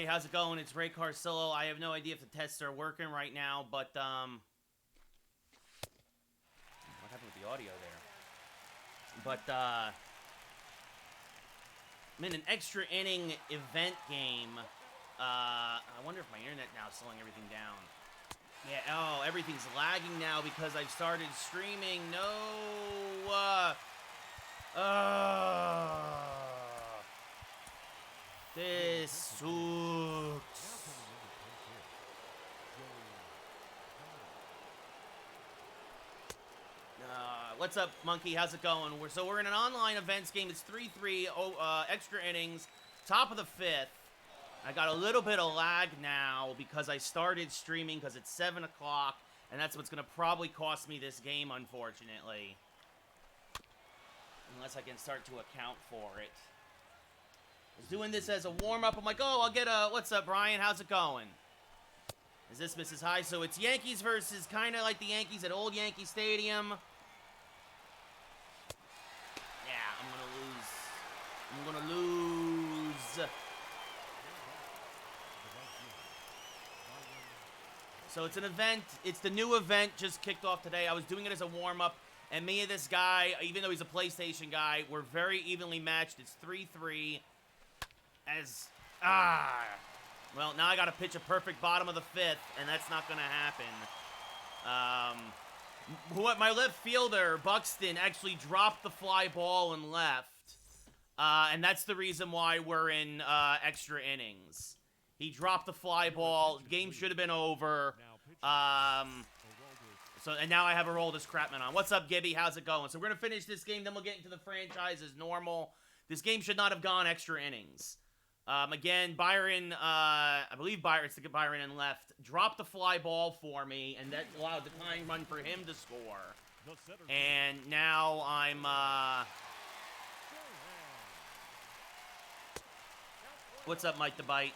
how's it going? It's Ray Carcillo. I have no idea if the tests are working right now, but, what happened with the audio there? But, I'm in an extra inning event game. I wonder if my internet now is slowing everything down. Yeah, oh, everything's lagging now because I've started streaming. No, this sucks. What's up, Monkey? How's it going? We're in an online events game. It's 3-3, extra innings, top of the 5th. I got a little bit of lag now because I started streaming because it's 7 o'clock, and that's what's going to probably cost me this game, unfortunately. Unless I can start to account for it. I was doing this as a warm-up. I'm like, oh, I'll get a... What's up, Brian? How's it going? Is this Mrs. High? So it's Yankees versus kind of like the Yankees at Old Yankee Stadium. Yeah, I'm gonna lose. So it's an event. It's the new event just kicked off today. I was doing it as a warm-up. And me and this guy, even though he's a PlayStation guy, we're very evenly matched. It's 3-3. Well, now I got to pitch a perfect bottom of the 5th, and that's not going to happen. My left fielder, Buxton, actually dropped the fly ball and left. And that's the reason why we're in extra innings. He dropped the fly ball. Game should have been over. And now I have a roll this crapman on. What's up, Gibby? How's it going? So we're going to finish this game, then we'll get into the franchise as normal. This game should not have gone extra innings. Again, Byron, I believe Byron's to get Byron in left, dropped the fly ball for me, and that allowed the tying run for him to score. And now I'm, what's up, Mike the Bite?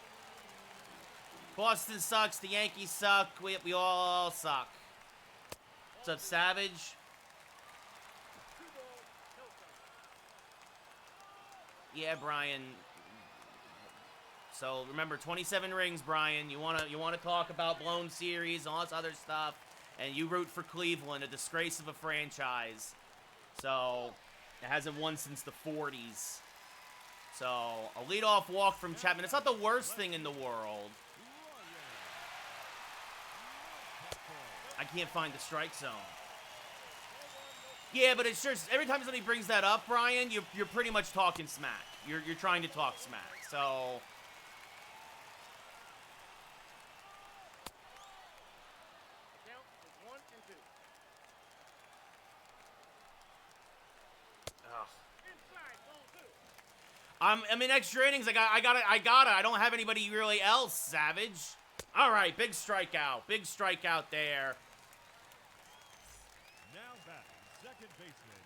Boston sucks, the Yankees suck, we all suck. What's up, Savage? Yeah, Brian. So remember, 27 rings, Brian. You wanna talk about blown series, all this other stuff, and you root for Cleveland, a disgrace of a franchise. So it hasn't won since the 40s. So a leadoff walk from Chapman. It's not the worst thing in the world. I can't find the strike zone. Yeah, but it's just every time somebody brings that up, Brian, you're pretty much talking smack. You're trying to talk smack. So I'm in extra innings. I got it. I don't have anybody really else, Savage. All right, big strikeout. Big strikeout there. Now back, second baseman,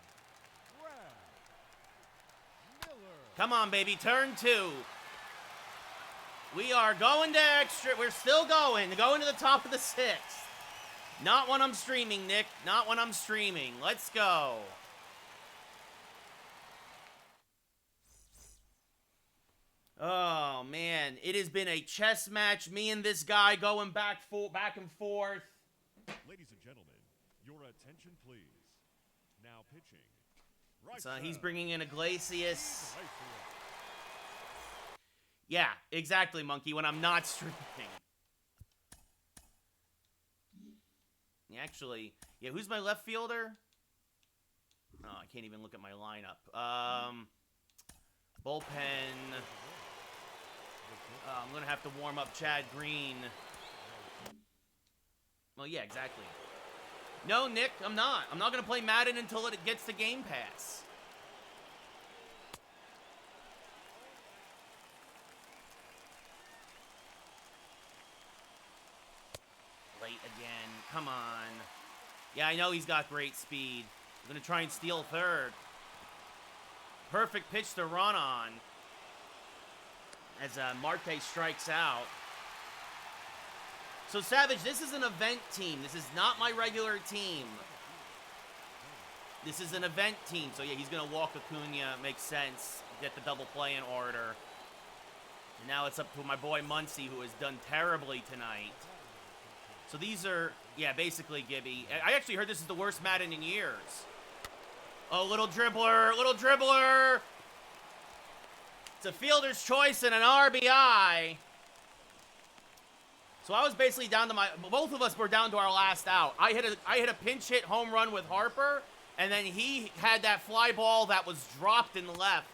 Miller. Come on, baby. Turn 2. We are going to extra. We're still going. Going to the top of the 6th. Not when I'm streaming, Nick. Not when I'm streaming. Let's go. Oh, man. It has been a chess match. Me and this guy going back and forth. Ladies and gentlemen, your attention, please. Now pitching. Right So he's bringing in Iglesias. Yeah, exactly, Monkey, when I'm not streaming. Actually, yeah, who's my left fielder? Oh, I can't even look at my lineup. Bullpen. I'm going to have to warm up Chad Green. Well, yeah, exactly. No, Nick, I'm not. I'm not going to play Madden until it gets to Game Pass. Late again. Come on. Yeah, I know he's got great speed. I'm going to try and steal third. Perfect pitch to run on. As Marte strikes out. So, Savage, this is an event team. This is not my regular team. This is an event team. So, yeah, he's going to walk Acuna. Makes sense. Get the double play in order. Now it's up to my boy Muncy, who has done terribly tonight. So these are, yeah, basically Gibby. I actually heard this is the worst Madden in years. Oh, little dribbler, little dribbler. It's a fielder's choice and an RBI. So I was basically down to both of us were down to our last out. I hit a pinch hit home run with Harper, and then he had that fly ball that was dropped in left.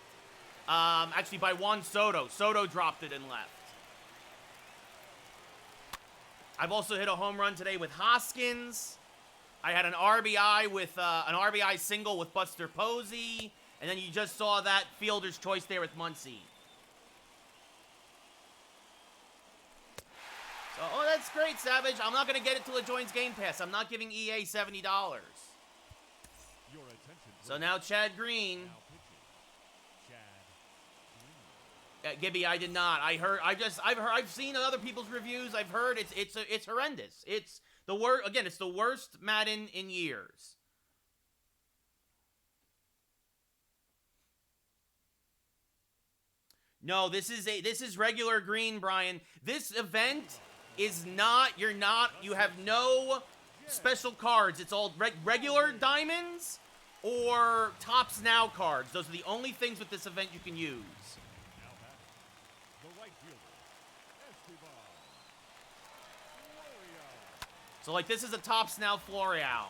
Actually by Juan Soto. Soto dropped it in left. I've also hit a home run today with Hoskins. I had an RBI with an RBI single with Buster Posey, and then you just saw that fielder's choice there with Muncy. So, oh, that's great, Savage. I'm not going to get it till it joins Game Pass. I'm not giving EA $70. So now Chad Green. Gibby, I did not. I've seen other people's reviews. I've heard it's horrendous. It's the worst. Again, it's the worst Madden in years. No, this is regular green, Brian. This event is not. You have no special cards. It's all regular diamonds or Tops Now cards. Those are the only things with this event you can use. So, like, this is a Tops Now Floreal.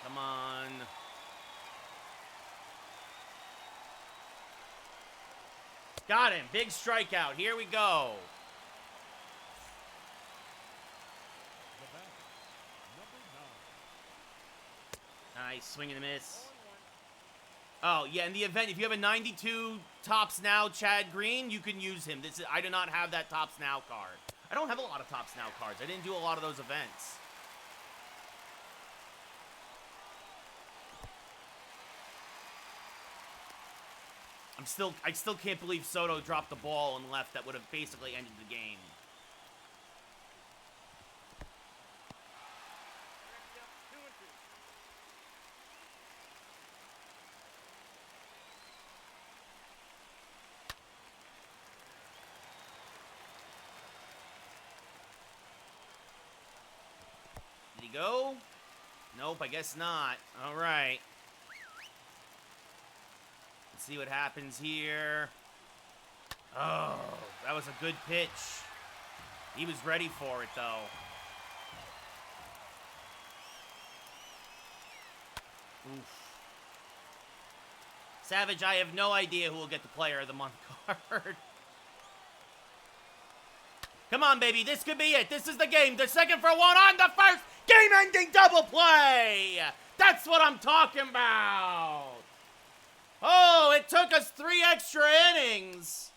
Come on. Got him. Big strikeout. Here we go. Nice, swing and a miss. Oh, yeah, in the event, if you have a 92 Tops Now Chad Green, you can use him. I do not have that Tops Now card. I don't have a lot of Tops Now cards. I didn't do a lot of those events. I still can't believe Soto dropped the ball and left. That would have basically ended the game. Did he go? Nope, I guess not. All right. Let's see what happens here. Oh, that was a good pitch. He was ready for it, though. Oof. Savage, I have no idea who will get the Player of the Month card. Come on, baby. This could be it. This is the game. The second for one on the first. Game-ending double play. That's what I'm talking about. Oh, it took us 3 extra innings.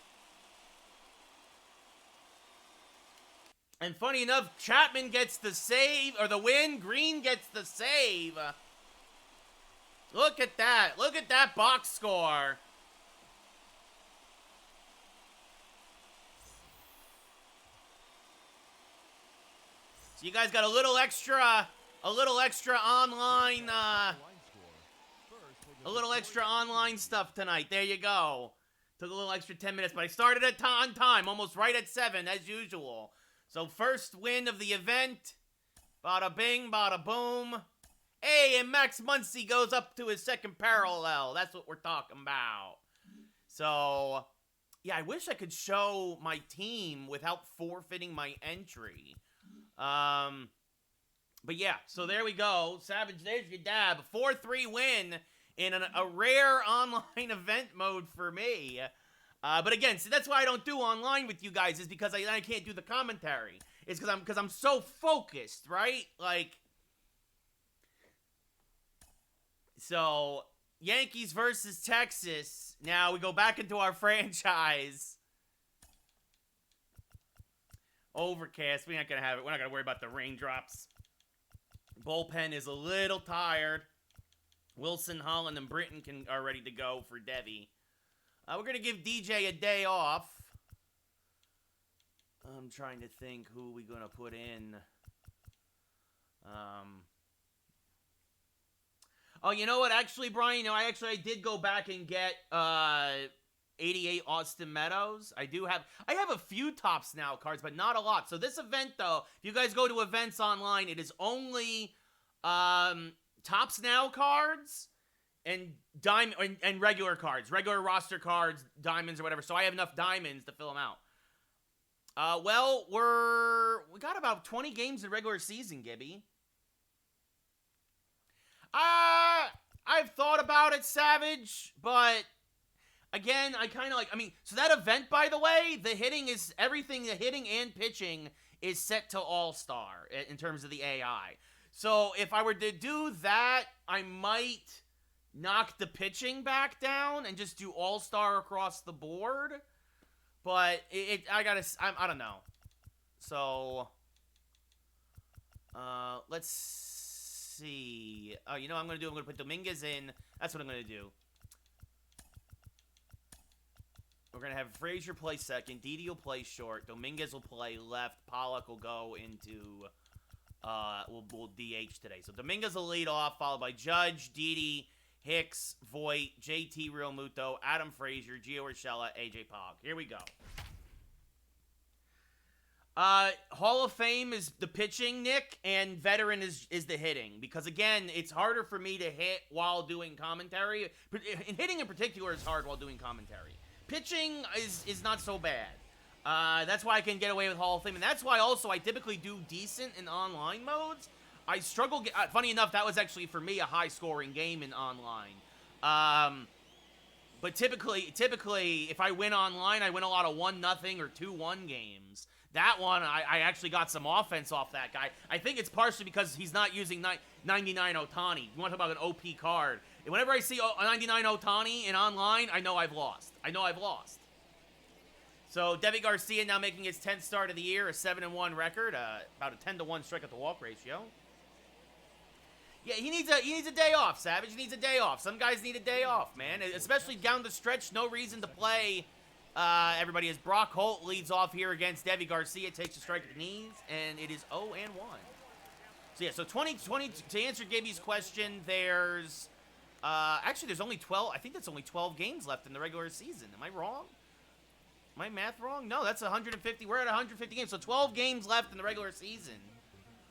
And funny enough, Chapman gets the save, or the win. Green gets the save. Look at that. Look at that box score. So you guys got a little extra online, a little extra online stuff tonight. There you go. Took a little extra 10 minutes, but I started on time, almost right at 7, as usual. So first win of the event. Bada bing, bada boom. Hey, and Max Muncy goes up to his second parallel. That's what we're talking about. So, yeah, I wish I could show my team without forfeiting my entry. But yeah, so there we go. Savage, there's your dab. 4-3 win in a rare online event mode for me. But again, see, that's why I don't do online with you guys, is because I can't do the commentary. It's because I'm so focused, right? Like, so Yankees versus Texas. Now we go back into our franchise. Overcast. We ain't gonna have it. We're not gonna worry about the raindrops. Bullpen is a little tired. Wilson, Holland, and Britton are ready to go for Devi. We're going to give DJ a day off. I'm trying to think who we're going to put in. Oh, you know what? Actually, Brian, I did go back and get 88 Austin Meadows. I have a few Tops Now cards, but not a lot. So this event, though, if you guys go to events online, it is only Tops Now cards and and regular cards, regular roster cards, diamonds or whatever. So I have enough diamonds to fill them out. Well, we got about 20 games in regular season, Gibby. I've thought about it, Savage, but again, so that event, by the way, the hitting and pitching is set to All-Star in terms of the AI. So if I were to do that, I might knock the pitching back down and just do All-Star across the board. But I don't know. So, let's see. Oh, you know what I'm going to do? I'm going to put Dominguez in. That's what I'm going to do. We're going to have Frazier play second. Didi will play short. Dominguez will play left. Pollock will go into, will DH today. So Dominguez will lead off, followed by Judge, Didi, Hicks, Voit, JT Realmuto, Adam Frazier, Gio Urshela, AJ Pollock. Here we go. Hall of Fame is the pitching, Nick, and veteran is the hitting. Because, again, it's harder for me to hit while doing commentary. And hitting in particular is hard while doing commentary. Pitching is not so bad. That's why I can get away with Hall of Fame. And that's why also I typically do decent in online modes. I struggle. Funny enough, that was actually for me a high-scoring game in online. But typically, if I win online, I win a lot of 1-0 or 2-1 games. That one, I actually got some offense off that guy. I think it's partially because he's not using 99 Ohtani. You want to talk about an OP card? And whenever I see a 99 Ohtani in online, I know I've lost. So Devi Garcia now making his 10th start of the year, a 7-1 record, about a 10-1 strikeout-to-walk ratio. Yeah, he needs a day off, Savage. He needs a day off. Some guys need a day off, man. Especially down the stretch, no reason to play everybody. As Brock Holt leads off here against Devi Garcia, takes a strike at the knees, and it is 0-1. So yeah, so 20 to answer Gibby's question, there's actually there's only 12. I think that's only 12 games left in the regular season. Am I wrong? My math wrong? No, that's 150. We're at 150 games, so 12 games left in the regular season.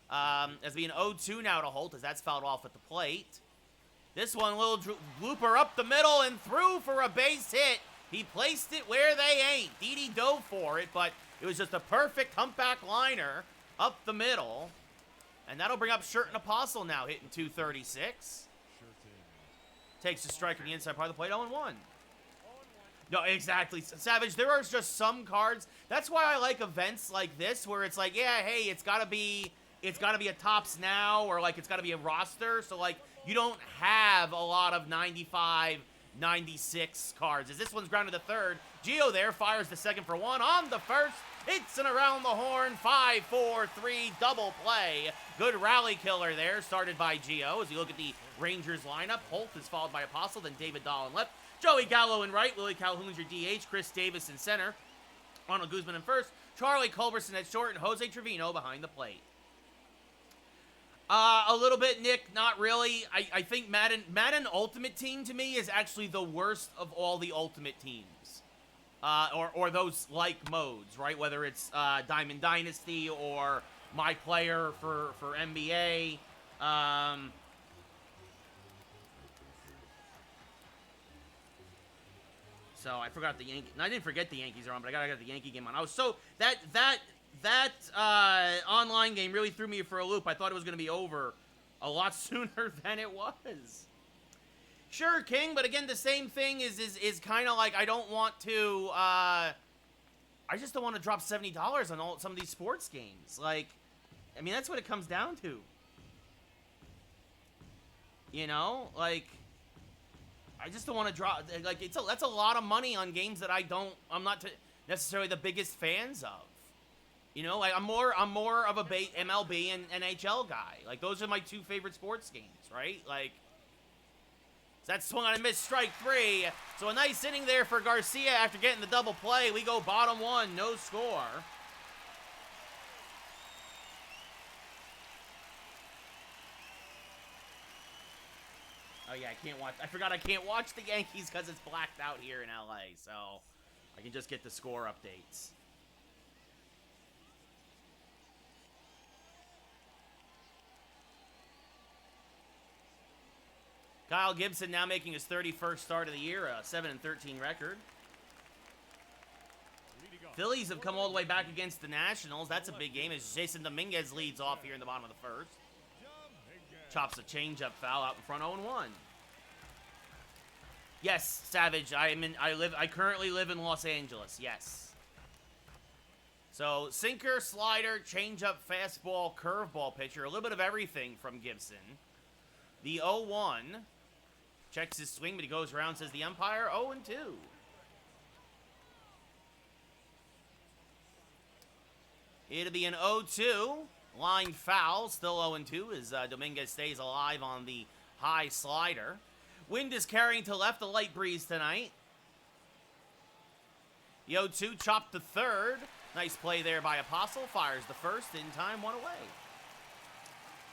As being 0-2 now to Holt, as that's fouled off at the plate. This one, little blooper up the middle and through for a base hit. He placed it where they ain't. Didi dove for it, but it was just a perfect humpback liner up the middle. And that'll bring up Shirt and Apostle now, hitting 236. Takes a strike on the inside part of the plate, 0-1. No, exactly. Savage, there are just some cards. That's why I like events like this, where it's like, yeah, hey, it's gotta be a Tops Now, or like it's gotta be a roster. So like you don't have a lot of 95, 96 cards. As this one's grounded to third, Gio there fires the second for one. On the first, hits and around the horn, 5-4-3 double play. Good rally killer there, started by Gio. As you look at the Rangers lineup, Holt is followed by Apostle, then David Dahl in left, Joey Gallo in right, Willie Calhoun's your DH, Chris Davis in center, Ronald Guzman in first, Charlie Culberson at short, and Jose Trevino behind the plate. A little bit, Nick, not really. I think Madden Ultimate Team to me is actually the worst of all the Ultimate Teams. Or those like modes, right? Whether it's Diamond Dynasty or My Player for NBA. So I forgot the Yankees. I didn't forget the Yankees are on, but I gotta get the Yankee game on. I was so that online game really threw me for a loop. I thought it was gonna be over a lot sooner than it was. Sure, King, but again, the same thing is kind of like I don't want to. I just don't want to drop $70 on some of these sports games. Like, I mean, that's what it comes down to. You know, like. I just don't want to drop, like, that's a lot of money on games that I'm not necessarily the biggest fans of. You know, like, I'm more of a MLB and NHL guy. Like, those are my two favorite sports games, right? Like, So that swung on and missed, strike 3. So a nice inning there for Garcia after getting the double play. We go bottom 1, no score. Oh yeah, I can't watch. I forgot I can't watch the Yankees because it's blacked out here in LA. So I can just get the score updates. Kyle Gibson now making his 31st start of the year, a 7-13 record. Phillies have come all the way back against the Nationals. That's a big game as Jason Dominguez leads off here in the bottom of the first. Chops a changeup foul out in front, 0-1. Yes, Savage. I currently live in Los Angeles. Yes. So sinker, slider, changeup, fastball, curveball pitcher, a little bit of everything from Gibson. The 0-1 checks his swing, but he goes around, says the umpire, 0-2. It'll be an 0-2. Line foul, still 0-2 as Dominguez stays alive on the high slider. Wind is carrying to left, a light breeze tonight. The 0-2 chopped to third. Nice play there by Apostle. Fires the first in time, 1 away.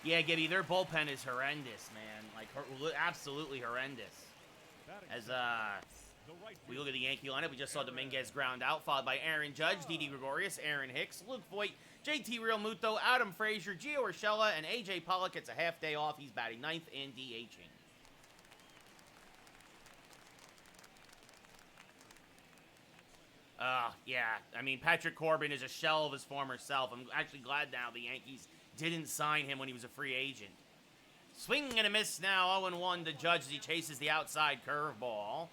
Yeah, Gibby, their bullpen is horrendous, man. Like, absolutely horrendous. As we look at the Yankee lineup, we just saw Dominguez ground out, followed by Aaron Judge, Didi Gregorius, Aaron Hicks, Luke Voigt, JT Realmuto, Adam Frazier, Gio Urshela, and AJ Pollock gets a half day off. He's batting 9th and DHing. Yeah, I mean, Patrick Corbin is a shell of his former self. I'm actually glad now the Yankees didn't sign him when he was a free agent. Swing and a miss now, 0-1 to Judge as he chases the outside curveball.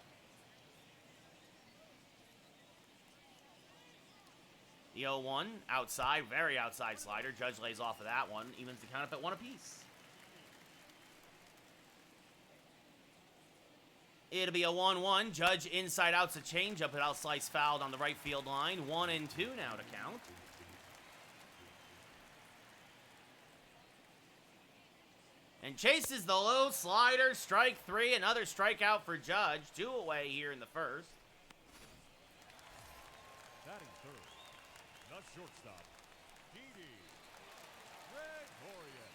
The 0-1, outside, very outside slider. Judge lays off of that one, evens the count up at 1 apiece. It'll be a 1-1. Judge inside out's a changeup, but out slice fouled on the right field line. 1-2 now to count. And chases the low slider, strike 3. Another strikeout for Judge. 2 away here in the first. Batting third, the shortstop, Didi Gregorius.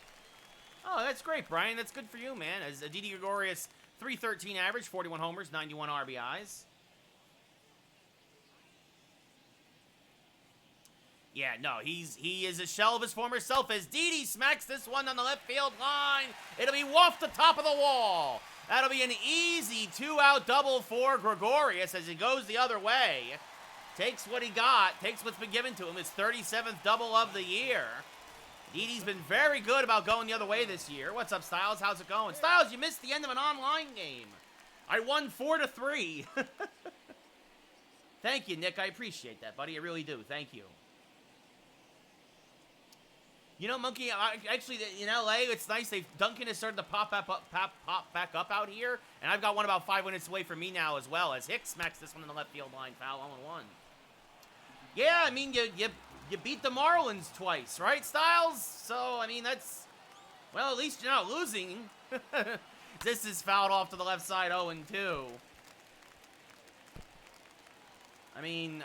Oh, that's great, Brian. That's good for you, man. As Didi Gregorius, 313 average, 41 homers, 91 RBIs. Yeah, no, he is a shell of his former self as Didi smacks this one on the left field line. It'll be off the top of the wall. That'll be an easy 2-out double for Gregorius as he goes the other way. Takes what he got, takes what's been given to him. His 37th double of the year. Didi's been very good about going the other way this year. What's up, Styles? How's it going? Styles, you missed the end of an online game. I won 4-3. Thank you, Nick. I appreciate that, buddy. I really do. Thank you. You know, Monkey, actually, in LA, it's nice. Duncan has started to pop back up out here, and I've got one about 5 minutes away from me now as well, as Hicks smacks this one in the left field line, foul 0-1. Yeah, I mean, you beat the Marlins twice, right, Styles? So, I mean, that's, well, at least you're not losing. This is fouled off to the left side, 0-2. I mean,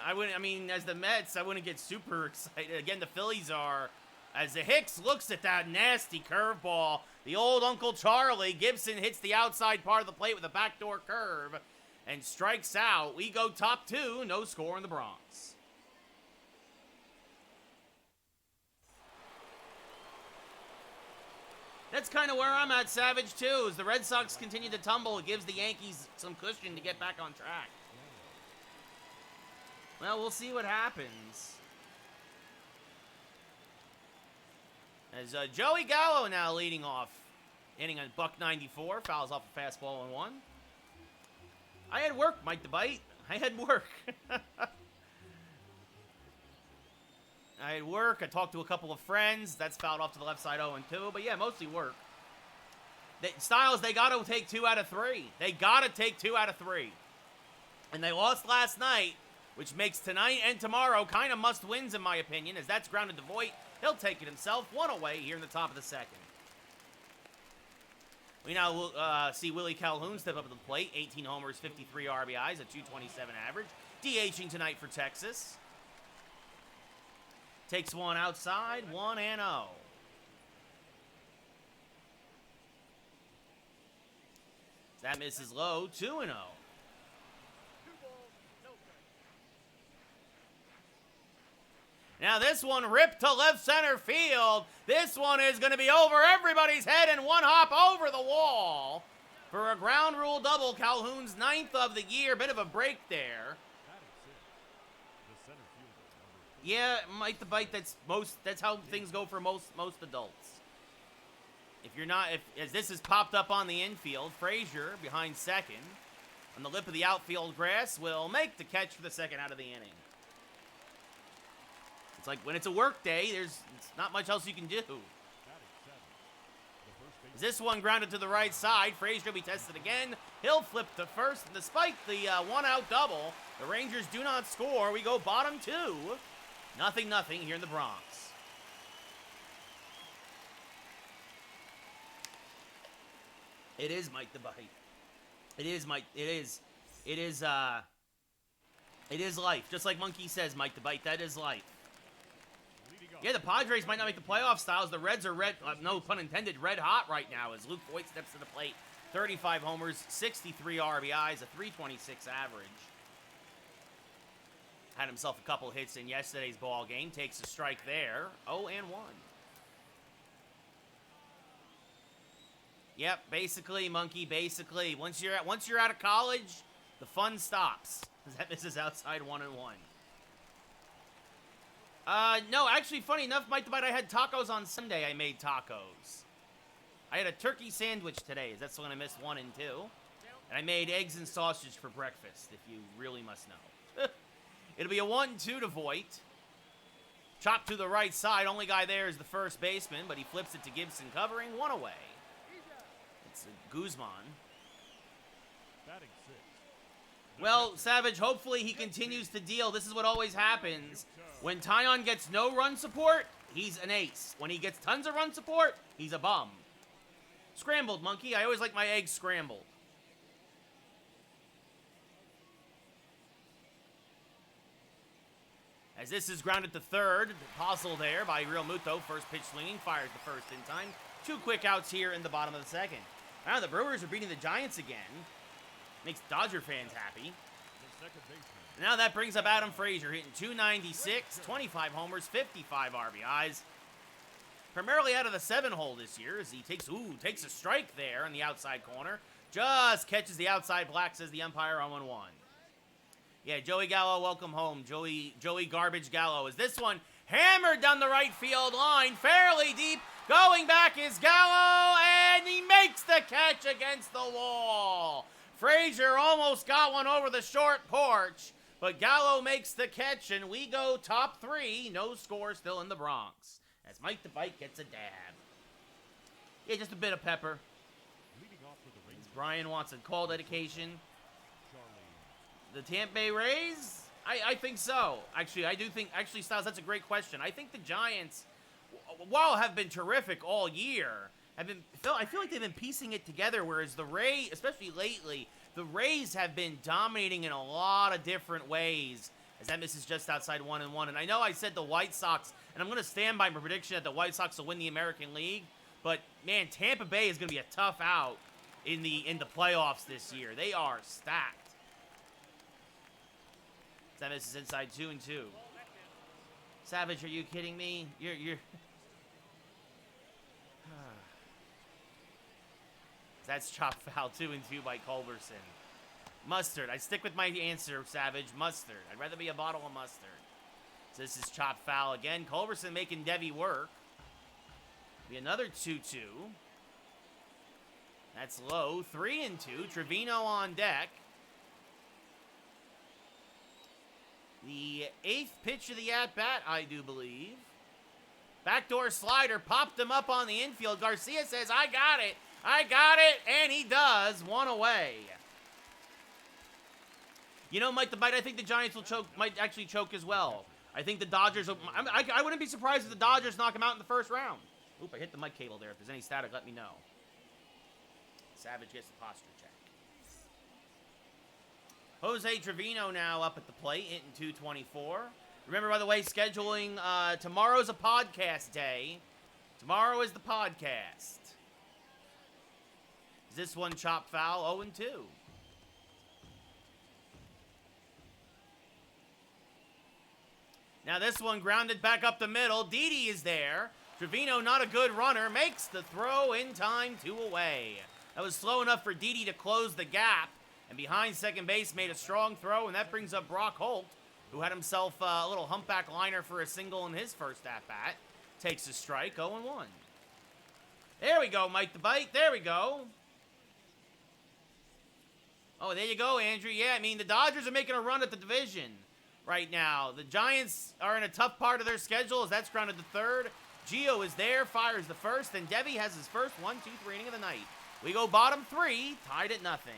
as the Mets, I wouldn't get super excited. Again, the Phillies are. As the Hicks looks at that nasty curveball, the old Uncle Charlie, Gibson hits the outside part of the plate with a backdoor curve and strikes out. We go top 2, no score in the Bronx. That's kind of where I'm at, Savage, too. As the Red Sox continue to tumble, it gives the Yankees some cushion to get back on track. Well, we'll see what happens. As Joey Gallo now leading off, hitting a $194, fouls off a fastball 1-1. I had work, Mike the Bite. I had work. I had work. I talked to a couple of friends. That's fouled off to the left side 0-2. But yeah, mostly work. Styles, they got to take 2 out of 3. They got to take 2 out of 3. And they lost last night, which makes tonight and tomorrow kind of must-wins in my opinion, as that's grounded to Voigt. He'll take it himself. 1 away here in the top of the second. We now will see Willie Calhoun step up to the plate. 18 homers, 53 RBIs, a 227 average. DHing tonight for Texas. Takes one outside, 1-0. That misses low, 2-0. Now this one ripped to left center field. This one is going to be over everybody's head and one hop over the wall for a ground rule double. Calhoun's 9th of the year. Bit of a break there. Yeah, Mike the Bite. That's how things go for most adults. If you're not, as this is popped up on the infield, Frazier behind second on the lip of the outfield grass will make the catch for the second out of the inning. It's like when it's a work day, there's not much else you can do. As this one grounded to the right side, Frazier will be tested again. He'll flip to first, and despite the one-out double, the Rangers do not score. We go bottom 2. 0-0 here in the Bronx. It is Mike the Bite. It is Mike. It is life. Just like Monkey says, Mike the Bite, that is life. Yeah, the Padres might not make the playoff styles. The Reds are red, no pun intended, red hot right now as Luke Voigt steps to the plate. 35 homers, 63 RBIs, a 326 average. Had himself a couple hits in yesterday's ball game. Takes a strike there. 0-1. Yep, basically, Monkey, basically. Once you're out of college, the fun stops. This is outside 1-1. No, actually, funny enough, Mike the Bite, I had tacos on Sunday. I made tacos. I had a turkey sandwich today. That's when I missed 1 and 2. And I made eggs and sausage for breakfast, if you really must know. It'll be a 1-2 to Voigt. Chop to the right side. Only guy there is the first baseman, but he flips it to Gibson covering. 1 away. It's Guzman. Well, Savage, hopefully he continues to deal. This is what always happens. When Tyon gets no run support, he's an ace. When he gets tons of run support, he's a bum. Scrambled, Monkey. I always like my eggs scrambled. As this is grounded to third, Postle there by Real Muto. First pitch swinging, fires the first in time. 2 quick outs here in the bottom of the second. Now the Brewers are beating the Giants again. Makes Dodger fans happy. Now that brings up Adam Frazier, hitting 296, 25 homers, 55 RBIs. Primarily out of the 7-hole this year as he takes a strike there in the outside corner. Just catches the outside black, says the umpire, on 1-1. Yeah, Joey Gallo, welcome home. Joey Garbage Gallo. Is this one hammered down the right field line, fairly deep. Going back is Gallo, and he makes the catch against the wall. Frazier almost got one over the short porch, but Gallo makes the catch, and we go top 3. No score still in the Bronx as Mike the Bite gets a dab. Yeah, just a bit of pepper. As Brian wants a call dedication. The Tampa Bay Rays? I think so. Actually, I do think, Styles, that's a great question. I think the Giants, while have been terrific all year, I feel like they've been piecing it together, whereas the Rays, especially lately, the Rays have been dominating in a lot of different ways, as that misses just outside 1-1. And I know I said the White Sox, and I'm going to stand by my prediction that the White Sox will win the American League, but, man, Tampa Bay is going to be a tough out in the playoffs this year. They are stacked. That misses inside 2-2. Savage, are you kidding me? You're... That's chopped foul, 2-2 by Culberson. Mustard. I stick with my answer, Savage. Mustard. I'd rather be a bottle of mustard. So this is chopped foul again. Culberson making Debbie work. Be another 2-2. That's low. 3-2. Trevino on deck. The 8th pitch of the at-bat, I do believe. Backdoor slider popped him up on the infield. Garcia says, I got it. I got it, and he does. 1 away. You know, Mike the Bite, I think the Giants might actually choke as well. I think the Dodgers, I wouldn't be surprised if the Dodgers knock him out in the first round. Oop, I hit the mic cable there. If there's any static, let me know. Savage gets the posture check. Jose Trevino now up at the plate, hitting 224. Remember, by the way, scheduling, tomorrow's a podcast day. Tomorrow is the podcast. Is this one chopped foul? 0-2. Now this one grounded back up the middle. Didi is there. Trevino, not a good runner, makes the throw in time, 2 away. That was slow enough for Didi to close the gap. And behind second base made a strong throw, and that brings up Brock Holt, who had himself a little humpback liner for a single in his first at-bat. Takes a strike, 0-1. There we go, Mike the Bite. There we go. Oh, there you go, Andrew. Yeah, I mean, the Dodgers are making a run at the division right now. The Giants are in a tough part of their schedule as that's grounded to third. Gio is there, fires the first, and Debbie has his first 1-2-3 inning of the night. We go bottom 3, tied at nothing.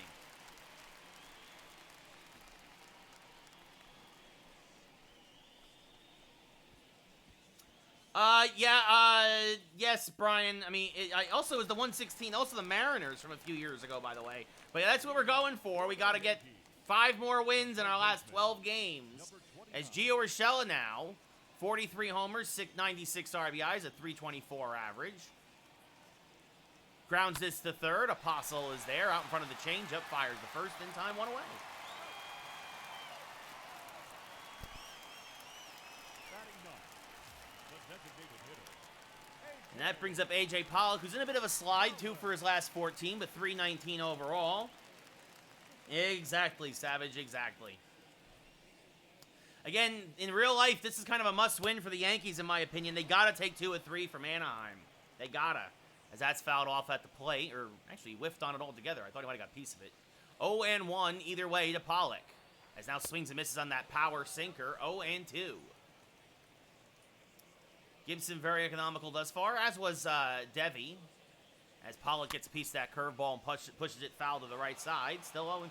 Yes, Brian. I mean, I also was the 116, also the Mariners from a few years ago, by the way. But yeah, that's what we're going for. We got to get 5 more wins in our last 12 games. As Gio Urshela now, 43 homers, 696 RBIs, a 324 average. Grounds this to third. Apostle is there, out in front of the changeup, fires the first in time, 1 away. And that brings up A.J. Pollock, who's in a bit of a slide, 2 for his last 14, but 319 overall. Exactly, Savage, exactly. Again, in real life, this is kind of a must-win for the Yankees, in my opinion. They got to take 2 of 3 from Anaheim. They got to. As that's fouled off at the plate, or actually whiffed on it altogether. I thought he might have got a piece of it. 0-1 either way to Pollock. As now swings and misses on that power sinker, 0-2. Gibson very economical thus far, as was Devi. As Pollock gets a piece of that curveball and pushes it foul to the right side. Still 0-2.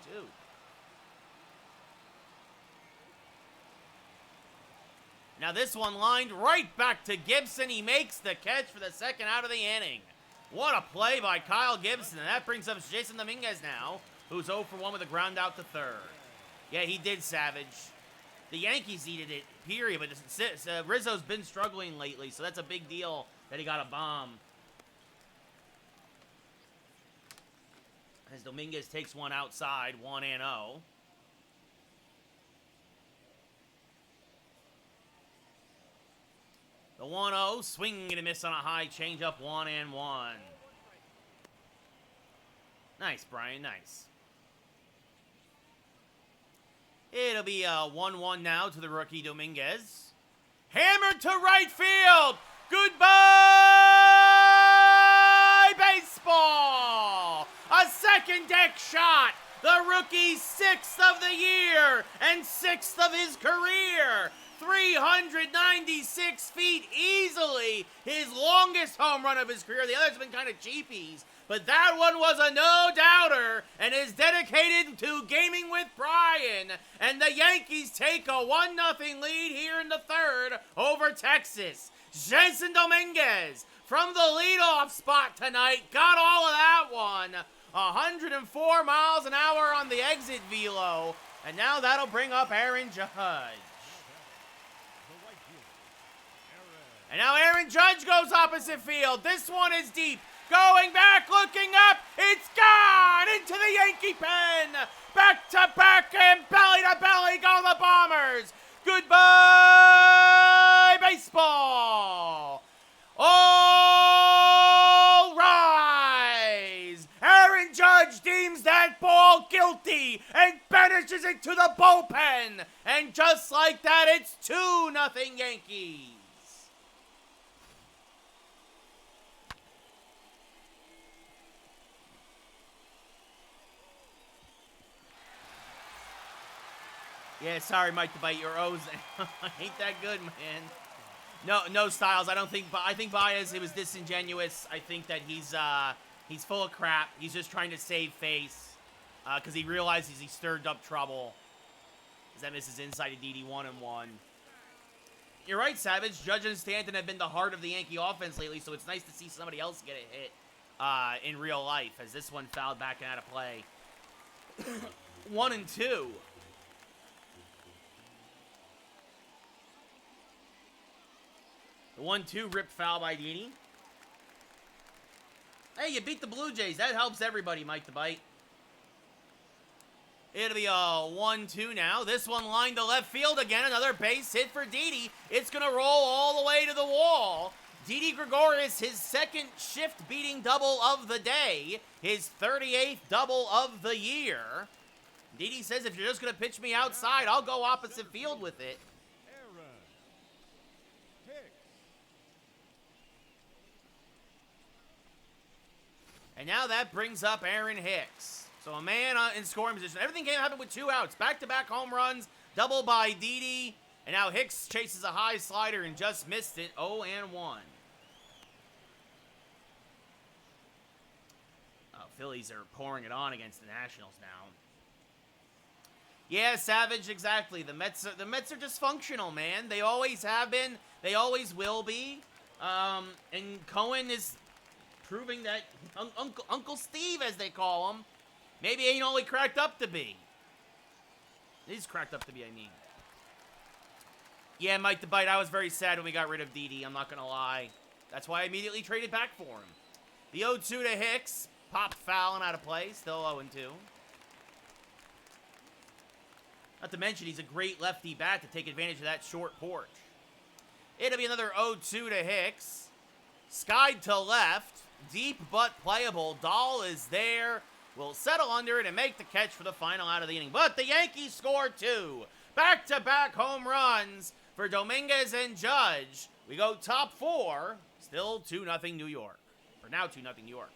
Now this one lined right back to Gibson. He makes the catch for the second out of the inning. What a play by Kyle Gibson. And that brings up Jason Dominguez now, who's 0 for 1 with a ground out to third. Yeah, he did, Savage. The Yankees needed it, period, but Rizzo's been struggling lately, so that's a big deal that he got a bomb. As Dominguez takes one outside, 1-0. The 1-0, swinging and a miss on a high changeup, 1-1. Nice, Brian, nice. It'll be 1-1 now to the rookie Dominguez. Hammered to right field. Goodbye, baseball. A second deck shot. The rookie's 6th of the year and 6th of his career. 396 feet easily. His longest home run of his career. The others have been kind of cheapies. But that one was a no-doubter and is dedicated to gaming with Brian. And the Yankees take a 1-0 lead here in the third over Texas. Jason Dominguez from the leadoff spot tonight got all of that one. 104 miles an hour on the exit velo. And now that'll bring up Aaron Judge. And now Aaron Judge goes opposite field. This one is deep. Going back, looking up, it's gone into the Yankee pen. Back to back and belly to belly go the Bombers. Goodbye, baseball. All rise. Aaron Judge deems that ball guilty and banishes it to the bullpen. And just like that, it's 2-0 Yankees. Yeah, sorry, Mike, to bite your O's. Ain't that good, man. No, Styles. I think Baez, it was disingenuous. I think that he's full of crap. He's just trying to save face because he realizes he stirred up trouble. As that misses inside of Didi, 1-1. You're right, Savage. Judge and Stanton have been the heart of the Yankee offense lately, so it's nice to see somebody else get a hit in real life, as this one fouled back out of play. 1-2. The 1-2 ripped foul by Didi. Hey, you beat the Blue Jays. That helps everybody, Mike the Bite. It'll be a 1-2 now. This one lined to left field again. Another base hit for Didi. It's going to roll all the way to the wall. Didi Gregorius, his second shift-beating double of the day. His 38th double of the year. Didi says, if you're just going to pitch me outside, I'll go opposite field with it. Hicks. And now that brings up Aaron Hicks. So a man in scoring position. Everything happened with 2 outs. Back-to-back home runs. Double by Didi. And now Hicks chases a high slider and just missed it. 0-1. Phillies are pouring it on against the Nationals now. Yeah, Savage, exactly. The Mets are dysfunctional, man. They always have been. They always will be. And Cohen is proving that Uncle Steve, as they call him, maybe ain't all he cracked up to be. He's cracked up to be, I mean. Yeah, Mike the Bite, I was very sad when we got rid of Didi. I'm not going to lie. That's why I immediately traded back for him. The 0-2 to Hicks. Popped foul and out of play. Still 0-2. Not to mention, he's a great lefty bat to take advantage of that short porch. It'll be another 0-2 to Hicks. Skied to left. Deep but playable. Dahl is there. Will settle under it and make the catch for the final out of the inning. But the Yankees score 2. Back-to-back home runs for Dominguez and Judge. We go top 4. Still 2-0 New York. Or now 2-0 New York.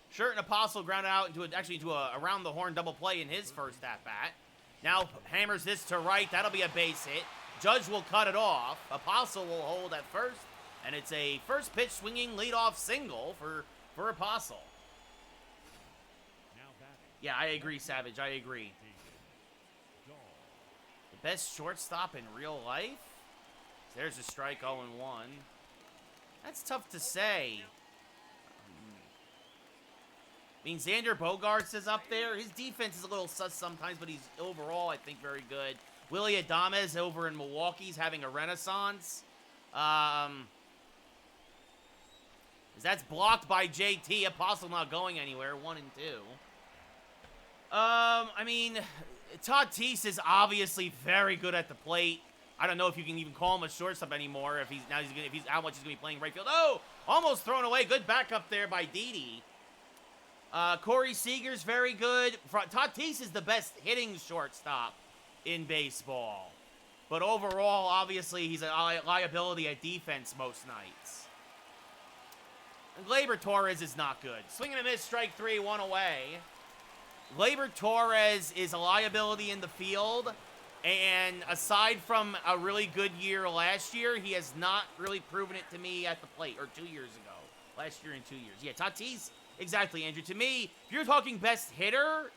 Shirt and Apostle grounded out into a around-the-horn double play in his first at-bat. Now hammers this to right. That'll be a base hit. Judge will cut it off. Apostle will hold at first. And it's a first pitch swinging leadoff single for Apostle. Yeah, I agree, Savage. I agree. The best shortstop in real life? There's a strike 0-1. That's tough to say. I mean, Xander Bogaerts is up there. His defense is a little sus sometimes, but he's overall, I think, very good. Willie Calhoun over in Milwaukee's having a renaissance. That's blocked by JT. Apostle not going anywhere. 1-2. I mean, Tatis is obviously very good at the plate. I don't know if you can even call him a shortstop anymore. If he's how much he's gonna be playing right field. Oh, almost thrown away. Good backup there by Didi. Corey Seager's very good. Tatis is the best hitting shortstop in baseball. But overall, obviously, he's a liability at defense most nights. And Gleyber Torres is not good. Swing and a miss, strike 3, 1 away. Gleyber Torres is a liability in the field. And aside from a really good year last year, he has not really proven it to me at the plate. Or 2 years ago. Last year and 2 years. Yeah, Tatis. Exactly, Andrew. To me, if you're talking best hitter,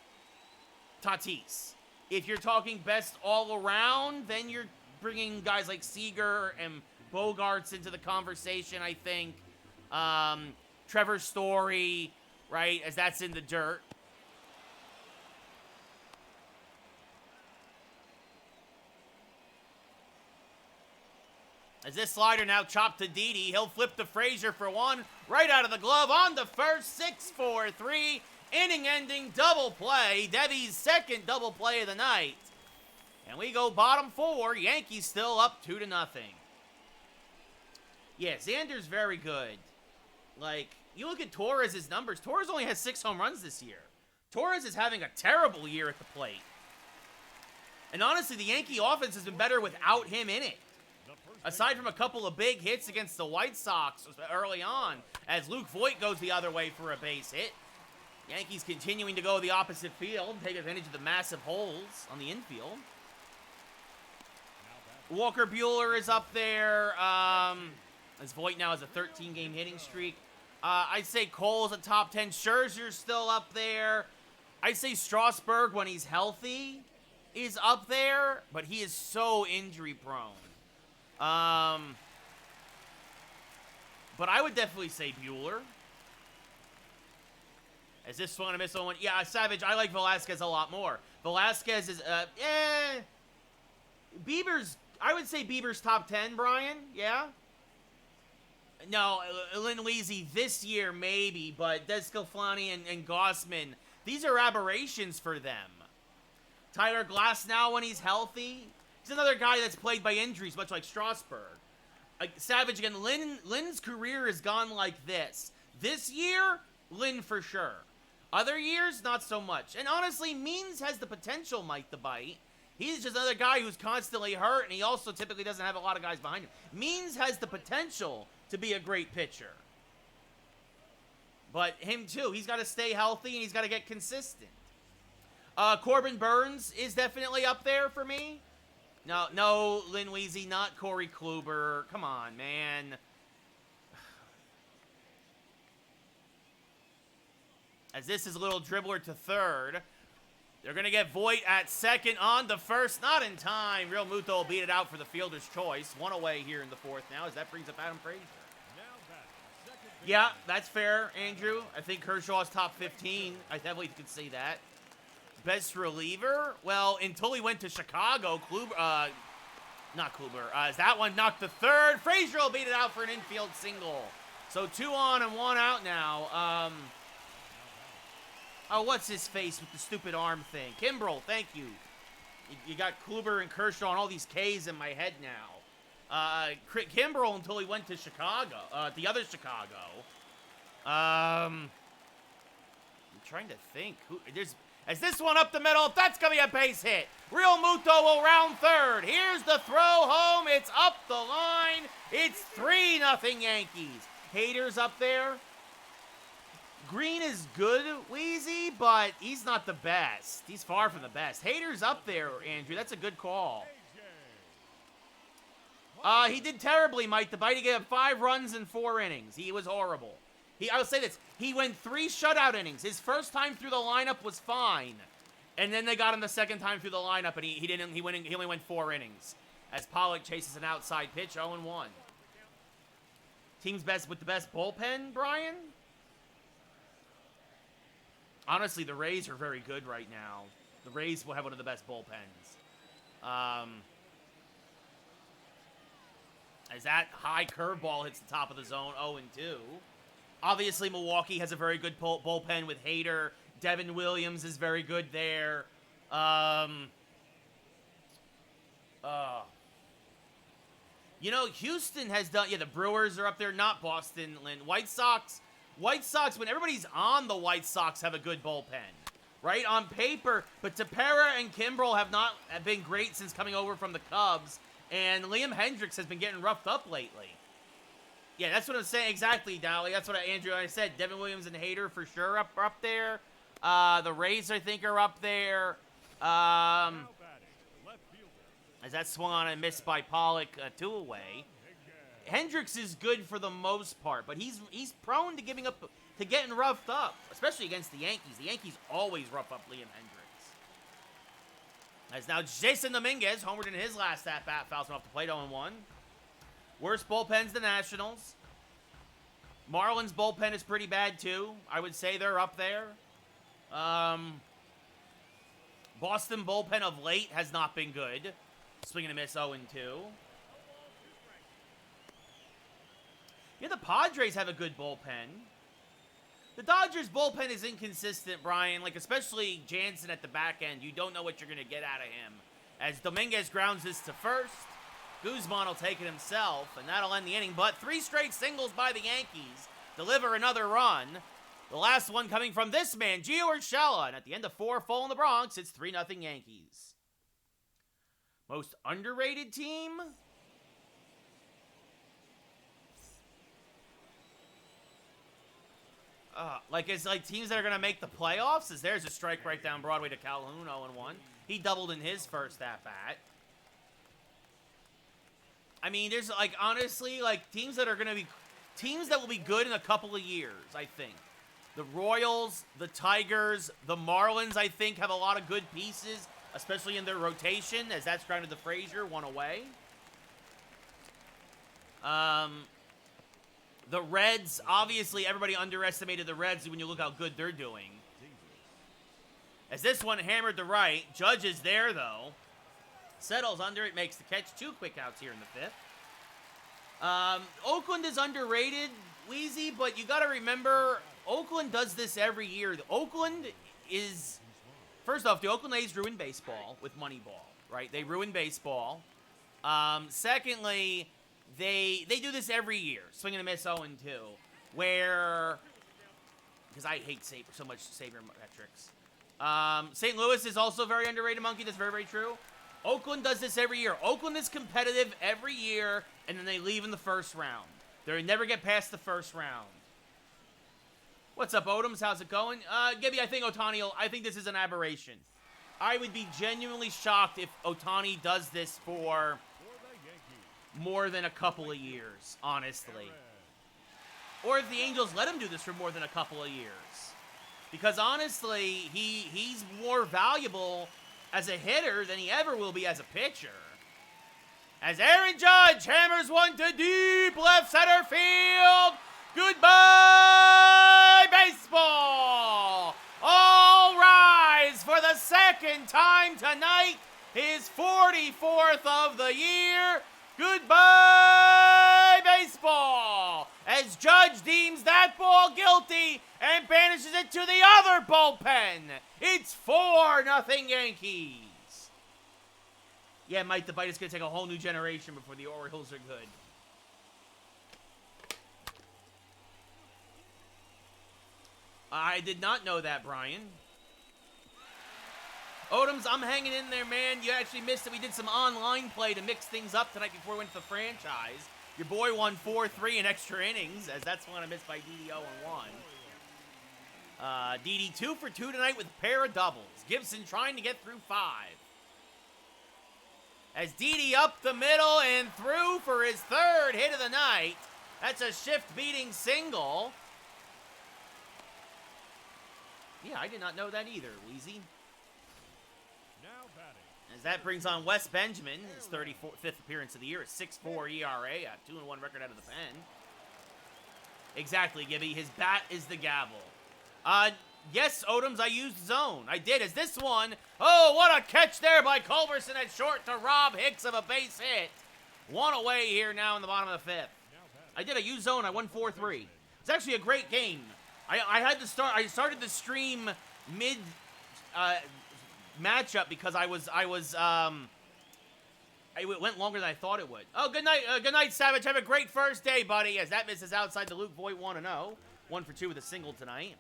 Tatis. If you're talking best all around, then you're bringing guys like Seager and Bogaerts into the conversation, I think. Trevor Story, right, as that's in the dirt. As this slider now chopped to Didi, he'll flip to Frazier for 1, right out of the glove, on to first, 6-4-3, inning-ending double play, Debbie's second double play of the night. And we go bottom 4, Yankees still up 2-0. Yeah, Xander's very good. Like, you look at Torres' numbers, Torres only has 6 home runs this year. Torres is having a terrible year at the plate. And honestly, the Yankee offense has been better without him in it. Aside from a couple of big hits against the White Sox early on, as Luke Voit goes the other way for a base hit. Yankees continuing to go the opposite field and take advantage of the massive holes on the infield. Walker Buehler is up there. As Voit now has a 13-game hitting streak. I'd say Cole's a top 10. Scherzer's still up there. I'd say Strasburg, when he's healthy, is up there, but he is so injury-prone. But I would definitely say Buehler. Is this swung and a miss on one? Yeah, Savage, I like Velasquez a lot more. Velasquez is, Bieber's, I would say Bieber's top 10, Brian. Yeah? No, Linweezy this year, maybe, but Descalfani and Gossman, these are aberrations for them. Tyler Glasnow, when he's healthy, he's another guy that's plagued by injuries, much like Strasburg. Savage, again, Lynn's career has gone like this. This year, Lynn for sure. Other years, not so much. And honestly, Means has the potential, Mike the Bite. He's just another guy who's constantly hurt, and he also typically doesn't have a lot of guys behind him. Means has the potential to be a great pitcher. But him too, he's got to stay healthy, and he's got to get consistent. Corbin Burns is definitely up there for me. No, Linweezy, not Corey Kluber. Come on, man. As this is a little dribbler to third. They're going to get Voit at second on the first. Not in time. Real Muto will beat it out for the fielder's choice. One away here in the fourth now, as that brings up Adam Frazier. Yeah, that's fair, Andrew. I think Kershaw's top 15. I definitely could say that. Best reliever? Well, until he went to Chicago, Kluber, not Kluber, as that one knocked the third. Frazier will beat it out for an infield single. So 2 on and 1 out now. Oh, what's his face with the stupid arm thing? Kimbrel, thank you. You got Kluber and Kershaw and all these K's in my head now. Kimbrel until he went to Chicago, the other Chicago. I'm trying to think. As this one up the middle, that's going to be a base hit. Real Muto will round third. Here's the throw home. It's up the line. It's 3-0 Yankees. Haters up there. Green is good, Wheezy, but he's not the best. He's far from the best. Haters up there, Andrew. That's a good call. He did terribly, Mike. The Bite, he gave up 5 runs in 4 innings. He was horrible. I will say this. He went 3 shutout innings. His first time through the lineup was fine. And then they got him the second time through the lineup, and he only went 4 innings. As Pollock chases an outside pitch, 0-1. Team's best with the best bullpen, Brian? Honestly, the Rays are very good right now. The Rays will have one of the best bullpens. As that high curveball hits the top of the zone, 0-2. Obviously, Milwaukee has a very good bullpen with Hader. Devin Williams is very good there. Houston has done... Yeah, the Brewers are up there, not Boston, Lynn. White Sox, when everybody's on the White Sox, have a good bullpen. Right? On paper, but Tepera and Kimbrel have been great since coming over from the Cubs. And Liam Hendricks has been getting roughed up lately. Yeah, that's what I'm saying. Exactly, Dolly. That's what Andrew and I said. Devin Williams and Hader for sure up there. The Rays, I think, are up there. As that swung on and missed by Pollock, 2 away. Hendricks is good for the most part, but he's prone to getting roughed up, especially against the Yankees. The Yankees always rough up Liam Hendricks. As now Jason Dominguez homered in his last at-bat, fouls him off the plate, 0-1. Worst bullpens, the Nationals. Marlins bullpen is pretty bad, too. I would say they're up there. Boston bullpen of late has not been good. Swing and a miss, 0-2. Yeah, the Padres have a good bullpen. The Dodgers bullpen is inconsistent, Brian. Especially Jansen at the back end. You don't know what you're going to get out of him. As Dominguez grounds this to first. Guzman will take it himself, and that'll end the inning. But 3 straight singles by the Yankees deliver another run. The last one coming from this man, Gio Urshela. And at the end of 4 full in the Bronx, it's 3-0 Yankees. Most underrated team? It's teams that are going to make the playoffs? There's a strike right down Broadway to Calhoun, 0-1. He doubled in his first at-bat. I mean, there's, honestly, teams that will be good in a couple of years, I think. The Royals, the Tigers, the Marlins, I think, have a lot of good pieces, especially in their rotation, as that's grounded to Frazier, 1 away. The Reds, obviously, everybody underestimated the Reds when you look how good they're doing. As this one hammered to right. Judge is there, though. Settles under it, makes the catch. 2 quick outs here in the 5th. Oakland is underrated, Wheezy, but you got to remember, Oakland does this every year. Oakland is, first off, the Oakland A's ruin baseball with Moneyball, right? They ruin baseball. Secondly, they do this every year, swing and a miss 0-2, where, because I hate so much sabermetrics. St. Louis is also very underrated, Monkey. That's very, very true. Oakland does this every year. Oakland is competitive every year, and then they leave in the first round. They never get past the first round. What's up, Odoms? How's it going? Gibby, I think this is an aberration. I would be genuinely shocked if Ohtani does this for more than a couple of years, honestly. Or if the Angels let him do this for more than a couple of years. Because honestly, he's more valuable as a hitter than he ever will be as a pitcher. As Aaron Judge hammers one to deep left center field. Goodbye, baseball! All rise for the second time tonight. His 44th of the year. Goodbye, baseball! As Judge deems that ball guilty and banishes it to the other bullpen. It's 4-0 Yankees. Yeah, Mike, the bite is going to take a whole new generation before the Orioles are good. I did not know that, Brian. Odoms, I'm hanging in there, man. You actually missed it. We did some online play to mix things up tonight before we went to the franchise. Your boy won 4-3 in extra innings, as that's one I missed by DD 0-1. DD 2 for 2 tonight with a pair of doubles. Gibson trying to get through 5. As DD up the middle and through for his 3rd hit of the night. That's a shift-beating single. Yeah, I did not know that either, Wheezy. Now batting. As that brings on Wes Benjamin, his 35th appearance of the year, a 6.4 ERA, a 2-1 record out of the pen. Exactly, Gibby. His bat is the gavel. Yes, Odoms, I used zone. I did. As this one, oh, what a catch there by Culberson at short to rob Hicks of a base hit. 1 away here now in the bottom of the 5th. I did a use zone. I won 4-3. It's actually a great game. I started the stream mid matchup because it went longer than I thought it would. Oh, good night, Savage. Have a great first day, buddy. As that misses outside the Luke Voigt 1-0. 1 for 2 with a single tonight.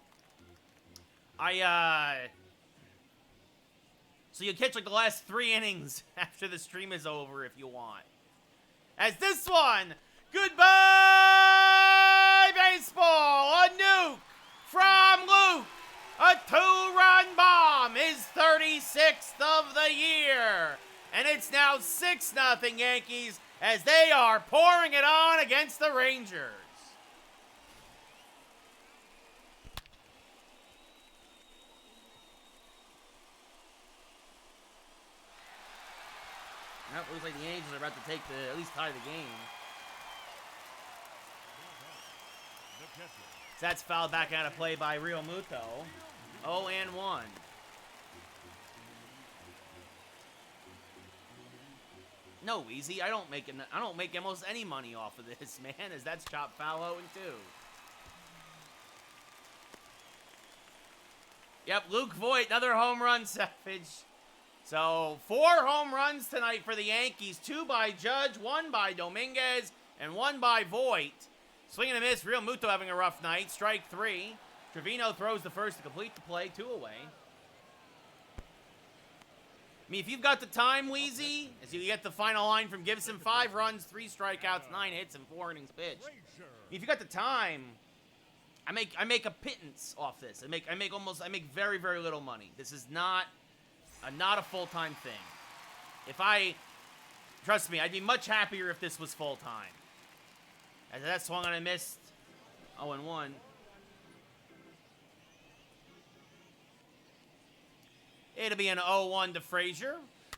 So you catch like the last 3 innings after the stream is over if you want. As this one, goodbye baseball, a nuke from Luke, a 2-run bomb, his 36th of the year. And it's now 6-0 Yankees as they are pouring it on against the Rangers. Now it looks like the Angels are about to take at least tie the game. That's fouled back out of play by Real Muto. 0-1. No, Weezy, I don't make almost any money off of this, man, as that's chopped foul 0-2. Yep, Luke Voigt, another home run, Savage. So, 4 home runs tonight for the Yankees. 2 by Judge, 1 by Dominguez, and 1 by Voigt. Swing and a miss. Real Muto having a rough night. Strike 3. Trevino throws the first to complete the play. 2 away. I mean, if you've got the time, Wheezy, as you get the final line from Gibson, 5 runs, 3 strikeouts, 9 hits, and 4 innings pitched. I mean, if you got the time, I make a pittance off this. I make very, very little money. This is not a full-time thing. Trust me, I'd be much happier if this was full-time. As that swung on and missed. 0-1. It'll be an 0-1 to Frazier.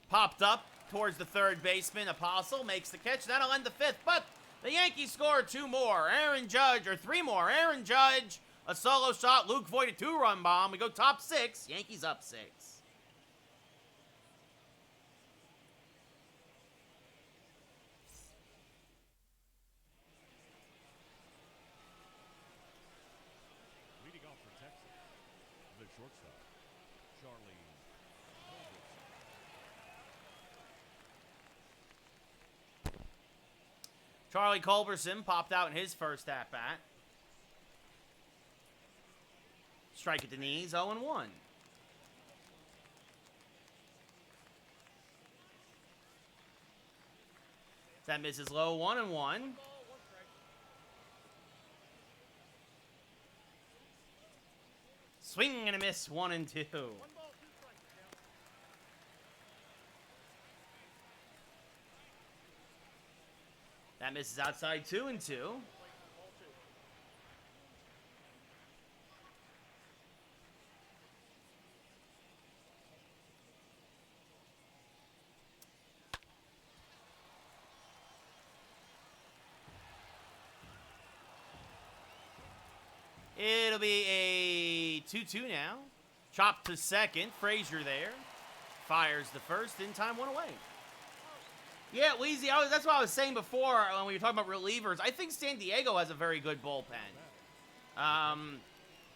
Popped up towards the third baseman. Apostle makes the catch. That'll end the 5th. But the Yankees score 2 more. 3 more. Aaron Judge A solo shot. Luke Voigt a 2-run bomb. We go top 6. Yankees up 6. Leading off for Texas, the shortstop, Charlie Culberson. Charlie Culberson popped out in his first at-bat. Strike at the knees, 0-1. That misses low, 1-1. Swing and a miss, 1-2. That misses outside, 2-2. It'll be a 2-2 now. Chop to second. Frazier there. Fires the first. In time, 1 away. Yeah, Weezy, that's what I was saying before when we were talking about relievers. I think San Diego has a very good bullpen.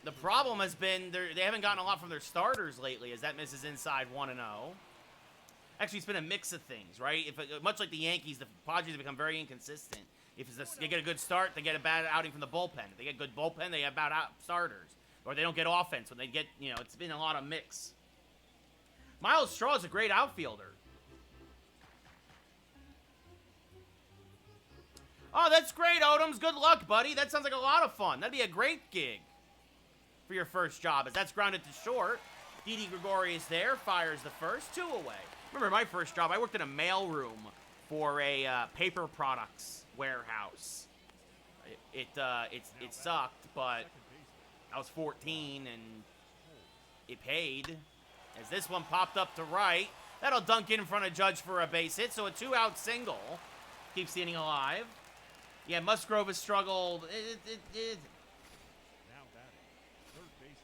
The problem has been they haven't gotten a lot from their starters lately, as that misses inside 1-0. Actually, it's been a mix of things, right? Much like the Yankees, the Padres have become very inconsistent. If they get a good start, they get a bad outing from the bullpen. If they get good bullpen, they have bad starters. Or they don't get offense when they get, it's been a lot of mix. Miles Straw is a great outfielder. Oh, that's great, Odoms. Good luck, buddy. That sounds like a lot of fun. That'd be a great gig for your first job, as that's grounded to short. Didi Gregorius there, fires the first, 2 away. Remember my first job, I worked in a mailroom for a paper products warehouse. It sucked, but I was 14 and it paid. As this one popped up to right, that'll dunk in front of Judge for a base hit, so a 2-out single keeps the inning alive. Yeah, Musgrove has struggled. Now batting, third baseman.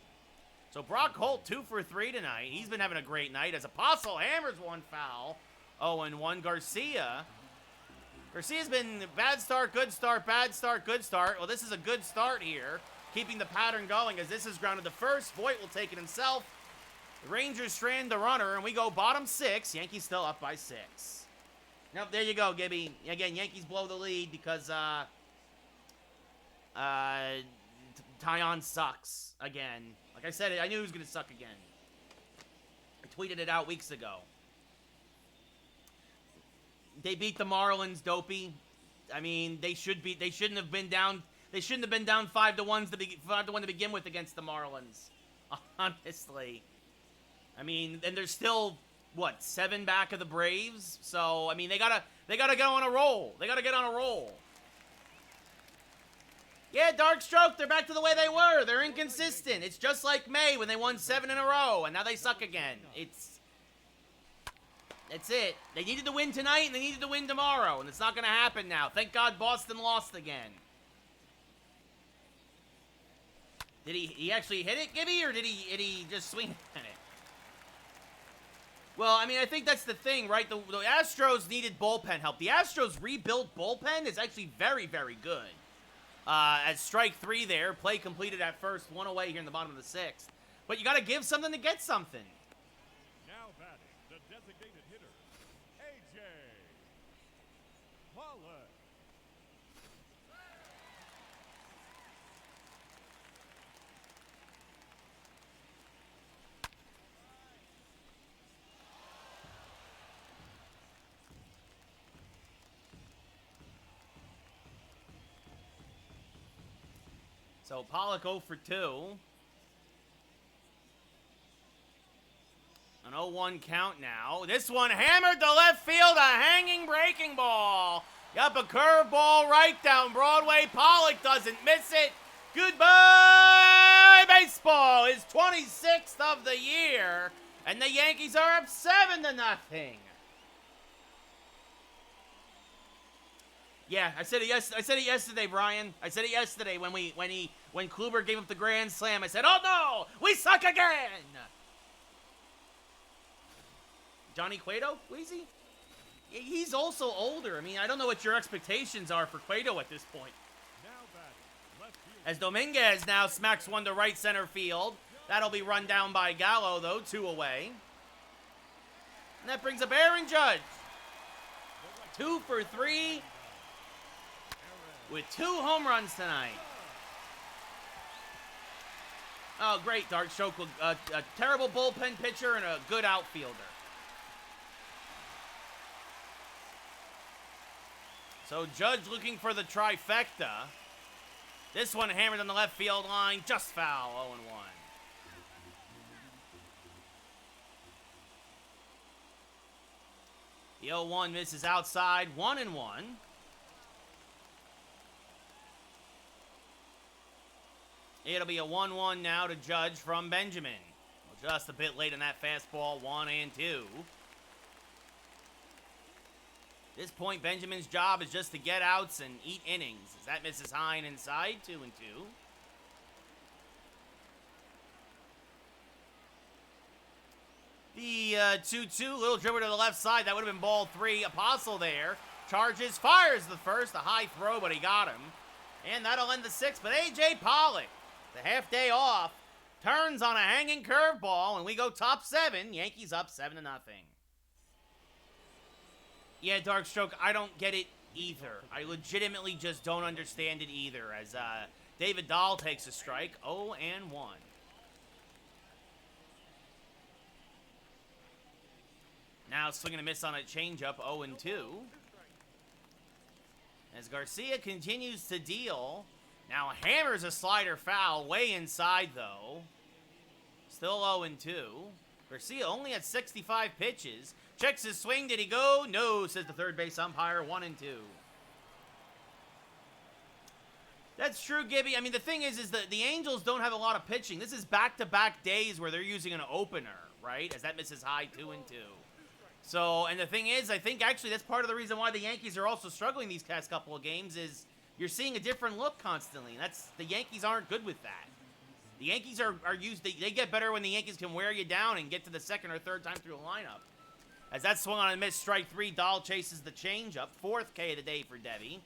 So Brock Holt 2 for 3 tonight. He's been having a great night as Apostle hammers one foul. 0-1. Garcia's been bad start, good start, bad start, good start. Well, this is a good start here, keeping the pattern going as this is grounded to first. Voigt will take it himself. The Rangers strand the runner, and we go bottom 6. Yankees still up by 6. Nope, there you go, Gibby. Again, Yankees blow the lead because Tyon sucks again. Like I said, I knew he was going to suck again. I tweeted it out weeks ago. They beat the Marlins, dopey. I mean, they shouldn't have been down 5-1 to begin with against the Marlins. Honestly. I mean, and there's still 7 back of the Braves. So, I mean, they gotta get on a roll. They gotta get on a roll. Yeah, Dark Stroke, they're back to the way they were. They're inconsistent. It's just like May when they won 7 in a row, and now they suck again. That's it. They needed to win tonight, and they needed to win tomorrow, and it's not going to happen now. Thank God Boston lost again. Did he actually hit it, Gibby, or did he just swing at it? Well, I mean, I think that's the thing, right? The Astros needed bullpen help. The Astros rebuilt bullpen is actually very, very good. As strike 3 there, play completed at first, 1 away here in the bottom of the 6th. But you got to give something to get something. Now batting, the designated hitter, A.J. Pollock. So Pollock 0 for 2. An 0-1 count now. This one hammered to left field, a hanging breaking ball. Yup, a curveball right down Broadway. Pollock doesn't miss it. Goodbye, baseball. His 26th of the year, and the Yankees are up 7-0. Yeah, I said it yesterday, Brian. I said it yesterday when when Kluber gave up the grand slam. I said, oh no, we suck again. Johnny Cueto, Weezy? He's also older. I mean, I don't know what your expectations are for Cueto at this point. As Dominguez now smacks one to right center field. That'll be run down by Gallo, though, 2 away. And that brings up Aaron Judge. 2 for 3 with 2 home runs tonight. Oh, great, Dark Stroke. A terrible bullpen pitcher and a good outfielder. So Judge looking for the trifecta. This one hammered on the left field line. Just foul, 0-1. The 0-1 misses outside, 1-1. It'll be a 1-1 now to Judge from Benjamin. Well, just a bit late on that fastball, 1-2. At this point, Benjamin's job is just to get outs and eat innings. As that misses high and inside, 2-2. The 2-2, little dribble to the left side. That would have been ball 3. Apostle there. Charges, fires the first. A high throw, but he got him. And that'll end the 6th. But A.J. Pollock, the half day off, turns on a hanging curveball, and we go top 7. Yankees up 7-0. Yeah, Darkstroke, I don't get it either. I legitimately just don't understand it either. As David Dahl takes a strike, 0-1. Now swinging a miss on a changeup, 0-2. As Garcia continues to deal. Now hammers a slider foul, way inside though. Still 0-2. Garcia only had 65 pitches. Checks his swing, did he go? No, says the third base umpire, 1-2. That's true, Gibby. I mean, the thing is that the Angels don't have a lot of pitching. This is back-to-back days where they're using an opener, right? As that misses high, 2-2. So, and the thing is, I think actually that's part of the reason why the Yankees are also struggling these past couple of games is you're seeing a different look constantly. And the Yankees aren't good with that. The Yankees are used, they get better when the Yankees can wear you down and get to the second or third time through a lineup. As that swung on a miss, strike 3, Dahl chases the changeup. 4th K of the day for Debbie.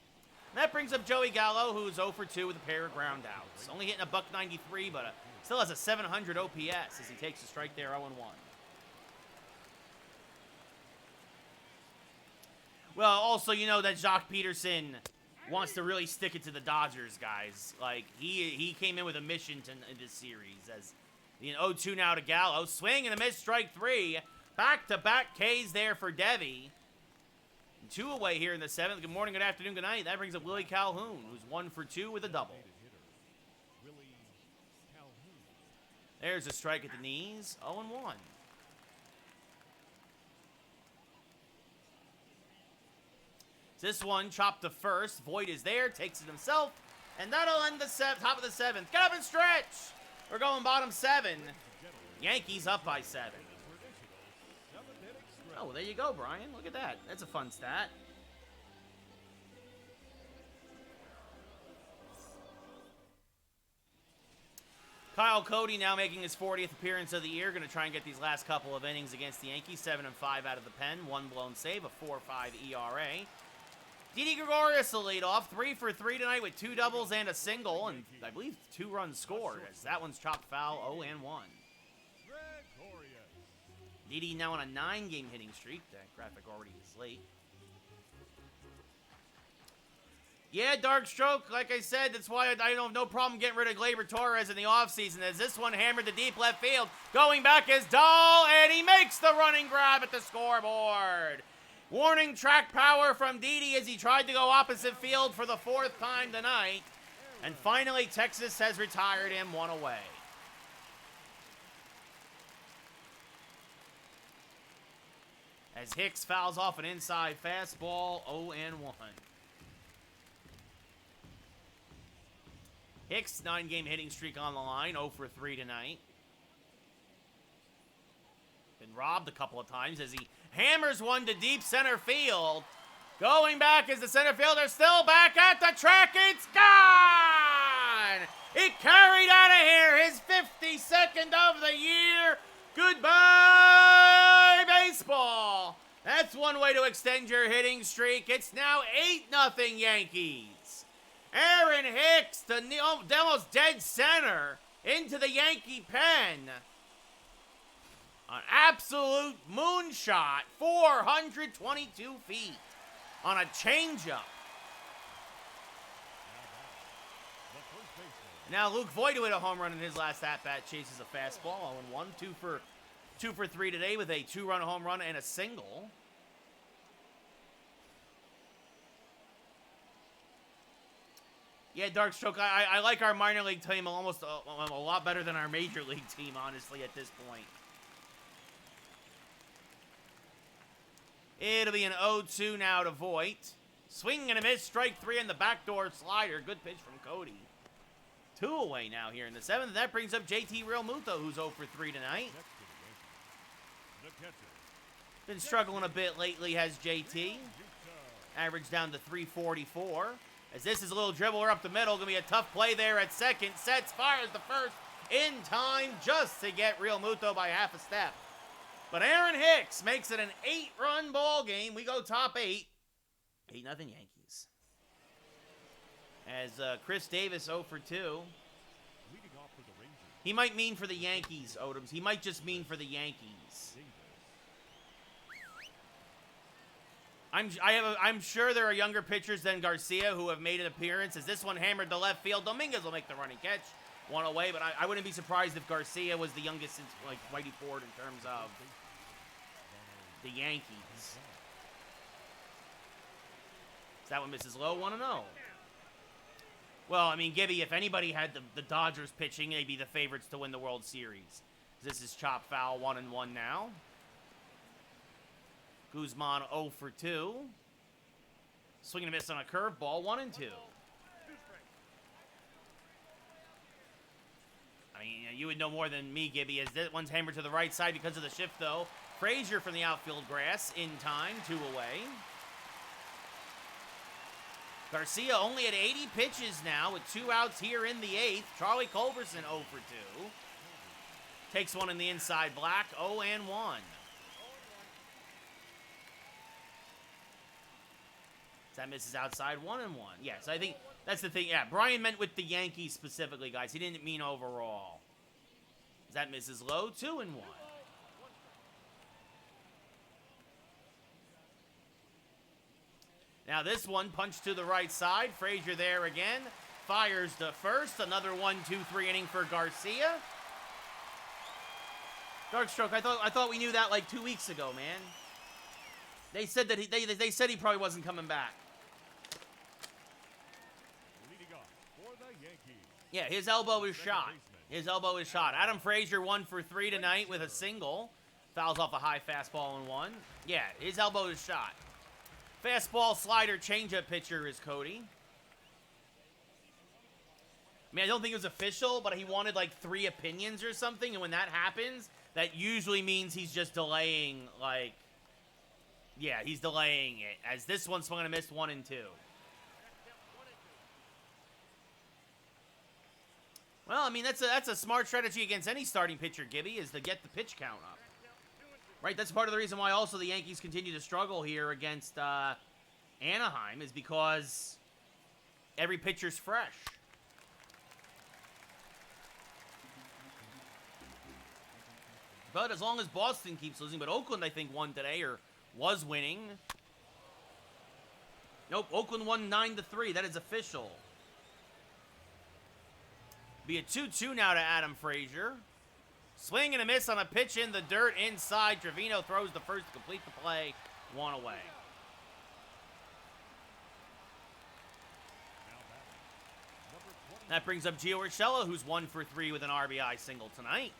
And that brings up Joey Gallo, who's 0 for 2 with a pair of ground outs. Only hitting a .193, but still has a 700 OPS as he takes a strike there, 0-1. Well, also, you know that Jock Peterson wants to really stick it to the Dodgers, guys. Like, he came in with a mission in this series. As the 0-2 now to Gallo. Swing and a miss, strike 3. Back-to-back Ks there for Debbie. 2 away here in the 7th. Good morning, good afternoon, good night. That brings up Willie Calhoun, who's 1 for 2 with a double. There's a strike at the knees. 0-1. This one chopped to first. Voit is there, takes it himself, and that'll end the top of the 7th. Get up and stretch. We're going bottom 7. Yankees up by 7. Oh, well, there you go, Brian. Look at that. That's a fun stat. Kyle Cody now making his 40th appearance of the year. Going to try and get these last couple of innings against the Yankees. 7-5 out of the pen. 1 blown save, a 4.5 ERA. Didi Gregorius will lead off. 3 for 3 tonight with 2 doubles and a single. And I believe 2 runs scored. As that one's chopped foul, 0-1. Didi now on a 9-game hitting streak. That graphic already is late. Yeah, Dark Stroke, like I said, that's why I don't have no problem getting rid of Gleyber Torres in the offseason, as this one hammered the deep left field. Going back is Dahl, and he makes the running grab at the scoreboard. Warning track power from Didi as he tried to go opposite field for the 4th time tonight. And finally, Texas has retired him 1 away. As Hicks fouls off an inside fastball, 0-1. Hicks, 9-game hitting streak on the line, 0 for 3 tonight. Been robbed a couple of times as he hammers one to deep center field. Going back is the center fielder, still back at the track. It's gone! He carried out of here his 52nd of the year. Goodbye, baseball. That's one way to extend your hitting streak. It's now 8-0 Yankees. Aaron Hicks to almost dead center into the Yankee pen. An absolute moonshot, 422 feet on a changeup. Now Luke Voit, who hit a home run in his last at-bat, chases a fastball. 0-1, 2 for 3 today with a 2-run home run and a single. Yeah, Darkstroke, I like our minor league team almost a lot better than our major league team, honestly, at this point. It'll be an 0-2 now to Voit. Swing and a miss, strike 3 in the backdoor slider. Good pitch from Cody. 2 away now here in the 7th. That brings up JT Realmuto, who's 0 for 3 tonight. Been struggling a bit lately, has JT. Average down to 344. As this is a little dribbler up the middle. Going to be a tough play there at second. Sets, fires the first in time just to get Realmuto by half a step. But Aaron Hicks makes it an 8-run ball game. We go top 8. 8-0 Yankees. As Chris Davis 0 for 2. He might mean for the Yankees, Odoms. He might just mean for the Yankees. I'm sure there are younger pitchers than Garcia who have made an appearance. As this one hammered to left field, Dominguez will make the running catch. 1 away, but I wouldn't be surprised if Garcia was the youngest since like Whitey Ford in terms of the Yankees. That one misses low, 1-0. Well, I mean, Gibby, if anybody had the Dodgers pitching, they'd be the favorites to win the World Series. This is chop foul, 1-1 now. Guzman 0 for 2. Swing and a miss on a curveball, 1-2. I mean, you would know more than me, Gibby, as that one's hammered to the right side because of the shift, though. Frazier from the outfield grass in time, 2 away. Garcia only at 80 pitches now with 2 outs here in the 8th. Charlie Culberson 0 for 2. Takes one in the inside black, 0-1. That misses outside, 1-1. Yes, I think that's the thing. Yeah, Brian meant with the Yankees specifically, guys. He didn't mean overall. That misses low, 2-1. Now this one punched to the right side. Frazier there again. Fires to first. Another 1-2-3 inning for Garcia. Darkstroke, I thought we knew that like 2 weeks ago, man. They said that they said he probably wasn't coming back. Yeah, his elbow is shot. His elbow is shot. Adam Frazier 1 for 3 tonight with a single. Fouls off a high fastball and 1. Yeah, his elbow is shot. Fastball, slider, changeup pitcher is Cody. I mean, I don't think it was official, but he wanted like 3 opinions or something. And when that happens, that usually means he's just delaying, like... Yeah, he's delaying it. As this one swung and a miss, 1-2. Well, I mean, that's a smart strategy against any starting pitcher, Gibby, is to get the pitch count up. Right, that's part of the reason why also the Yankees continue to struggle here against Anaheim is because every pitcher's fresh. But as long as Boston keeps losing, but Oakland, I think, won today or was winning. Nope, Oakland won 9-3. That is official. Be a 2-2 now to Adam Frazier. Swing and a miss on a pitch in the dirt inside. Trevino throws the first to complete the play. 1 away. That brings up Gio Urshela, who's 1 for 3 with an RBI single tonight.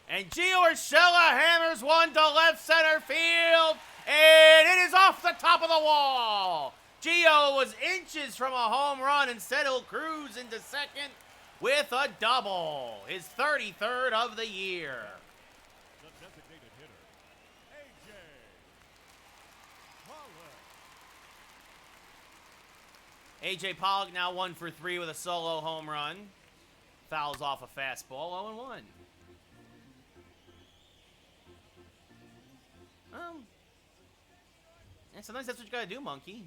And Gio Urshela hammers one to left center field. And it is off the top of the wall. Gio was inches from a home run. Instead, he'll cruise into second with a double. His 33rd of the year. The designated hitter, A.J. Pollock. A.J. Pollock now 1 for 3 with a solo home run. Fouls off a fastball, 0-1. Yeah, sometimes that's what you gotta do, Monkey.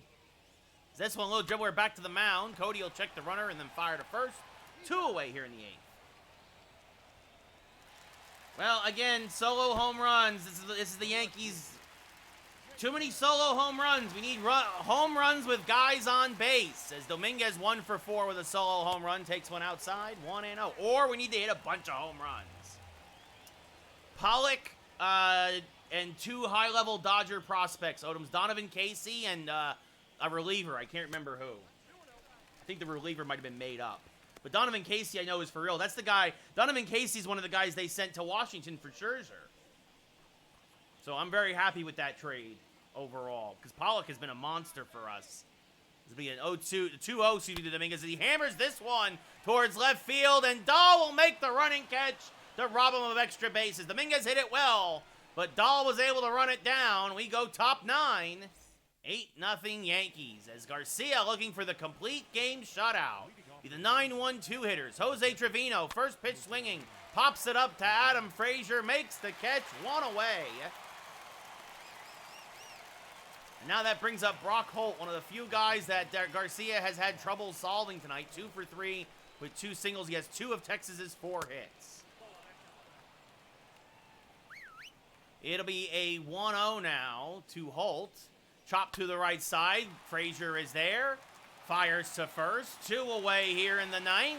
This one, a little dribbler back to the mound. Cody will check the runner and then fire to first. 2 away here in the 8th. Well, again, solo home runs. This is the Yankees. Too many solo home runs. We need home runs with guys on base. As Dominguez 1 for 4 with a solo home run. Takes one outside, 1-0. Or we need to hit a bunch of home runs. Pollock, and 2 high-level Dodger prospects. Odom's Donovan Casey and a reliever. I can't remember who. I think the reliever might have been made up. But Donovan Casey I know is for real. That's the guy. Donovan Casey's one of the guys they sent to Washington for Scherzer. So I'm very happy with that trade overall. Because Pollock has been a monster for us. This will be an 2-0 to Dominguez. He hammers this one towards left field. And Dahl will make the running catch to rob him of extra bases. Dominguez hit it well. But Dahl was able to run it down. We go top 9. 8-0 Yankees. As Garcia looking for the complete game shutout. Be the 9-1-2 hitters. Jose Trevino, first pitch swinging. Pops it up to Adam Frazier. Makes the catch. 1 away. And now that brings up Brock Holt, one of the few guys that Garcia has had trouble solving tonight. 2 for 3 with 2 singles. He has 2 of Texas's 4 hits. It'll be a 1-0 now to Holt. Chop to the right side. Frazier is there. Fires to first. 2 away here in the 9th.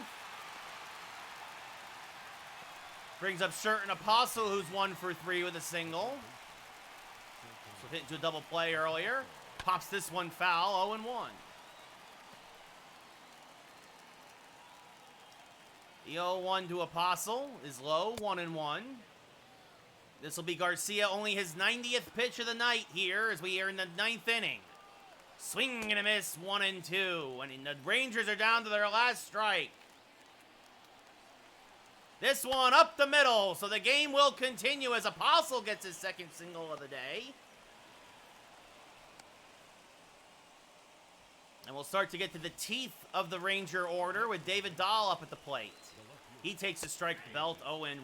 Brings up Certain Apostle, who's 1 for 3 with a single. So hit into a double play earlier. Pops this one foul, 0-1. The 0-1 to Apostle is low, 1-1. This will be Garcia, only his 90th pitch of the night here as we are in the 9th inning. Swing and a miss, 1-2. And the Rangers are down to their last strike. This one up the middle, so the game will continue as Apostle gets his 2nd single of the day. And we'll start to get to the teeth of the Ranger order with David Dahl up at the plate. He takes a strike at the belt, 0-1.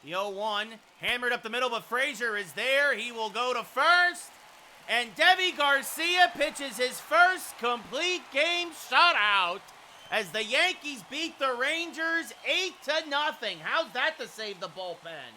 The 0-1, hammered up the middle, but Frazier is there. He will go to first. And Deivi Garcia pitches his first complete game shutout as the Yankees beat the Rangers 8-0. How's that to save the bullpen?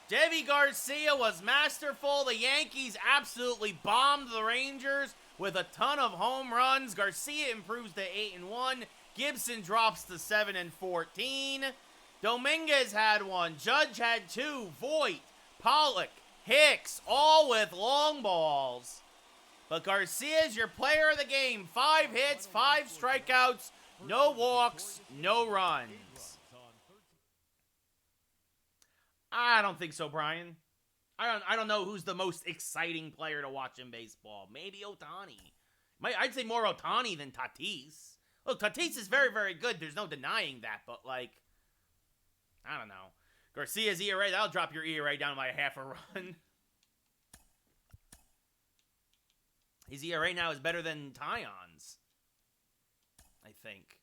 Deivi Garcia was masterful. The Yankees absolutely bombed the Rangers with a ton of home runs. Garcia improves to 8-1. Gibson drops to 7-14. Dominguez had 1. Judge had 2. Voit, Pollock, Hicks, all with long balls. But Garcia's your player of the game. 5 hits, 5 strikeouts, no walks, no runs. I don't think so, Brian. I don't know who's the most exciting player to watch in baseball. Maybe Ohtani. I'd say more Ohtani than Tatis. Look, Tatis is very, very good. There's no denying that. But, like, I don't know. Garcia's ERA, that'll drop your ERA down by half a run. His ERA now is better than Taillon's, I think.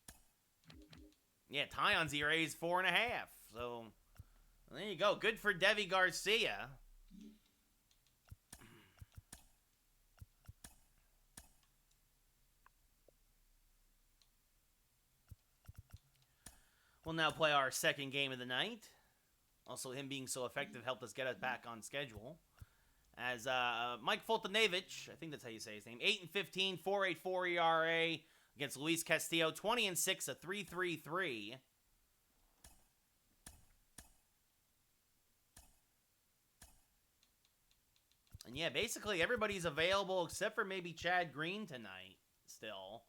Yeah, Taillon's ERA is 4.5. So, there you go. Good for Deivi Garcia. We'll now play our 2nd game of the night. Also, him being so effective helped us get us back on schedule. As Mike Foltynewicz, I think that's how you say his name, 8-15, 4.84 ERA against Luis Castillo, 20-6, a 3.33. And yeah, basically everybody's available except for maybe Chad Green tonight still.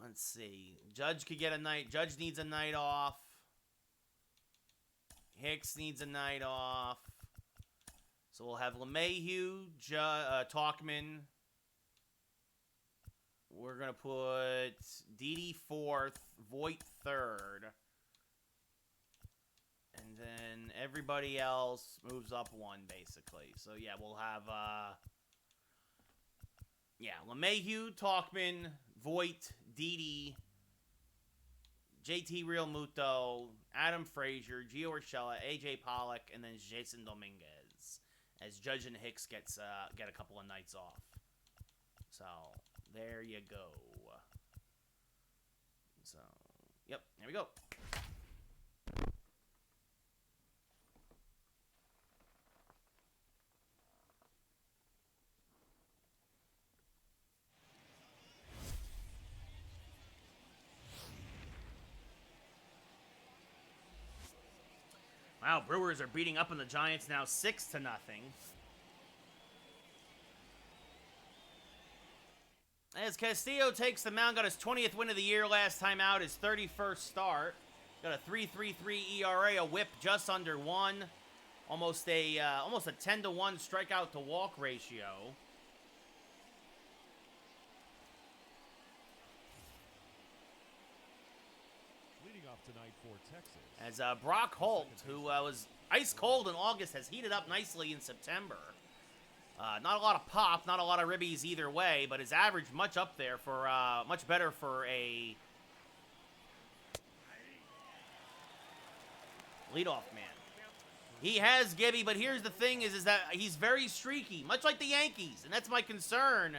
Let's see. Judge could get a night. Judge needs a night off. Hicks needs a night off. So we'll have LeMahieu, Talkman. We're going to put Didi 4th, Voit 3rd. And then Everybody else moves up one, basically. So, yeah, we'll have, LeMahieu, Talkman, Voit, Didi, JT Realmuto, Adam Frazier, Gio Urshela, AJ Pollock, and then Jason Dominguez, as Judge and Hicks get a couple of nights off. So, there you go. So, yep, there we go. Wow, Brewers are beating up on the Giants now 6-0. As Castillo takes the mound, got his 20th win of the year last time out, his 31st start. Got a 3.33 ERA, a whip just under 1. Almost a 10-1 strikeout to walk ratio. Leading off tonight for Texas. As Brock Holt, who was ice cold in August, has heated up nicely in September. Not a lot of pop, not a lot of ribbies either way, but his average much up there for much better for a leadoff man. He has Gibby, but here's the thing is that he's very streaky, much like the Yankees, and that's my concern.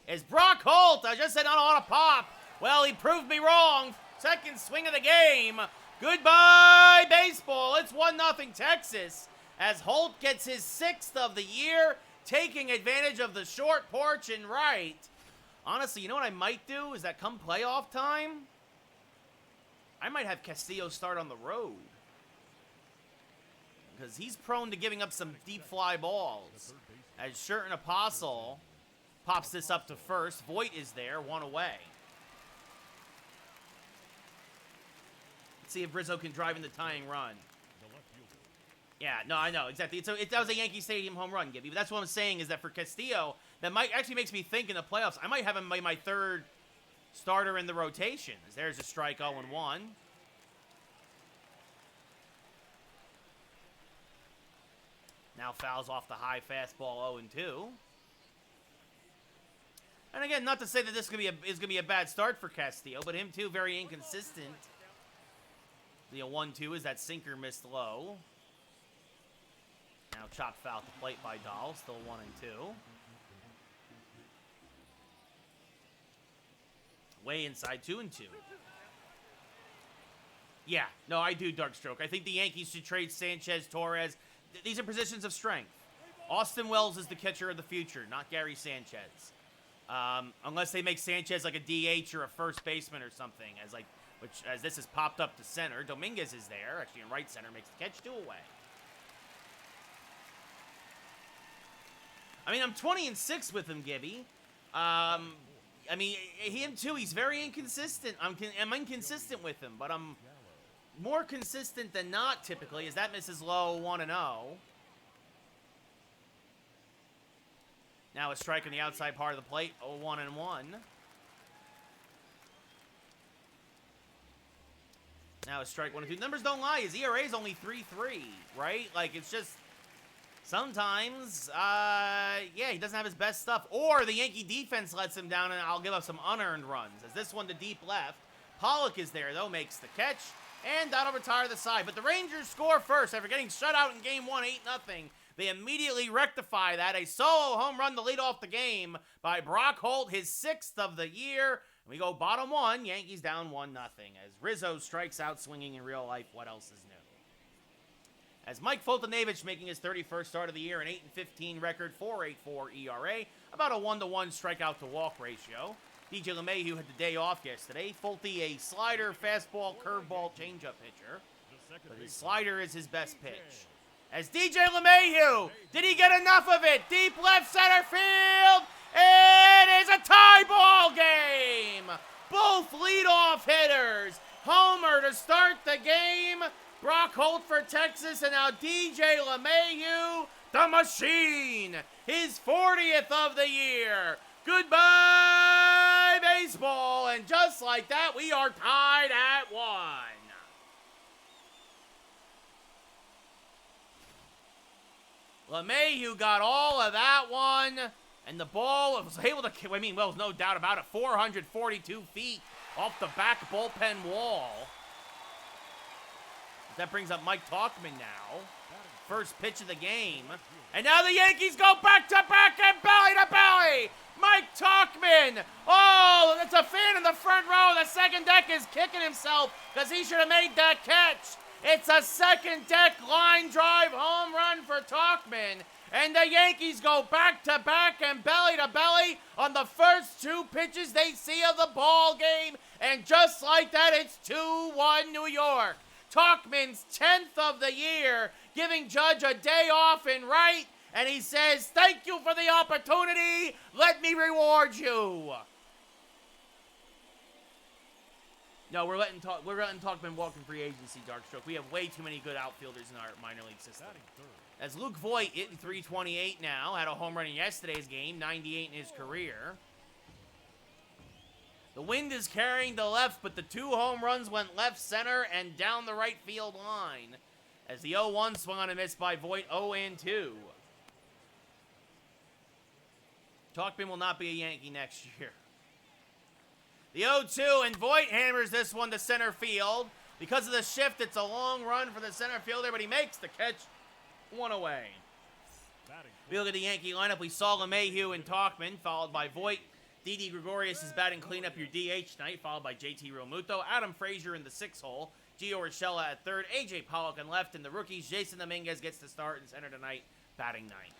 Is Brock Holt, I just said not a lot of pop. Well, he proved me wrong. Second swing of the game. Goodbye, baseball. It's 1-0 Texas as Holt gets his 6th of the year, taking advantage of the short porch and right. Honestly, you know what I might do is that come playoff time, I might have Castillo start on the road. Because he's prone to giving up some deep fly balls. As Sherton Apostle pops this up to first. Voit is there, 1 away. Let's see if Rizzo can drive in the tying run. Yeah, no, I know, exactly. That was a Yankee Stadium home run, Gibby. But that's what I'm saying is that for Castillo, that might actually makes me think in the playoffs, I might have him be my 3rd starter in the rotation. As there's a strike 0-1. Now fouls off the high fastball 0-2. And again, not to say that this is gonna be a bad start for Castillo, but him too very inconsistent. The 1-2 is that sinker missed low. Now chopped foul at the plate by Dahl, still 1-2. Way inside 2-2. Yeah, no, I do, Darkstroke. I think the Yankees should trade Sanchez, Torres. These are positions of strength. Austin Wells is the catcher of the future, not Gary Sanchez. Unless they make Sanchez like a DH or a first baseman or something, as this has popped up to center. Dominguez is there, actually in right center, makes the catch 2 away. I mean, I'm 20-6 with him, Gibby. I mean, him too, he's very inconsistent. I'm inconsistent with him, but I'm more consistent than not, typically, as that misses low 1-0. Now a strike on the outside part of the plate, 0-1-1. Now a strike 1-2. Numbers don't lie. His ERA is only 3.3, right? Like, it's just sometimes, yeah, he doesn't have his best stuff. Or the Yankee defense lets him down, and I'll give up some unearned runs. As this one to deep left. Pollock is there, though, makes the catch. And that'll retire the side. But the Rangers score first after getting shut out in Game 1, 8-0. They immediately rectify that. A solo home run to lead off the game by Brock Holt, his 6th of the year. And we go bottom 1, Yankees down 1-0. As Rizzo strikes out swinging in real life, what else is new? As Mike Foltynewicz making his 31st start of the year, an 8-15 record, 4.84 ERA, about a 1-to-1 strikeout to walk ratio. DJ LeMahieu had the day off yesterday. Folty, a slider, fastball, curveball, changeup pitcher. But his slider is his best pitch. As DJ LeMahieu, did he get enough of it? Deep left center field. It is a tie ball game. Both leadoff hitters. Homer to start the game. Brock Holt for Texas, and now DJ LeMahieu, the machine. His 40th of the year. Goodbye, baseball. And just like that, we are tied at 1. LeMahieu got all of that one. And the ball was able to, well, no doubt about it, 442 feet off the back bullpen wall. That brings up Mike Tauchman now. First pitch of the game. And now the Yankees go back-to-back and belly-to-belly. Mike Tauchman. Oh, that's a fan in the front row. The second deck is kicking himself because he should have made that catch. It's a second deck line drive home run for Tauchman. And the Yankees go back-to-back and belly-to-belly on the first two pitches they see of the ball game. And just like that, it's 2-1 New York. Tauchman's 10th of the year, giving Judge a day off in right. And he says, thank you for the opportunity. Let me reward you. No, we're letting Tauchman walk in free agency, Darkstroke. We have way too many good outfielders in our minor league system. As Luke Voigt hitting 328 now, had a home run in yesterday's game, 98 in his career. The wind is carrying to left, but the two home runs went left center and down the right field line. As the 0-1 swung on and missed by Voigt, 0-2. Tauchman will not be a Yankee next year. The 0-2, and Voigt hammers this one to center field. Because of the shift, it's a long run for the center fielder, but he makes the catch. One away. We look at the Yankee lineup. We saw LeMahieu and Tauchman, followed by Voigt. Didi Gregorius is batting cleanup your DH tonight, followed by JT Realmuto. Adam Frazier in the 6th hole. Gio Urshela at 3rd. AJ Pollock in left. And the rookies, Jason Dominguez gets to start in center tonight, batting 9th.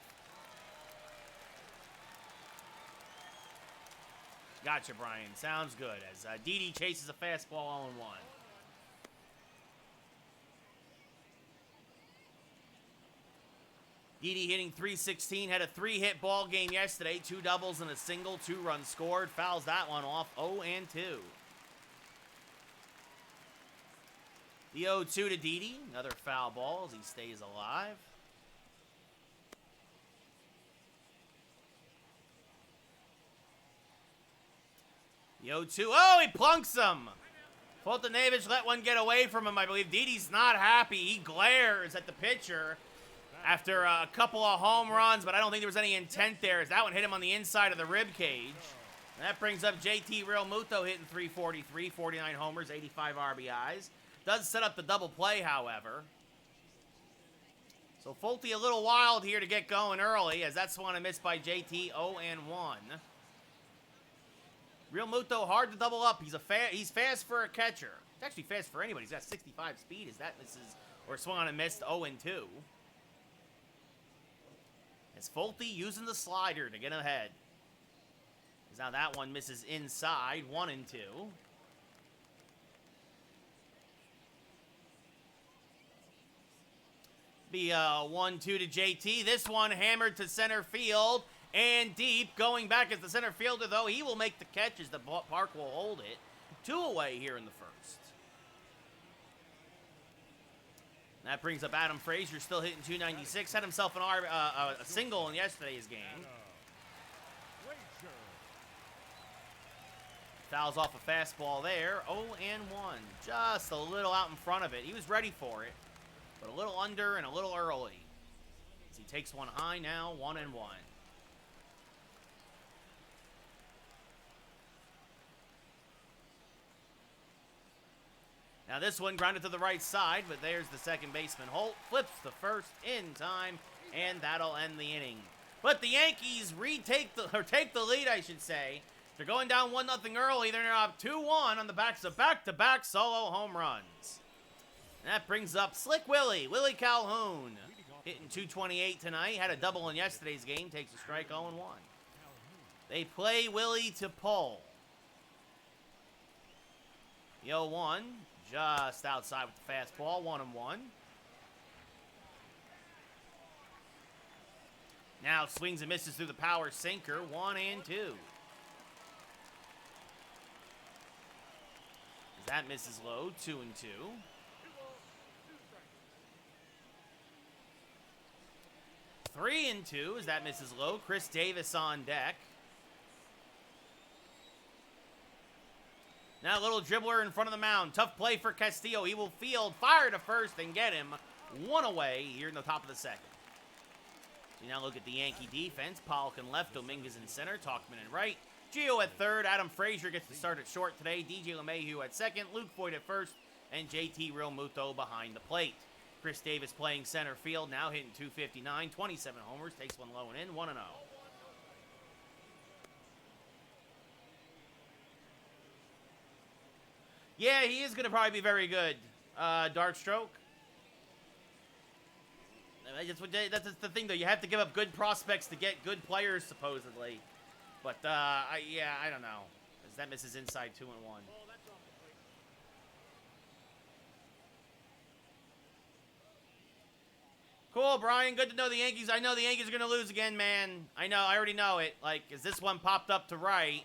Gotcha, Brian. Sounds good. As Didi chases a fastball all in one. Didi hitting 316, had a 3-hit ball game yesterday. 2 doubles and a single, 2 runs scored. Fouls that one off, 0-2. The 0-2 to Didi, another foul ball as he stays alive. The 0-2, oh, he plunks him. Fultonevich let one get away from him, I believe. Didi's not happy. He glares at the pitcher after a couple of home runs, but I don't think there was any intent there as that one hit him on the inside of the rib cage. And that brings up JT Realmuto hitting 343, 49 homers, 85 RBIs. Does set up the double play, however. So Fulte a little wild here to get going early as that's one missed by JT, 0-1. Realmuto hard to double up. He's fast for a catcher. It's actually fast for anybody. He's got 65 speed as that misses or swung on and missed, 0-2. As Fulte using the slider to get ahead. As now that one misses inside, 1-2. Be 1-2 to JT. This one hammered to center field and deep. Going back as the center fielder, though, he will make the catch as the park will hold it. 2 away here in the first. That brings up Adam Frazier, still hitting 296. Had himself a single in yesterday's game. Fouls off a fastball there. 0-1. Just a little out in front of it. He was ready for it, but a little under and a little early. As he takes one high now, 1-1. Now this one grounded to the right side, but there's the second baseman. Holt flips the first in time, and that'll end the inning. But the Yankees take the lead, I should say. They're going down 1-0 early. They're now up 2-1 on the backs of back-to-back solo home runs. And that brings up Slick Willie Calhoun, hitting 228 tonight. Had a double in yesterday's game. Takes a strike, 0-1. They play Willie to pull. The 0-1. Just outside with the fastball, 1-1. Now swings and misses through the power sinker, 1-2. That misses low, 2-2. Three and 2 as that misses low. Chris Davis on deck. Now a little dribbler in front of the mound. Tough play for Castillo. He will field, fire to first, and get him. 1 away here in the top of the second. So you now look at the Yankee defense. Pollock in left, Dominguez in center, Talkman in right. Gio at third. Adam Frazier gets to start at short today. DJ LeMahieu at second. Luke Voigt at first. And JT Realmuto behind the plate. Chris Davis playing center field now, hitting .259, 27 homers, takes one low and in, 1-0. Yeah, he is going to probably be very good. Dark Stroke. That's the thing, though. You have to give up good prospects to get good players, supposedly. But, yeah, I don't know. As that misses inside 2-1. Cool, Brian. Good to know the Yankees. I know the Yankees are going to lose again, man. I know. I already know it. Like, as this one popped up to right.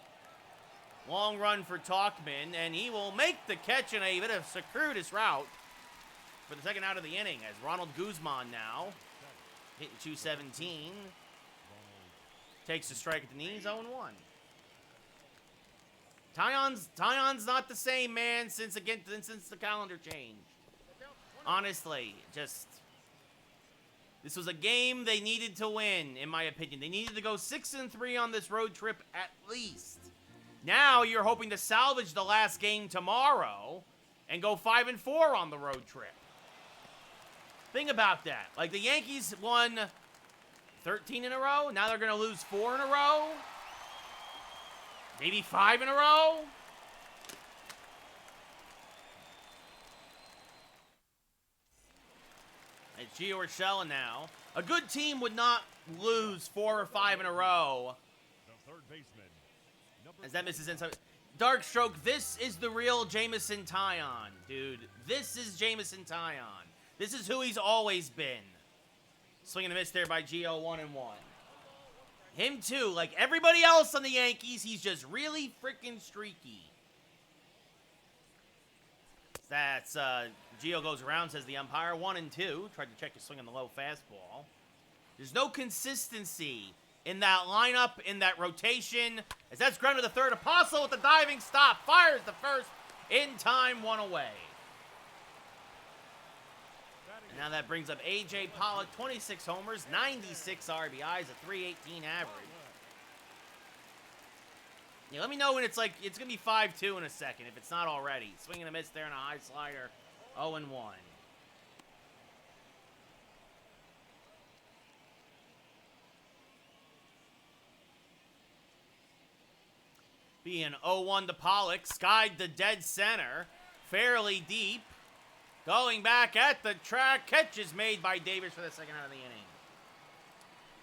Long run for Talkman, and he will make the catch in a bit of circuitous route for the second out of the inning, as Ronald Guzman now hitting .217. Takes a strike at the knees, 0-1. Taillon's not the same, man, since the calendar changed. Honestly, just... This was a game they needed to win, in my opinion. They needed to go 6-3 on this road trip at least. Now you're hoping to salvage the last game tomorrow and go 5-4 on the road trip. Think about that. Like, the Yankees won 13 in a row. Now they're going to lose 4 in a row. Maybe 5 in a row. It's Gio Urshela now. A good team would not lose 4 or 5 in a row. The third baseman, As that misses inside. Dark Stroke, this is the real Jameson Taillon, dude. This is Jameson Taillon. This is who he's always been. Swing and a miss there by Gio, 1-1. Him too, like everybody else on the Yankees, he's just really freaking streaky. That's, Gio goes around, says the umpire, 1-2. Tried to check his swing on the low fastball. There's no consistency in that lineup, in that rotation. As that's grounded to third. Apostle with the diving stop. Fires the first in time, 1 away. And now that brings up A.J. Pollock, 26 homers, 96 RBIs, a .318 average. Yeah, let me know when it's like, it's going to be 5-2 in a second, if it's not already. Swing and a miss there on a high slider, 0-1. Being 0-1 to Pollock, skied the dead center, fairly deep. Going back at the track, catch is made by Davis for the second out of the inning.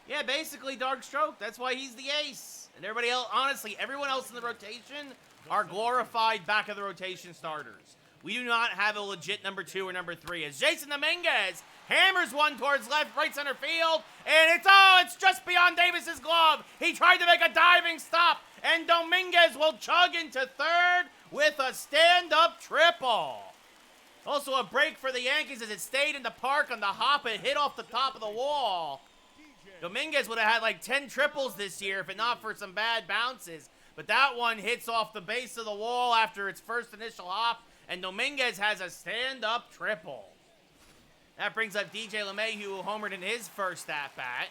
Yeah, basically Dark Stroke, that's why he's the ace. And everybody else, honestly, everyone else in the rotation are glorified back of the rotation starters. We do not have a legit number 2 or number 3. As Jason Dominguez hammers one towards left, right center field, and it's just beyond Davis's glove. He tried to make a diving stop, and Dominguez will chug into third with a stand-up triple. Also a break for the Yankees as it stayed in the park on the hop. It hit off the top of the wall. Dominguez would have had like 10 triples this year if it not for some bad bounces. But that one hits off the base of the wall after its first initial hop, and Dominguez has a stand-up triple. That brings up DJ LeMahieu, who homered in his first at-bat.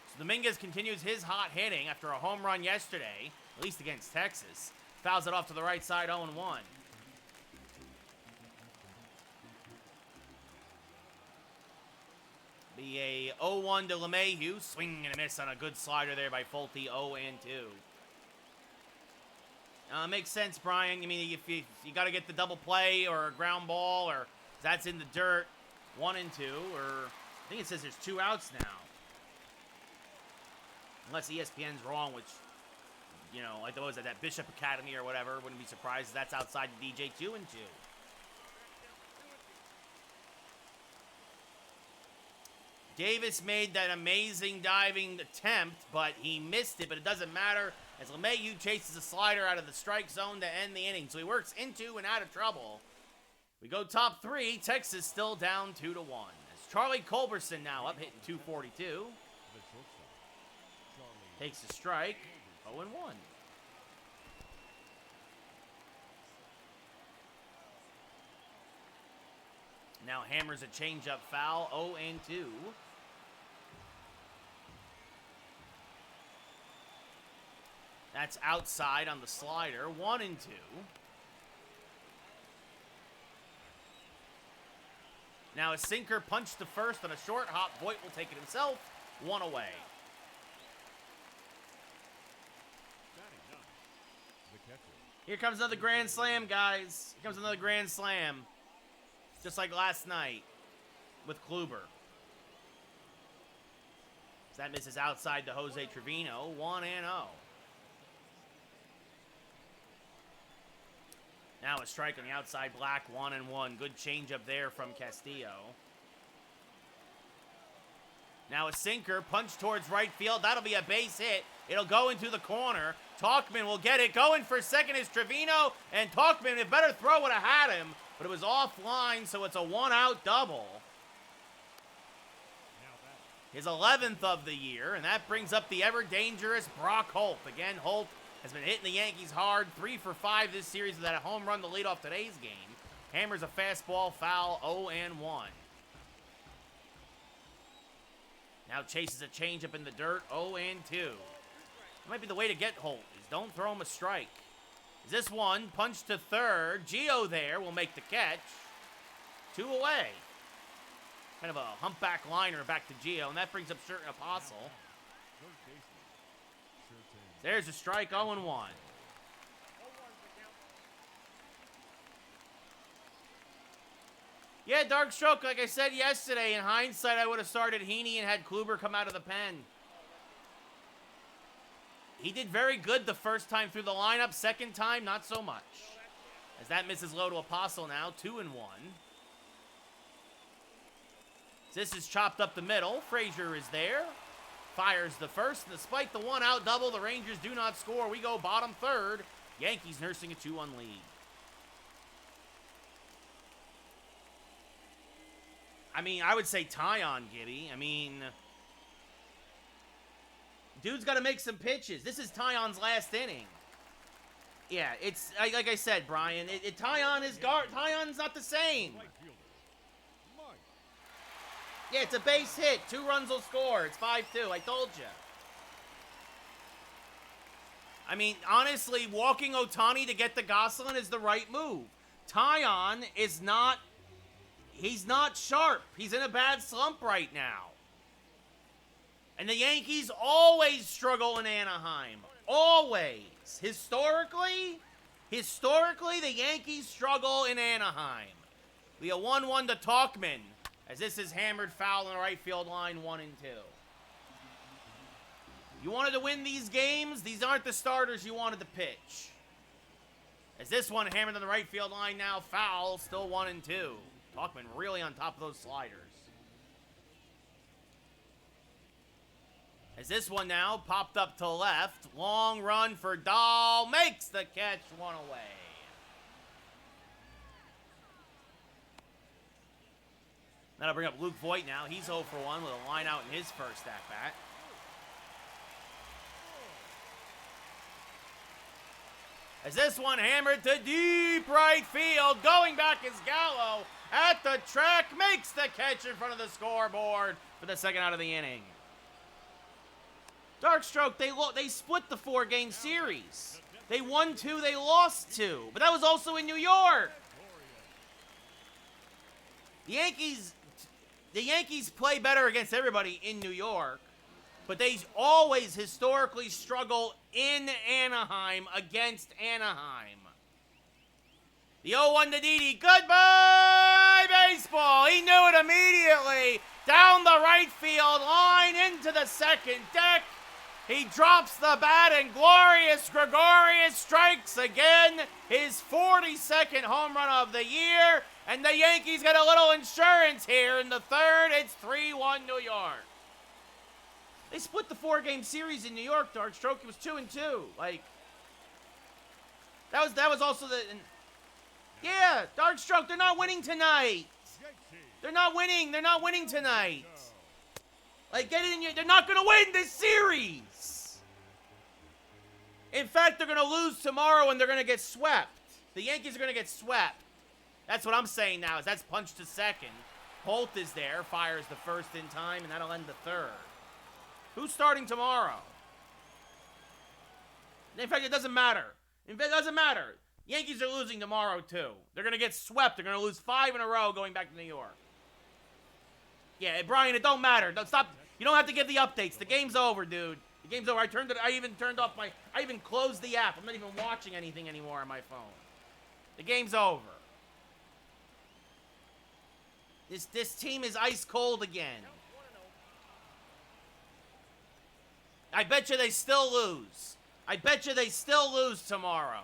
So Dominguez continues his hot hitting after a home run yesterday, at least against Texas. Fouls it off to the right side, 0-1. Be a 0-1 to LeMahieu. Swing and a miss on a good slider there by Fulte, 0-2. Makes sense, Brian. I mean, if you got to get the double play or a ground ball, or that's in the dirt, 1-2, or I think it says there's 2 outs now. Unless ESPN's wrong, which, you know, like those at that Bishop Academy or whatever, wouldn't be surprised if that's outside the DJ 2-2. Davis made that amazing diving attempt, but he missed it, but it doesn't matter as LeMahieu chases a slider out of the strike zone to end the inning. So he works into and out of trouble. We go top 3. Texas still down 2-1. As Charlie Culberson now up hitting .242. Takes a strike, 0-1. Now hammers a changeup foul, 0-2. That's outside on the slider. 1-2. Now a sinker punched to first on a short hop. Voit will take it himself. 1 away. Here comes another grand slam, guys. Here comes another grand slam. Just like last night with Kluber. That misses outside to Jose Trevino. 1-0. Now a strike on the outside, Black. 1-1. Good changeup there from Castillo. Now a sinker, punch towards right field. That'll be a base hit. It'll go into the corner. Tauchman will get it. Going for second is Trevino. And Tauchman, a better throw would have had him. But it was offline, so it's a 1-out double. His 11th of the year. And that brings up the ever-dangerous Brock Holt. Again, Holt has been hitting the Yankees hard. 3 for 5 this series with that home run to lead off today's game. Hammers a fastball foul. 0-1. Now chases a changeup in the dirt. 0-2. That might be the way to get Holt, is don't throw him a strike. Is this one? Punch to third. Gio there will make the catch. 2 away. Kind of a humpback liner back to Gio, and that brings up Sherten Apostle. There's a strike. 0-1. Yeah, dark stroke, like I said yesterday, in hindsight, I would have started Heaney and had Kluber come out of the pen. He did very good the first time through the lineup. Second time, not so much. As that misses low to Apostle now. 2-1. This is chopped up the middle. Frazier is there. Fires the first. And despite the 1-out double, the Rangers do not score. We go bottom third. Yankees nursing a 2-1 lead. I mean, I would say tie on, Gibby. I mean, dude's got to make some pitches. This is Tyone's last inning. Yeah, it's like I said, Brian. Tyon is guard. Tyon's not the same. Yeah, it's a base hit. 2 runs will score. It's 5-2. I told you. I mean, honestly, walking Ohtani to get the Gosselin is the right move. Tyon is not. He's not sharp. He's in a bad slump right now. And the Yankees always struggle in Anaheim. Always. Historically, the Yankees struggle in Anaheim. We have 1-1 to Tauchman, as this is hammered foul in the right field line, 1-2. You wanted to win these games? These aren't the starters you wanted to pitch. As this one hammered on the right field line now, foul, still 1-2. Tauchman really on top of those sliders. As this one now popped up to left. Long run for Dahl. Makes the catch, 1 away. That'll bring up Luke Voit now. He's 0 for 1 with a line out in his first at-bat. As this one hammered to deep right field. Going back is Gallo. At the track, makes the catch in front of the scoreboard for the second out of the inning. Darkstroke, they split the 4-game series. They won 2, they lost 2. But that was also in New York. The Yankees play better against everybody in New York. But they always historically struggle in Anaheim against Anaheim. The 0-1 to Didi. Goodbye, baseball. He knew it immediately. Down the right field line into the second deck. He drops the bat and Glorious Gregorius strikes again. His 42nd home run of the year. And the Yankees get a little insurance here in the third. It's 3-1 New York. They split the 4-game series in New York, Darkstroke. It was 2-2. Like, that was also the... Yeah, Darkstroke, they're not winning tonight. They're not winning tonight. Like, get it in your... They're not going to win this series. In fact, they're going to lose tomorrow and they're going to get swept. The Yankees are going to get swept. That's what I'm saying now, is that's punch to second. Holt is there, fires the first in time, and that'll end the third. Who's starting tomorrow? In fact, it doesn't matter. In fact, it doesn't matter. Yankees are losing tomorrow, too. They're going to get swept. They're going to lose 5 in a row going back to New York. Yeah, Brian, it don't matter. Don't stop. You don't have to give the updates. The game's over, dude. The game's over. I even turned off I even closed the app. I'm not even watching anything anymore on my phone. The game's over. This team is ice cold again. I bet you they still lose. I bet you they still lose tomorrow.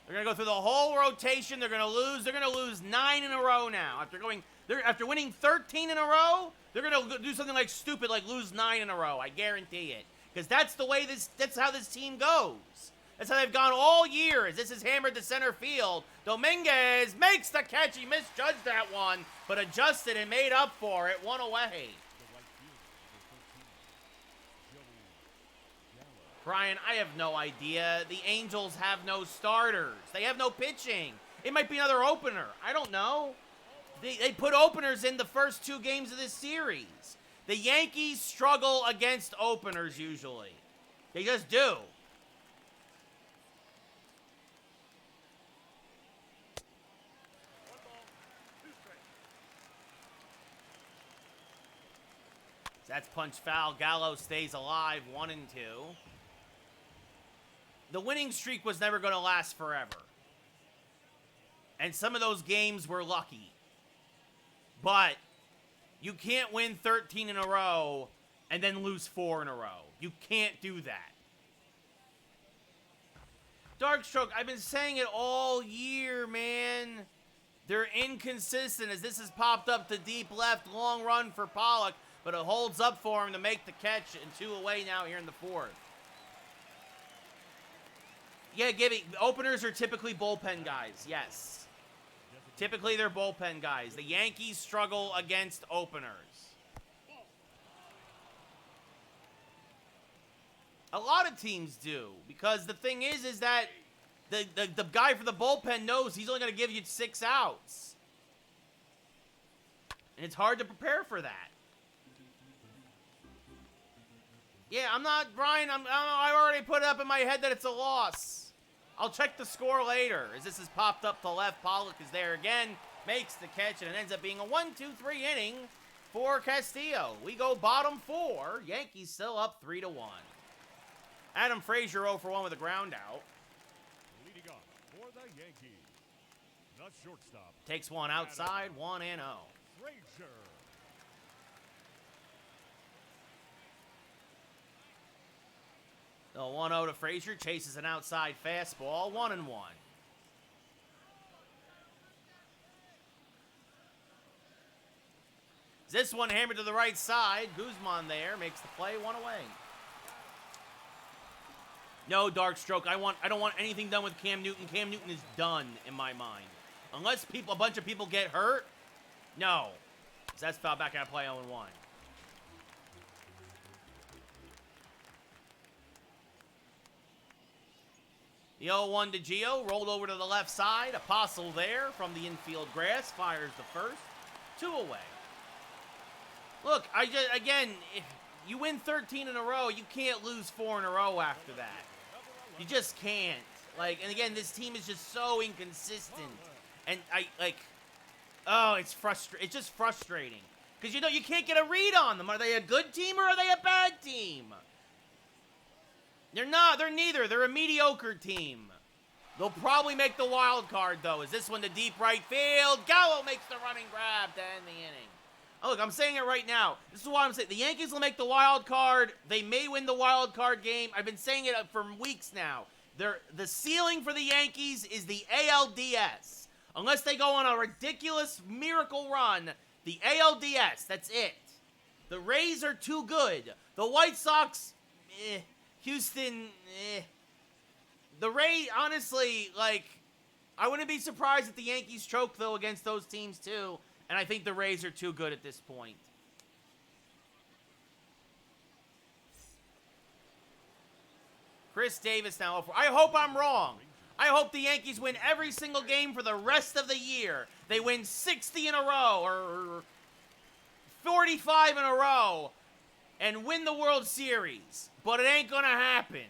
They're going to go through the whole rotation. They're going to lose. They're going to lose 9 in a row now. After winning 13 in a row, they're going to do something like stupid, like lose 9 in a row. I guarantee it. Because that's how this team goes. That's how they've gone all year, as this is hammered to center field. Dominguez makes the catch. He misjudged that one, but adjusted and made up for it. One away. Brian, I have no idea. The Angels have no starters. They have no pitching. It might be another opener. I don't know. They put openers in the first 2 games of this series. The Yankees struggle against openers usually. They just do. That's punch foul. Gallo stays alive, 1-2. The winning streak was never going to last forever. And some of those games were lucky. But you can't win 13 in a row and then lose 4 in a row. You can't do that. Darkstroke, I've been saying it all year, man. They're inconsistent as this has popped up to deep left. Long run for Pollock, but it holds up for him to make the catch, and 2 away now here in the 4th. Yeah, openers are typically bullpen guys, yes. Typically, they're bullpen guys. The Yankees struggle against openers. A lot of teams do, because the thing is that the guy for the bullpen knows he's only going to give you 6 outs. And it's hard to prepare for that. Yeah, I'm not, Brian, I already put it up in my head that it's a loss. I'll check the score later. As this has popped up to left, Pollock is there again, makes the catch, and it ends up being a 1-2-3 inning for Castillo. We go bottom 4. Yankees still up 3-1. Adam Frazier 0 for 1 with a ground out. Leading off for the Yankees, the shortstop. Takes one outside, 1-0. Frazier. The 1-0 to Frazier, chases an outside fastball, 1-1. This one hammered to the right side. Guzman there makes the play, 1 away. No, Darkstroke. I don't want anything done with Cam Newton. Cam Newton is done in my mind. Unless a bunch of people get hurt. No. That's foul back out of play 0-1. The 0-1 to Gio, rolled over to the left side. Apostle there from the infield grass, fires the first. 2 away. Look, again, if you win 13 in a row, you can't lose 4 in a row after that. You just can't. And again, this team is just so inconsistent. And it's just frustrating. Because, you can't get a read on them. Are they a good team or are they a bad team? They're not. They're neither. They're a mediocre team. They'll probably make the wild card, though. Is this one to deep right field? Gallo makes the running grab to end the inning. Oh, look, I'm saying it right now. This is why I'm saying the Yankees will make the wild card. They may win the wild card game. I've been saying it for weeks now. The ceiling for the Yankees is the ALDS. Unless they go on a ridiculous miracle run, the ALDS, that's it. The Rays are too good. The White Sox, Houston, The Rays, honestly, I wouldn't be surprised if the Yankees choke, though, against those teams, too. And I think the Rays are too good at this point. Chris Davis now. I hope I'm wrong. I hope the Yankees win every single game for the rest of the year. They win 60 in a row or 45 in a row. and win the World Series. But it ain't gonna happen.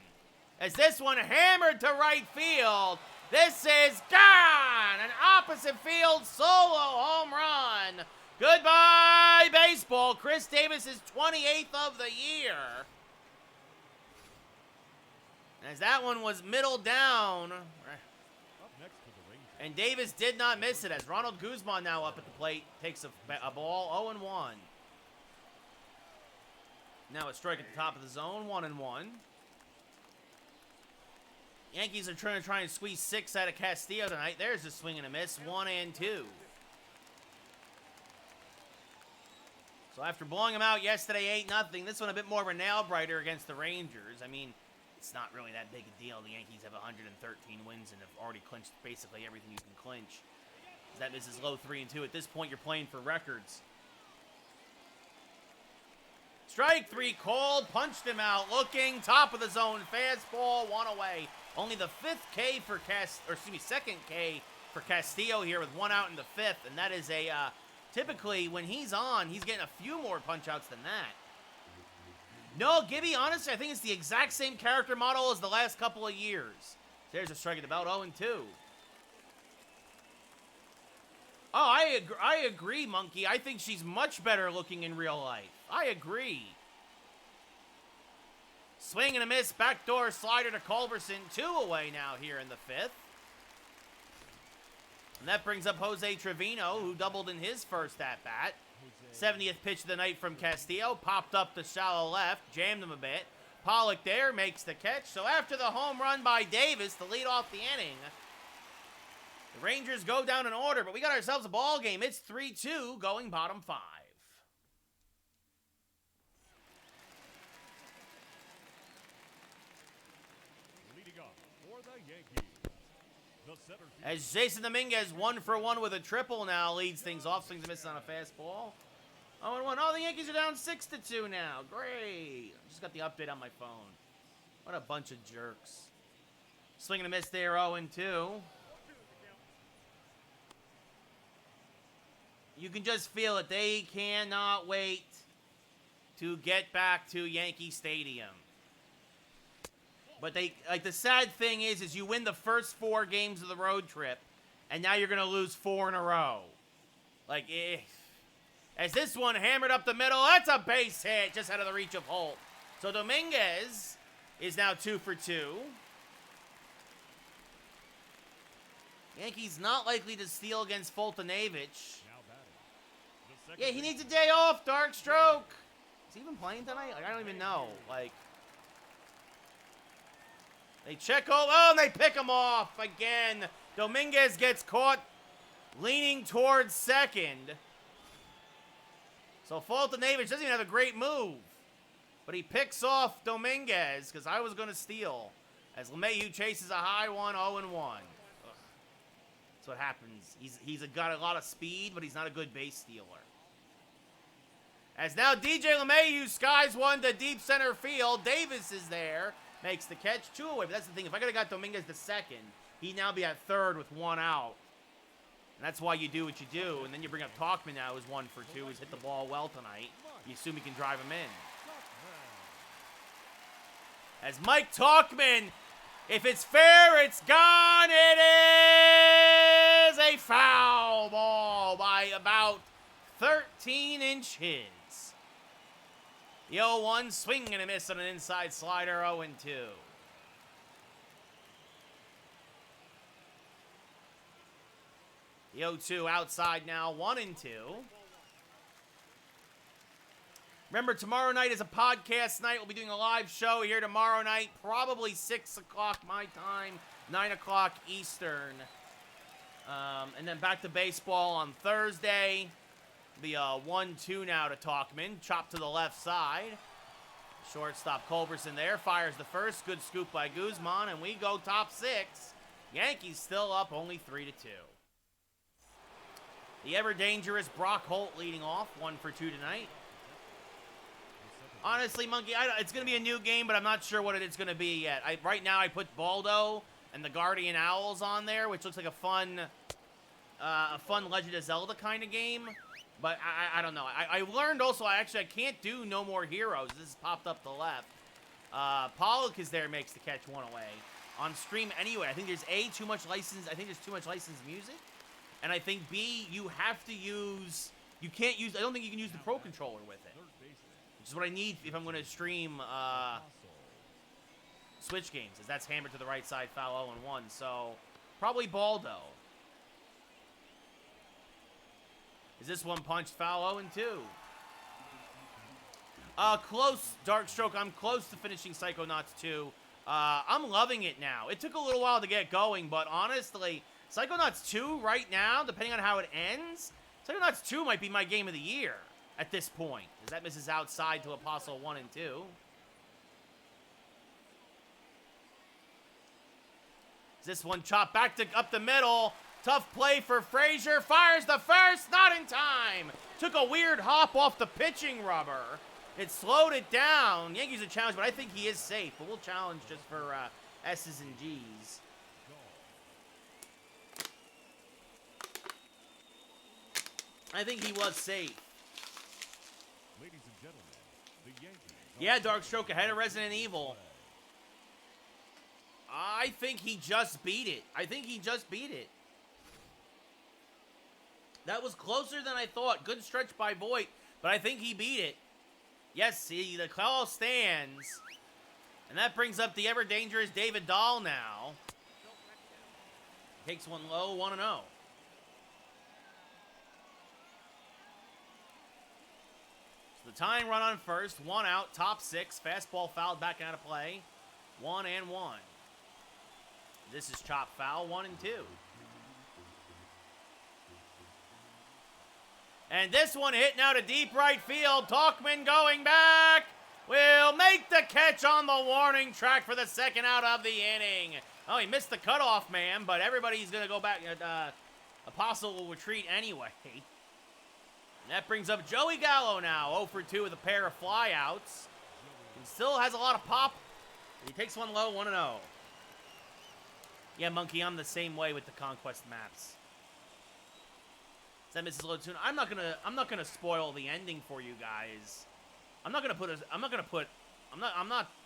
As this one hammered to right field. This is gone! An opposite field solo home run. Goodbye, baseball. Chris Davis' 28th of the year. As that one was middle down. Up next to the Rangers. And Davis did not miss it as Ronald Guzman now up at the plate takes a ball 0-1. Now a strike at the top of the zone, 1-1. Yankees are trying to squeeze 6 out of Castillo tonight. There's a swing and a miss, 1-2. So after blowing him out yesterday 8-0, this one a bit more of a nail-biter against the Rangers. I mean, it's not really that big a deal. The Yankees have 113 wins and have already clinched basically everything you can clinch. That misses low 3-2. At this point, you're playing for records. Strike 3 called, punched him out, looking, top of the zone, fastball, 1 away. Only the second K for Castillo here with 1 out in the 5th, and that is a, typically when he's on, he's getting a few more punch-outs than that. No, Gibby, honestly, I think it's the exact same character model as the last couple of years. There's a strike at about 0-2. Oh, I agree, Monkey. I think she's much better looking in real life. I agree. Swing and a miss, backdoor slider to Culberson. 2 away now here in the 5th. And that brings up Jose Trevino, who doubled in his first at-bat. 70th pitch of the night from Castillo. Popped up the shallow left, jammed him a bit. Pollock there makes the catch. So after the home run by Davis to lead off the inning, the Rangers go down in order, but we got ourselves a ball game. It's 3-2 going bottom 5. Leading up for the Yankees, the center field. As Jason Dominguez 1-for-1 with a triple now leads things off. Swings and misses on a fastball. 0-1. Oh, the Yankees are down 6-2 now. Great. Just got the update on my phone. What a bunch of jerks. Swing and a miss there, 0-2. You can just feel it. They cannot wait to get back to Yankee Stadium. But the sad thing is you win the first 4 games of the road trip, and now you're going to lose 4 in a row. As this one hammered up the middle, that's a base hit just out of the reach of Holt. So Dominguez is now 2 for 2. Yankees not likely to steal against Fultonevich. Yeah, he needs a day off, Dark Stroke. Is he even playing tonight? I don't even know. They check over. Oh, and they pick him off again. Dominguez gets caught leaning towards second. So Fultonevich doesn't even have a great move. But he picks off Dominguez because I was going to steal. As LeMahieu chases a high one, 0-1. That's what happens. He's got a lot of speed, but he's not a good base stealer. As now DJ LeMahieu skies one to deep center field. Davis is there. Makes the catch. 2 away. But that's the thing. If I could have got Dominguez to second, he'd now be at third with 1 out. And that's why you do what you do. And then you bring up Tauchman now, who's 1 for 2. He's hit the ball well tonight. You assume he can drive him in. As Mike Tauchman, if it's fair, it's gone. It is a foul ball by about 13 inches. The 0-1 swing and a miss on an inside slider, 0-2. The 0-2 outside now, 1-2. Remember, tomorrow night is a podcast night. We'll be doing a live show here tomorrow night, probably 6 o'clock my time, 9 o'clock Eastern. And then back to baseball on Thursday. The 1-2 now to Tauchman. Chop to the left side. Shortstop Culberson there. Fires the first. Good scoop by Guzman. And we go top 6. Yankees still up only 3-2. The ever-dangerous Brock Holt leading off. 1 for 2 tonight. Honestly, Monkey, it's going to be a new game, but I'm not sure what it's going to be yet. Right now, I put Baldo and the Guardian Owls on there, which looks like a fun Legend of Zelda kind of game. But I don't know. I learned also I can't do no more heroes. This has popped up to the left. Pollock is there, makes the catch one away. On stream anyway. I think there's too much license. I think there's too much licensed music. And I think B, you have to use, you can't use, I don't think you can use the Pro Controller with it. Which is what I need if I'm going to stream Switch games, as that's hammered to the right side, foul 0-1. So, probably Baldo. Is this one punched foul 0-2? Close, Dark Stroke. I'm close to finishing Psychonauts 2. I'm loving it now. It took a little while to get going, but honestly, Psychonauts 2 right now, depending on how it ends, Psychonauts 2 might be my game of the year at this point, as that misses outside to Apostle 1 and 2. Is this one chopped back to up the middle? Tough play for Frazier. Fires the first, not in time. Took a weird hop off the pitching rubber. It slowed it down. Yankees a challenge, but I think he is safe. But we'll challenge just for S's and G's. I think he was safe. Ladies and gentlemen, the Yankees. Yeah, Dark Stroke ahead of Resident Evil. I think he just beat it. I think he just beat it. That was closer than I thought. Good stretch by Voigt, but I think he beat it. Yes, see, the call stands. And that brings up the ever-dangerous David Dahl now. Takes one low, 1-0. So the tying run on first, 1 out, top 6. Fastball fouled back out of play. 1-1. This is chop foul, 1-2. And this one hit now to deep right field. Talkman going back. Will make the catch on the warning track for the second out of the inning. Oh, he missed the cutoff man, but everybody's going to go back. Apostle will retreat anyway. And that brings up Joey Gallo now. 0 for 2 with a pair of flyouts. He still has a lot of pop. He takes one low, 1-0. Yeah, Monkey, I'm the same way with the Conquest maps. That misses low tune. I'm not gonna spoil the ending for you guys. I'm not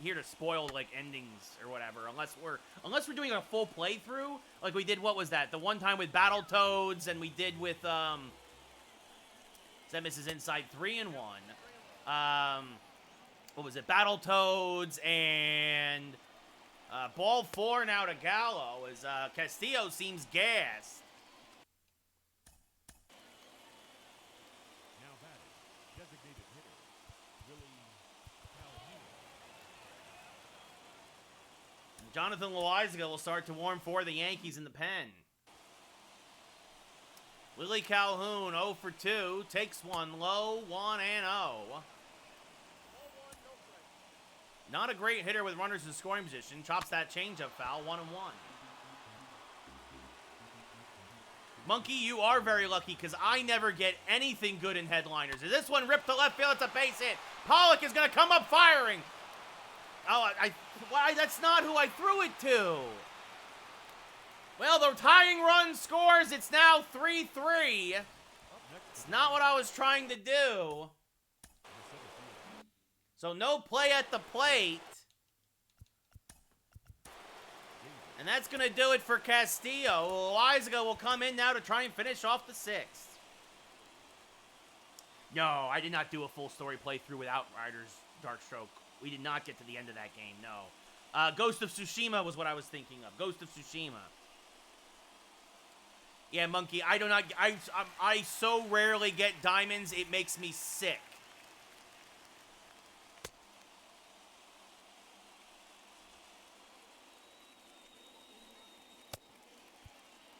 here to spoil like endings or whatever unless we're doing a full playthrough like we did. What was that? The one time with Battletoads, and we did with that misses inside 3-1. What was it? Battletoads and ball 4 now to Gallo as Castillo seems gassed. Jonathan Loizaga will start to warm for the Yankees in the pen. Willie Calhoun, 0 for 2, takes one low, 1-0. Not a great hitter with runners in scoring position. Chops that changeup foul, 1-1. Monkey, you are very lucky because I never get anything good in headliners. Is this one ripped to left field? It's a base hit. Pollock is going to come up firing. Oh, that's not who I threw it to. Well, the tying run scores. It's now 3-3. It's not what I was trying to do. So no play at the plate. And that's going to do it for Castillo. Loizaga will come in now to try and finish off the 6th. No, I did not do a full story playthrough without Riders Darkstroke. We did not get to the end of that game, no. Ghost of Tsushima was what I was thinking of. Ghost of Tsushima. Yeah, Monkey, I so rarely get diamonds, it makes me sick.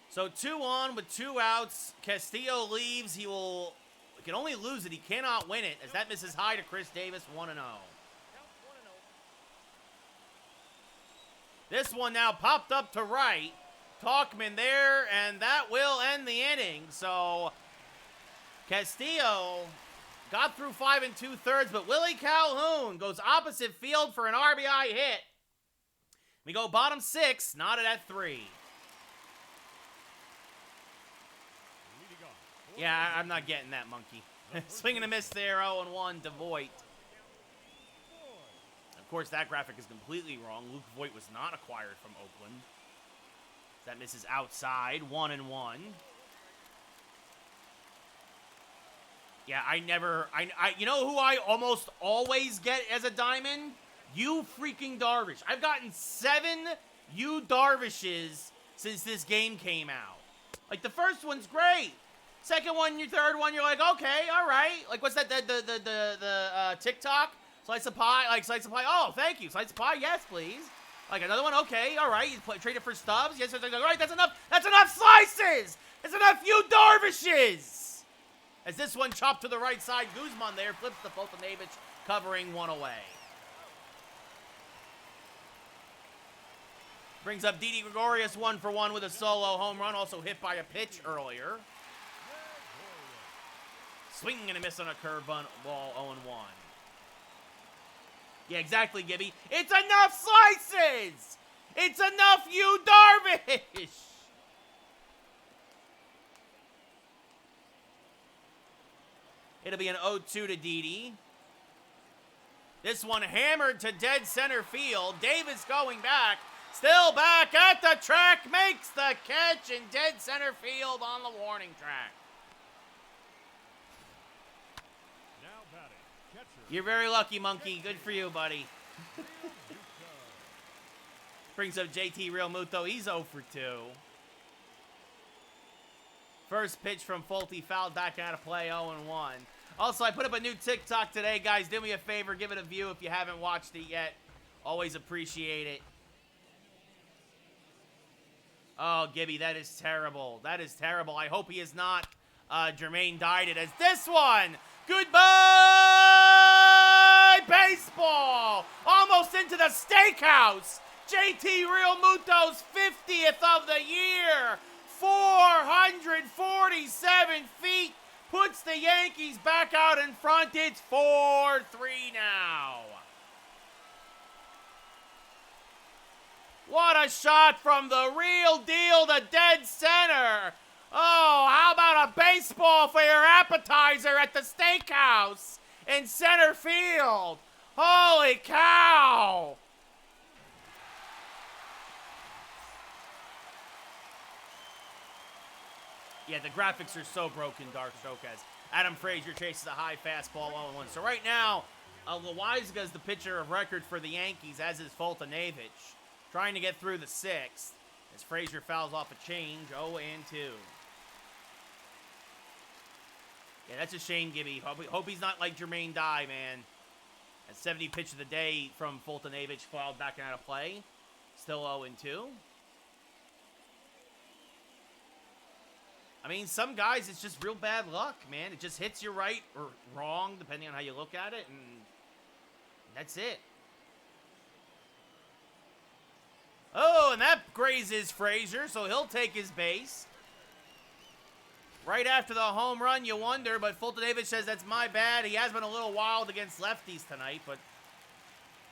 So 2 on with 2 outs. Castillo leaves. He can only lose it. He cannot win it, as that misses high to Chris Davis, 1-0. This one now popped up to right. Talkman there, and that will end the inning. So Castillo got through 5 2/3, but Willie Calhoun goes opposite field for an RBI hit. We go bottom 6, knotted at 3. Yeah, I'm not getting that, monkey. Swing and a miss there, 0-1 to Voit. Of course, that graphic is completely wrong. Luke Voit was not acquired from Oakland. That misses outside, 1-1. Yeah, you know who I almost always get as a diamond? You freaking Darvish. I've gotten 7 you Darvishes since this game came out. Like, the first one's great. Second one, your third one, you're like, okay, all right. Like, what's that, the TikTok? Slice of pie, like, slice of pie. Oh, thank you. Slice of pie, yes, please. Like, another one, okay, all right. You trade it for stubs. Yes, all right, that's enough. That's enough slices. That's enough you Darvishes. As this one chopped to the right side, Guzman there flips the Fultonavich, covering one away. Brings up Didi Gregorius 1-for-1 with a solo home run, also hit by a pitch earlier. Swing and a miss on a curve ball, 0-1. Yeah, exactly, Gibby. It's enough slices! It's enough you Darvish! It'll be an 0-2 to Didi. This one hammered to dead center field. Davis going back. Still back at the track. Makes the catch in dead center field on the warning track. Now batting, catcher. You're very lucky, monkey. Good for you, buddy. Brings up JT Realmuto. He's 0 for 2. First pitch from Fulte, fouled back out of play, 0-1. Also, I put up a new TikTok today, guys. Do me a favor, give it a view if you haven't watched it yet. Always appreciate it. Oh, Gibby, that is terrible. That is terrible. I hope he is not Jermaine Dided as this one. Goodbye, baseball. Almost into the steakhouse. JT Realmuto's 50th of the year. 447 feet. Puts the Yankees back out in front. It's 4-3 now. What a shot from the real deal to dead center. Oh, how about a baseball for your appetizer at the steakhouse in center field? Holy cow. Yeah, the graphics are so broken, Dark Showcase. Adam Frazier chases a high fastball 0-1. So right now, Loaizaga is the pitcher of record for the Yankees, as is Fultonavich. Trying to get through the 6th as Frazier fouls off a change, 0-2. Yeah, that's a shame, Gibby. Hope he's not like Jermaine Dye, man. At 70 pitch of the day from Fultonavich, fouled back out of play. Still 0-2. I mean, some guys, it's just real bad luck, man. It just hits you right or wrong, depending on how you look at it, and that's it. Oh, and that grazes Frazier, so he'll take his base. Right after the home run, you wonder, but Fultonavich says that's my bad. He has been a little wild against lefties tonight, but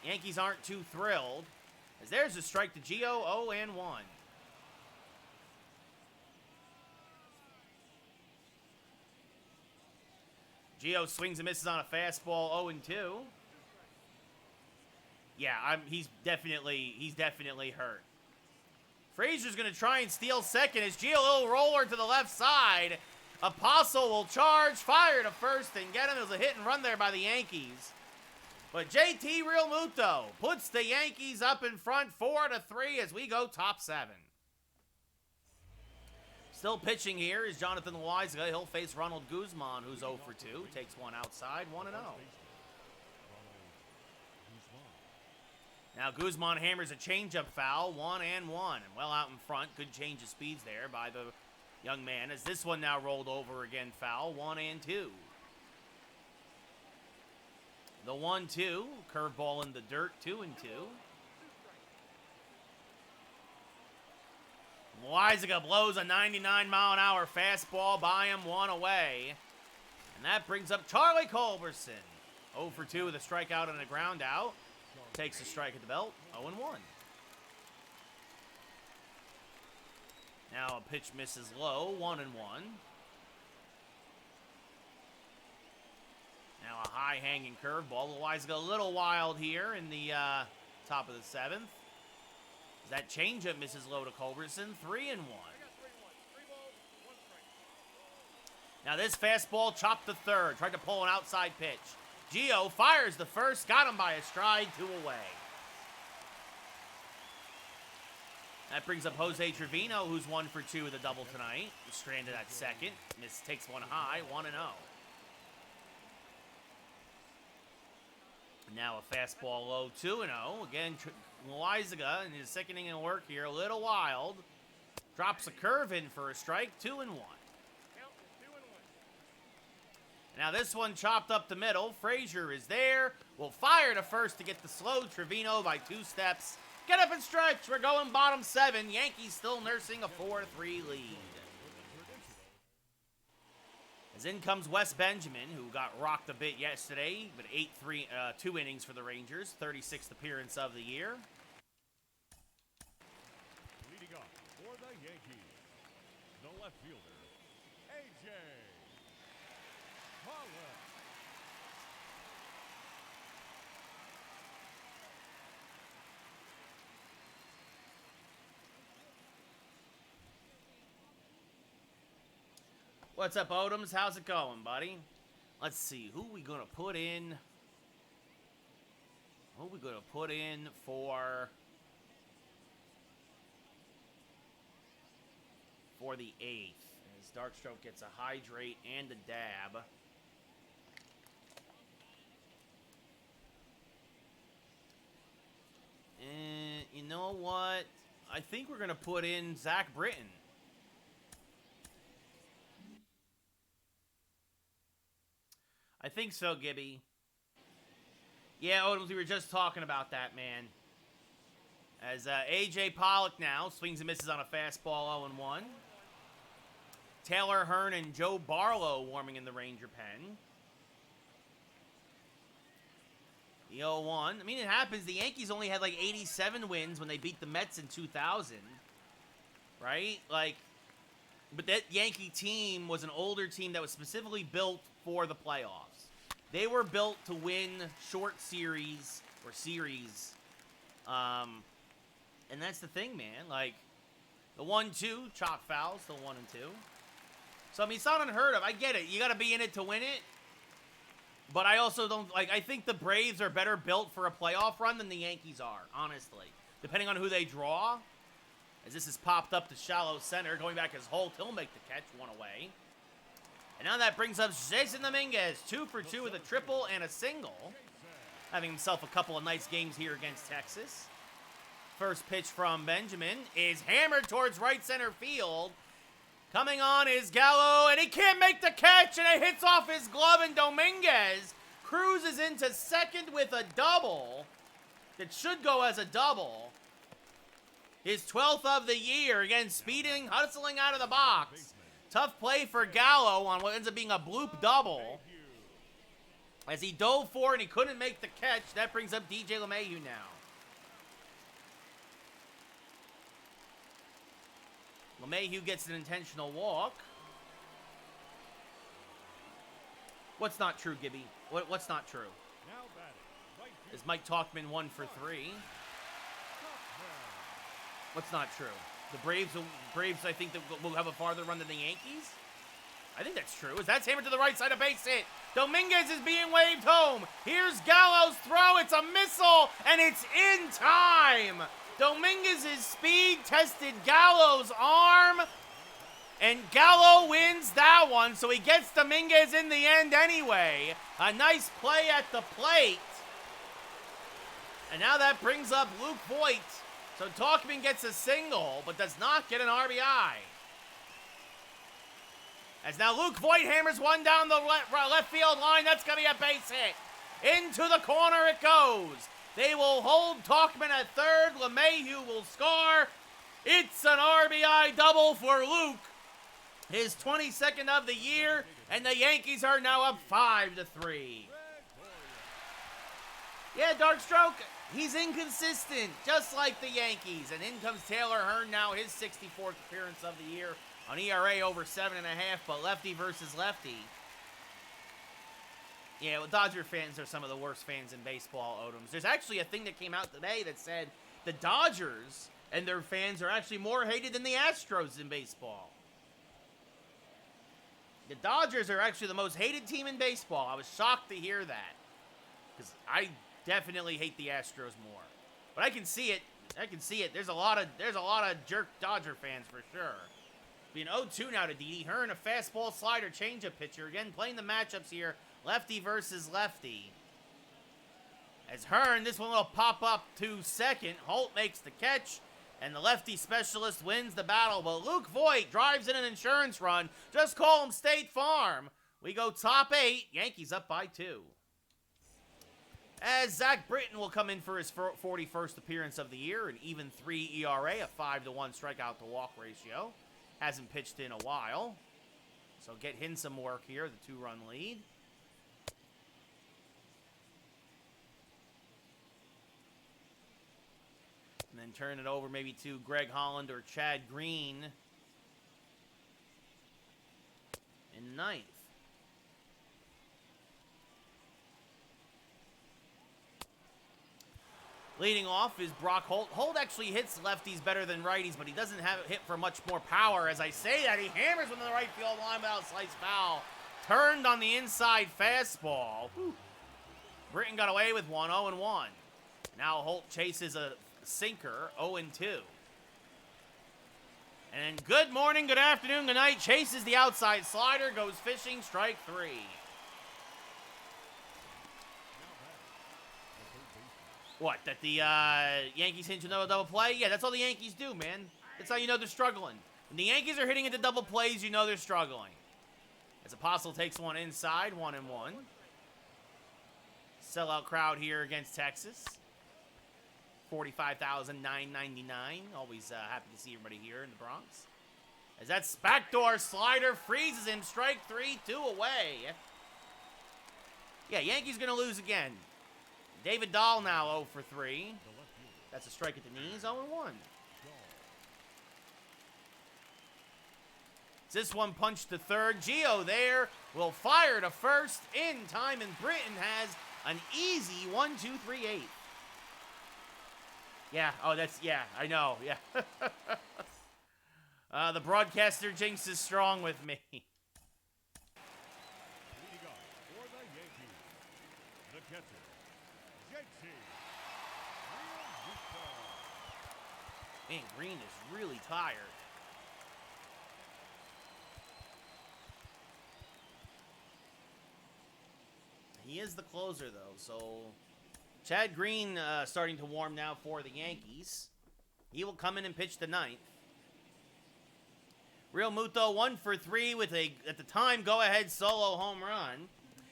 Yankees aren't too thrilled. As there's a strike to Gio, 0-1. Gio swings and misses on a fastball, 0-2. Yeah, he's definitely hurt. Frazier's going to try and steal second as Gio, little roller to the left side. Apostle will charge, fire to first, and get him. There's a hit and run there by the Yankees. But JT Realmuto puts the Yankees up in front 4-3 as we go top 7. Still pitching here is Jonathan Loaizaga. He'll face Ronald Guzman, who's 0 for 2. Takes one outside, 1-0. Now Guzman hammers a changeup foul, 1-1. And well out in front, good change of speeds there by the young man. As this one now rolled over again, foul, 1-2. The 1-2, curveball in the dirt, 2-2. Loaizaga blows a 99-mile-an-hour fastball by him, 1 away. And that brings up Charlie Culberson. 0 for 2 with a strikeout and a ground out. Takes a strike at the belt, 0-1. Now a pitch misses low, 1-1. high-hanging curveball. Loizaga a little wild here in the top of the 7th. That changeup misses low to Culberson. 3-1. Now this fastball chopped the third. Tried to pull an outside pitch. Gio fires the first. Got him by a stride. 2 away. That brings up Jose Trevino, who's 1 for 2 with a double tonight. Stranded at second. Takes one high. 1-0. Now a fastball low. 2-0. Again, Loizaga in his second inning of work here. A little wild. Drops a curve in for a strike. 2-1. Now this one chopped up the middle. Frazier is there. Will fire to first to get the slow Trevino by 2 steps. Get up and stretch. We're going bottom 7. Yankees still nursing a 4-3 lead. As in comes Wes Benjamin, who got rocked a bit yesterday, but 2 innings for the Rangers. 36th appearance of the year. Leading up for the Yankees, the left fielder, A.J. Pollock. What's up, Odoms? How's it going, buddy? Let's see. Who we going to put in? Who we going to put in for the 8th? As Darkstroke gets a hydrate and a dab. And you know what? I think we're going to put in Zach Britton. I think so, Gibby. Yeah, Odoms, we were just talking about that, man. As A.J. Pollock now swings and misses on a fastball 0-1. Taylor Hearn and Joe Barlow warming in the Ranger pen. The 0-1. I mean, it happens. The Yankees only had like 87 wins when they beat the Mets in 2000. Right? Like, but that Yankee team was an older team that was specifically built for the playoffs. They were built to win short series or series. And that's the thing, man. Like, the 1-2, chalk fouls, the 1-2. So, I mean, it's not unheard of. I get it. You got to be in it to win it. But I also don't, like, I think the Braves are better built for a playoff run than the Yankees are, honestly. Depending on who they draw. As this has popped up to shallow center. Going back as Holt, he'll make the catch, 1 away. And now that brings up Jason Dominguez, 2 for 2 with a triple and a single. Having himself a couple of nice games here against Texas. First pitch from Benjamin is hammered towards right center field. Coming on is Gallo, and he can't make the catch, and it hits off his glove, and Dominguez cruises into second with a double. That should go as a double. His 12th of the year, again, speeding, hustling out of the box. Tough play for Gallo on what ends up being a bloop double. As he dove for and he couldn't make the catch, that brings up DJ LeMahieu now. LeMahieu gets an intentional walk. What's not true, Gibby? What's not true? Is Mike Tauchman 1 for 3? What's not true? The Braves, I think, that will have a farther run than the Yankees? I think that's true. As that's hammered to the right side, a base hit. Dominguez is being waved home. Here's Gallo's throw. It's a missile, and it's in time. Dominguez's speed tested Gallo's arm, and Gallo wins that one, so he gets Dominguez in the end anyway. A nice play at the plate. And now that brings up Luke Voigt. So Tauchman gets a single, but does not get an RBI. As now Luke Voigt hammers one down the left field line. That's going to be a base hit. Into the corner it goes. They will hold Tauchman at third. LeMahieu will score. It's an RBI double for Luke. His 22nd of the year, and the Yankees are now up 5-3. Yeah, Darkstroke, he's inconsistent, just like the Yankees. And in comes Taylor Hearn now, his 64th appearance of the year on ERA over 7.5, but lefty versus lefty. Yeah, well, Dodger fans are some of the worst fans in baseball, Odoms. There's actually a thing that came out today that said the Dodgers and their fans are actually more hated than the Astros in baseball. The Dodgers are actually the most hated team in baseball. I was shocked to hear that, because I definitely hate the Astros more. But I can see it. There's a lot of jerk Dodger fans for sure. Being 0-2 now to Didi. Hearn, a fastball slider changeup pitcher. Again, playing the matchups here. Lefty versus lefty. As Hearn, this one will pop up to second. Holt makes the catch, and the lefty specialist wins the battle. But Luke Voigt drives in an insurance run. Just call him State Farm. We go top 8. Yankees up by 2. As Zach Britton will come in for his 41st appearance of the year, an even 3 ERA, a 5-to-1 strikeout to walk ratio. Hasn't pitched in a while, so get him some work here, the 2-run lead. And then turn it over maybe to Greg Holland or Chad Green in ninth. Leading off is Brock Holt. Holt actually hits lefties better than righties, but he doesn't have it hit for much more power. As I say that, he hammers one to the right field line without slice foul. Turned on the inside fastball. Whew. Britton got away with one, 0-1. Now Holt chases a sinker, 0-2. And good morning, good afternoon, good night. Chases the outside slider, goes fishing, strike 3. What, that the Yankees hit another double play? Yeah, that's all the Yankees do, man. That's how you know they're struggling. When the Yankees are hitting into double plays, you know they're struggling. As Apostle takes one inside, 1-1. Sellout crowd here against Texas. 45,999. Always happy to see everybody here in the Bronx. As that backdoor slider freezes him, strike 3, 2 away. Yeah, Yankees gonna lose again. David Dahl now 0 for 3. That's a strike at the knees, 0-1. This one punched to third. Gio there will fire to first in time, and Britton has an easy 1-2-3-8. Yeah, oh, that's, yeah, I know, yeah. The broadcaster jinx is strong with me. Man, Green is really tired. He is the closer, though, so Chad Green starting to warm now for the Yankees. He will come in and pitch the ninth. Real Muto 1 for 3 with a, at the time, go-ahead solo home run.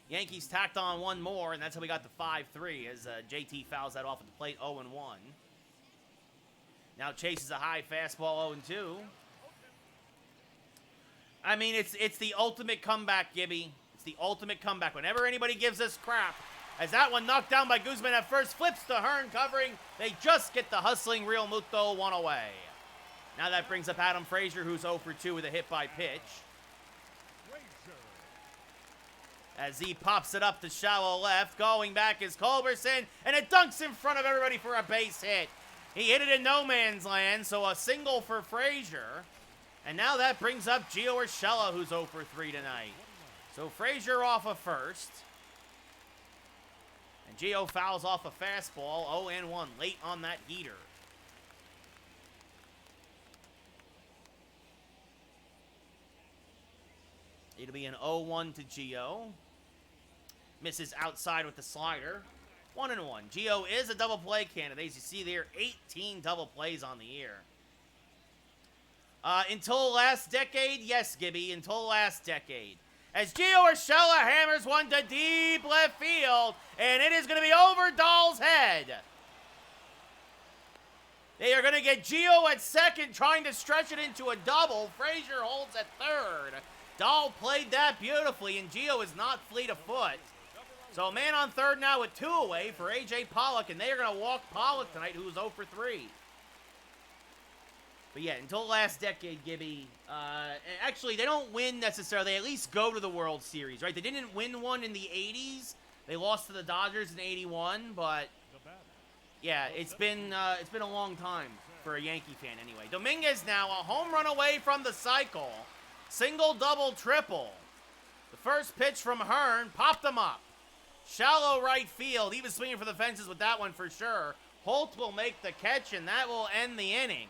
Yankees tacked on one more, and that's how we got the 5-3 as JT fouls that off at the plate, 0-1. Now chases a high fastball, 0-2. I mean, it's the ultimate comeback, Gibby. It's the ultimate comeback. Whenever anybody gives us crap, as that one knocked down by Guzman at first, flips to Hearn covering. They just get the hustling Real Muto one away. Now that brings up Adam Frazier, who's 0 for 2 with a hit by pitch. As he pops it up to shallow left, going back is Culberson, and it dunks in front of everybody for a base hit. He hit it in no man's land, so a single for Frazier. And now that brings up Gio Urshela, who's 0 for 3 tonight. So Frazier off a first. And Gio fouls off a fastball, 0-1, late on that heater. It'll be an 0-1 to Gio. Misses outside with the slider. 1-1. Gio is a double play candidate. As you see there, 18 double plays on the year. Until last decade, yes, Gibby, until last decade. As Gio Urshela hammers one to deep left field, and it is going to be over Dahl's head. They are going to get Gio at second, trying to stretch it into a double. Frazier holds at third. Dahl played that beautifully, and Gio is not fleet of foot. So a man on third now with 2 away for A.J. Pollock, and they are going to walk Pollock tonight, who's 0 for 3. But yeah, until last decade, Gibby, actually, they don't win necessarily. They at least go to the World Series, right? They didn't win one in the 80s. They lost to the Dodgers in 81, but yeah, it's been a long time for a Yankee fan anyway. Dominguez now, a home run away from the cycle. Single, double, triple. The first pitch from Hearn popped him up. Shallow right field. He was swinging for the fences with that one for sure. Holt will make the catch, and that will end the inning.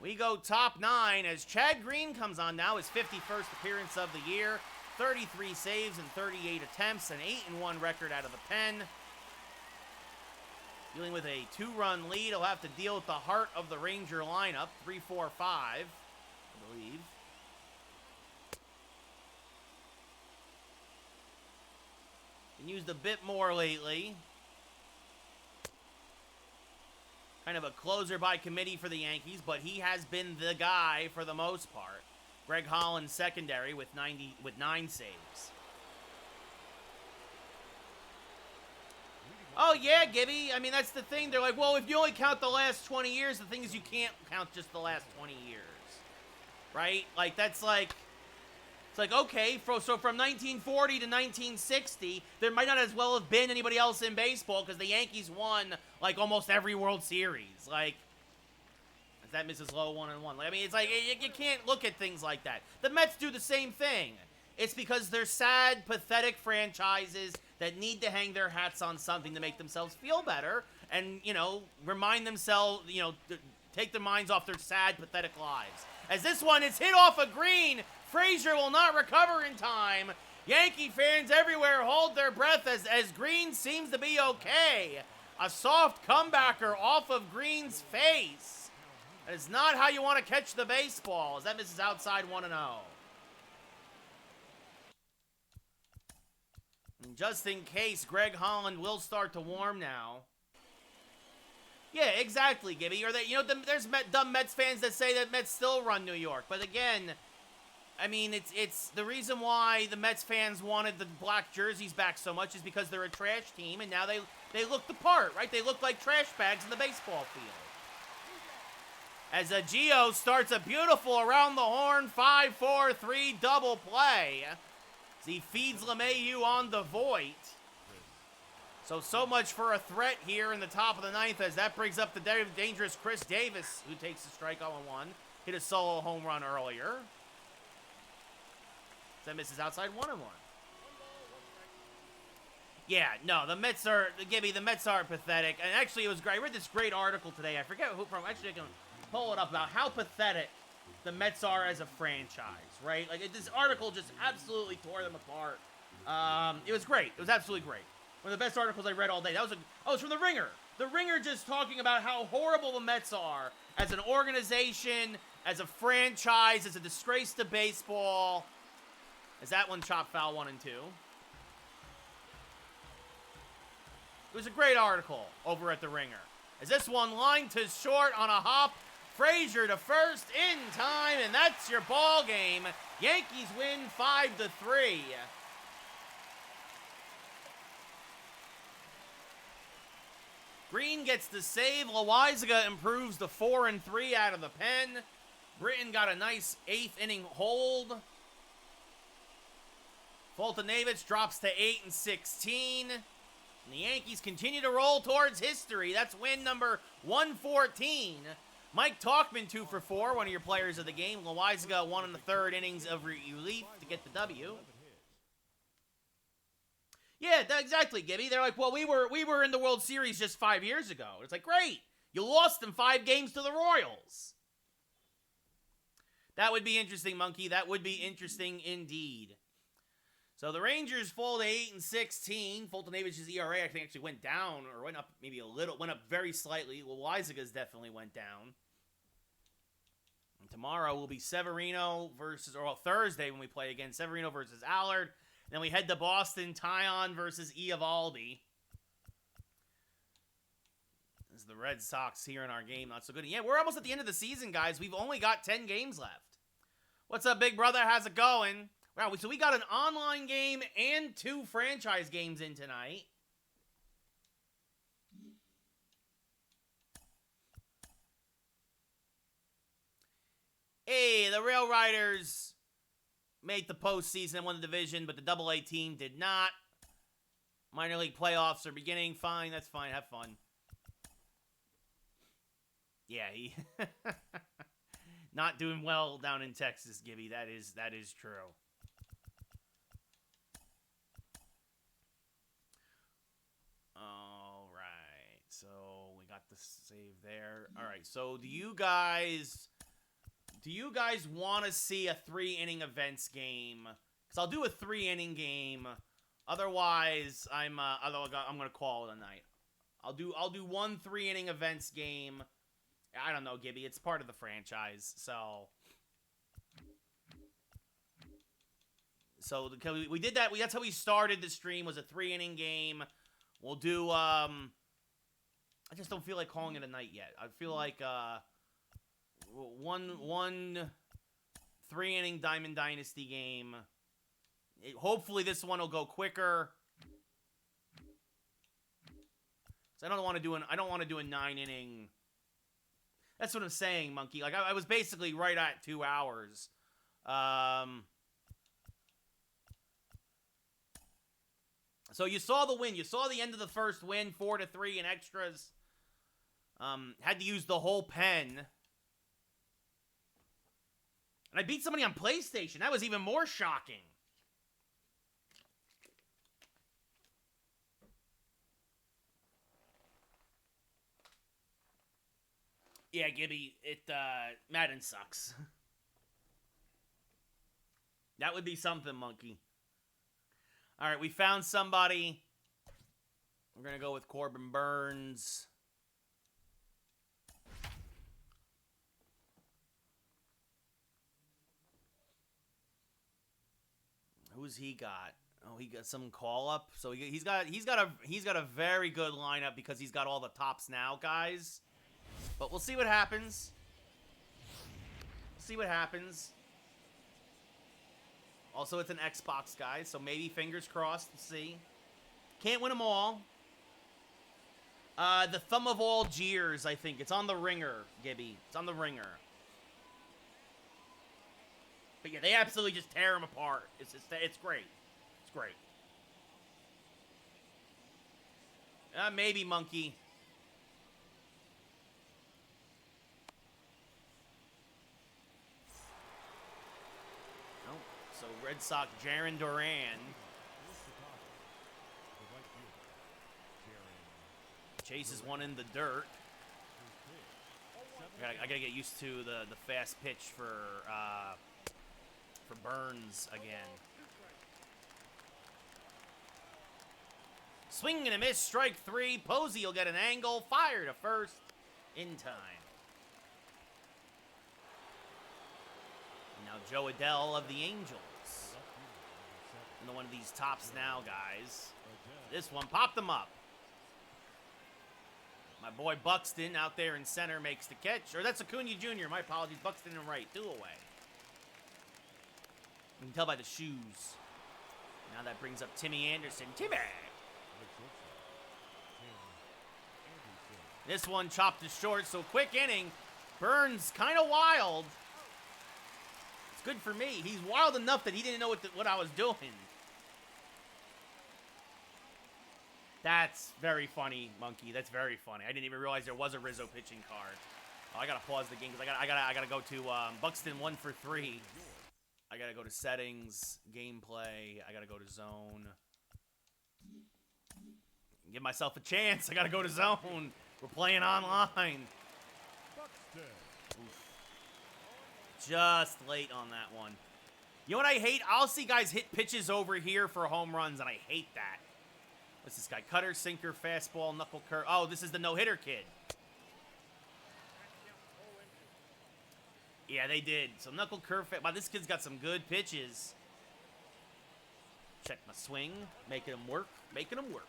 We go top 9 as Chad Green comes on now, his 51st appearance of the year. 33 saves and 38 attempts, an 8-1 record out of the pen. Dealing with a 2-run lead, he'll have to deal with the heart of the Ranger lineup, 3-4-5, I believe. Been used a bit more lately. Kind of a closer by committee for the Yankees, but he has been the guy for the most part. Greg Holland secondary with 9 saves. Oh yeah, Gibby. I mean, that's the thing. They're like, well, if you only count the last 20 years, the thing is you can't count just the last 20 years, right? Like that's like. It's like, okay, so from 1940 to 1960, there might not as well have been anybody else in baseball because the Yankees won, like, almost every World Series. Like, is that Mrs. Lowe 1-1? Like, I mean, it's like, you can't look at things like that. The Mets do the same thing. It's because they're sad, pathetic franchises that need to hang their hats on something to make themselves feel better and, you know, remind themselves, you know, take their minds off their sad, pathetic lives. As this one is hit off a green, Frazier will not recover in time. Yankee fans everywhere hold their breath as Green seems to be okay. A soft comebacker off of Green's face. That is not how you want to catch the baseball, as that misses outside 1-0. And just in case, Greg Holland will start to warm now. Yeah, exactly, Gibby. Or that, you know, there's dumb Mets fans that say that Mets still run New York. But again, I mean, it's the reason why the Mets fans wanted the black jerseys back so much is because they're a trash team, and now they look the part, right? They look like trash bags in the baseball field. As a Gio starts a beautiful around the horn 5-4-3 double play. As he feeds LeMahieu on the Voit. So much for a threat here in the top of the 9th, as that brings up the dangerous Chris Davis, who takes the strike 0-1. Hit a solo home run earlier. That misses outside 1-1. Yeah, no, the Mets are, Gibby, the Mets are pathetic. And actually, it was great. I read this great article today. I forget who from. Actually, I can pull it up about how pathetic the Mets are as a franchise, right? Like, this article just absolutely tore them apart. It was great. It was absolutely great. One of the best articles I read all day. That was it's from The Ringer. The Ringer just talking about how horrible the Mets are as an organization, as a franchise, as a disgrace to baseball. As that one chopped foul 1 and 2. It was a great article over at The Ringer. As this one lined to short on a hop. Frazier to first in time, and that's your ball game. Yankees win 5-3. Green gets the save. Loaizaga improves to 4-3 out of the pen. Britton got a nice 8th inning hold. Fultonevich drops to 8-16. And the Yankees continue to roll towards history. That's win number 114. Mike Tauchman 2 for 4, one of your players of the game. Loaizaga 1 1/3 innings of relief to get the W. Yeah, exactly, Gibby. They're like, well, we were in the World Series just 5 years ago. It's like, great. You lost in 5 games to the Royals. That would be interesting, Monkey. That would be interesting indeed. So the Rangers fall to 8-16. Fultonevich's ERA, I think, actually went down, or went up maybe a little, went up very slightly. Loaizaga's definitely went down. And tomorrow will be Severino versus, or Thursday when we play again, Severino versus Allard. Then we head to Boston, Tyon versus Eovaldi. This is the Red Sox here in our game. Not so good. Yeah, we're almost at the end of the season, guys. We've only got 10 games left. What's up, big brother? How's it going? Wow, so we got an online game and 2 franchise games in tonight. Hey, the Rail Riders made the postseason and won the division, but the Double-A team did not. Minor league playoffs are beginning. Fine, that's fine. Have fun. Yeah, he not doing well down in Texas, Gibby. That is true. All right, so we got the save there. All right, so do you guys want to see a 3-inning events game? Because I'll do a 3-inning game. Otherwise, I'm gonna call it a night. I'll do one 3-inning events game. I don't know, Gibby. It's part of the franchise, so we did that. That's how we started the stream. Was a 3-inning game. We'll do. I just don't feel like calling it a night yet. I feel like one 3-inning Diamond Dynasty game. Hopefully this one will go quicker. So I don't want to do a 9-inning. That's what I'm saying, Monkey. Like I was basically right at 2 hours. So you saw the win. You saw the end of the first win, 4-3 in extras. Had to use the whole pen. And I beat somebody on PlayStation. That was even more shocking. Yeah, Gibby, Madden sucks. That would be something, Monkey. All right, we found somebody. We're going to go with Corbin Burns. Who's he got? Oh, he got some call up. So he's got a very good lineup because he's got all the tops now, guys. But we'll see what happens. See what happens. Also, it's an Xbox, guys, so maybe fingers crossed. We'll see. Can't win them all. The Thumb of All Jeers, I think. It's on the ringer, Gibby. It's on the ringer. But yeah, they absolutely just tear him apart. It's great. It's great. Maybe, Monkey. So Red Sox, Jarren Duran. Chases one in the dirt. I gotta get used to the fast pitch for Burns again. Swing and a miss, strike 3. Posey will get an angle, fire to first in time. Now Joe Adele of the Angels. Into one of these tops now, guys. This one popped them up. My boy Buxton out there in center makes the catch. Or that's Acuna Jr. My apologies. Buxton in right. 2 away. You can tell by the shoes. Now that brings up Timmy Anderson. Timmy! This one chopped to short, so quick inning. Burns kind of wild. It's good for me. He's wild enough that he didn't know what I was doing. That's very funny, Monkey. That's very funny. I didn't even realize there was a Rizzo pitching card. Oh, I gotta pause the game because I gotta go to Buxton 1 for 3. I gotta go to settings, gameplay. I gotta go to zone. Give myself a chance. I gotta go to zone. We're playing online. Oof. Just late on that one. You know what I hate? I'll see guys hit pitches over here for home runs, and I hate that. What's this guy? Cutter, sinker, fastball, knuckle curve. Oh, this is the no-hitter kid. Yeah, they did. So knuckle curve. Wow, this kid's got some good pitches. Check my swing. Making him work. Making him work.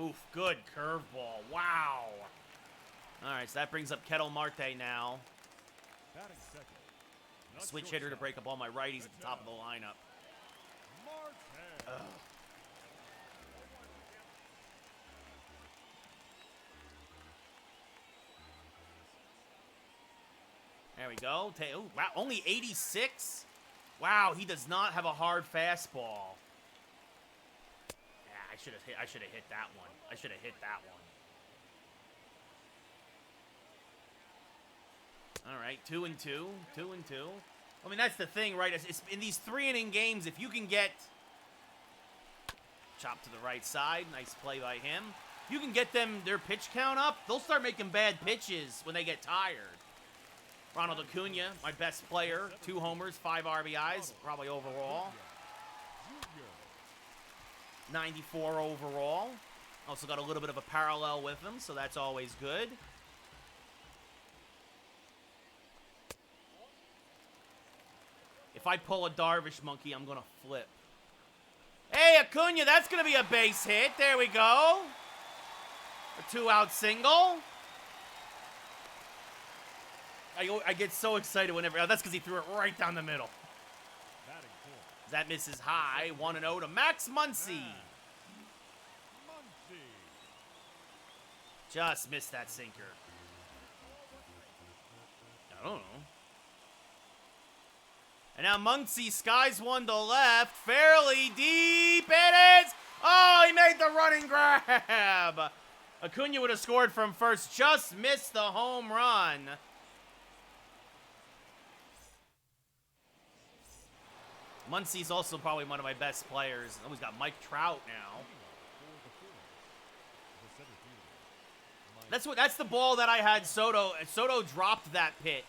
Oof, good curveball. Wow. All right, so that brings up Kettle Marte now. Switch hitter to break up all my righties at the top of the lineup. Ugh. There we go. Oh, wow, only 86? Wow, he does not have a hard fastball. Yeah, I should have hit that one. I should have hit that one. All right, 2-2. 2-2. I mean, that's the thing, right? It's in these 3-inning games, if you can get... Chop to the right side. Nice play by him. You can get them their pitch count up, they'll start making bad pitches when they get tired. Ronald Acuna, my best player. 2 homers, 5 RBIs, probably overall. 94 overall. Also got a little bit of a parallel with him, so that's always good. If I pull a Darvish monkey, I'm going to flip. Hey, Acuna, that's going to be a base hit. There we go. A 2-out single. I get so excited whenever... Oh, that's because he threw it right down the middle. That misses high. 1-0 to Max Muncy. Just missed that sinker. I don't know. And now Muncy skies one to left. Fairly deep. It is. Oh, he made the running grab. Acuna would have scored from first. Just missed the home run. Muncy's also probably one of my best players. Oh, he's got Mike Trout now. That's the ball that I had Soto. Soto dropped that pitch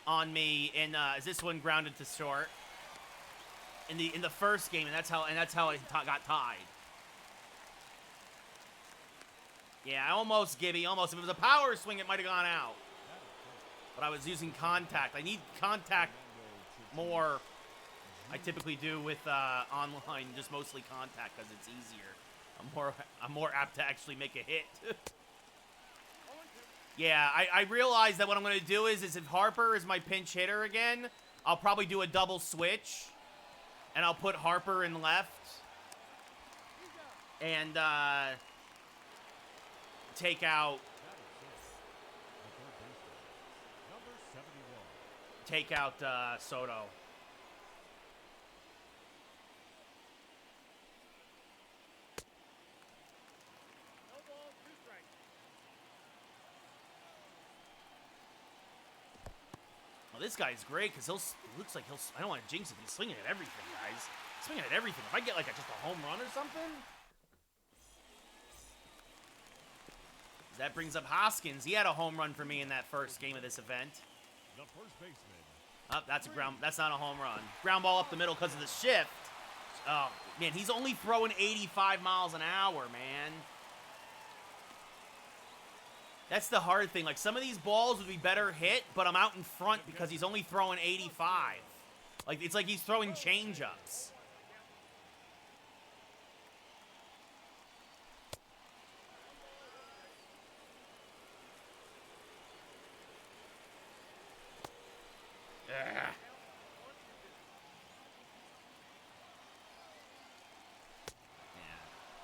on me, and is this one grounded to short in the first game, and that's how it got tied. Yeah, almost Gibby, almost. If it was a power swing, it might have gone out. But I was using contact. I need contact more. I typically do with online, just mostly contact because it's easier. I'm more apt to actually make a hit. Yeah, I realize that what I'm going to do is if Harper is my pinch hitter again, I'll probably do a double switch. And I'll put Harper in left. And take out... Soto. Well, this guy's great because looks like I don't want to jinx it, but he's swinging at everything, guys. Swinging at everything. If I get like just a home run or something. That brings up Hoskins. He had a home run for me in that first game of this event. The first baseman. Oh, that's a ground. That's not a home run. Ground ball up the middle because of the shift. Oh man, he's only throwing 85 miles an hour, man. That's the hard thing. Like, some of these balls would be better hit, but I'm out in front because he's only throwing 85. Like, it's like he's throwing change-ups.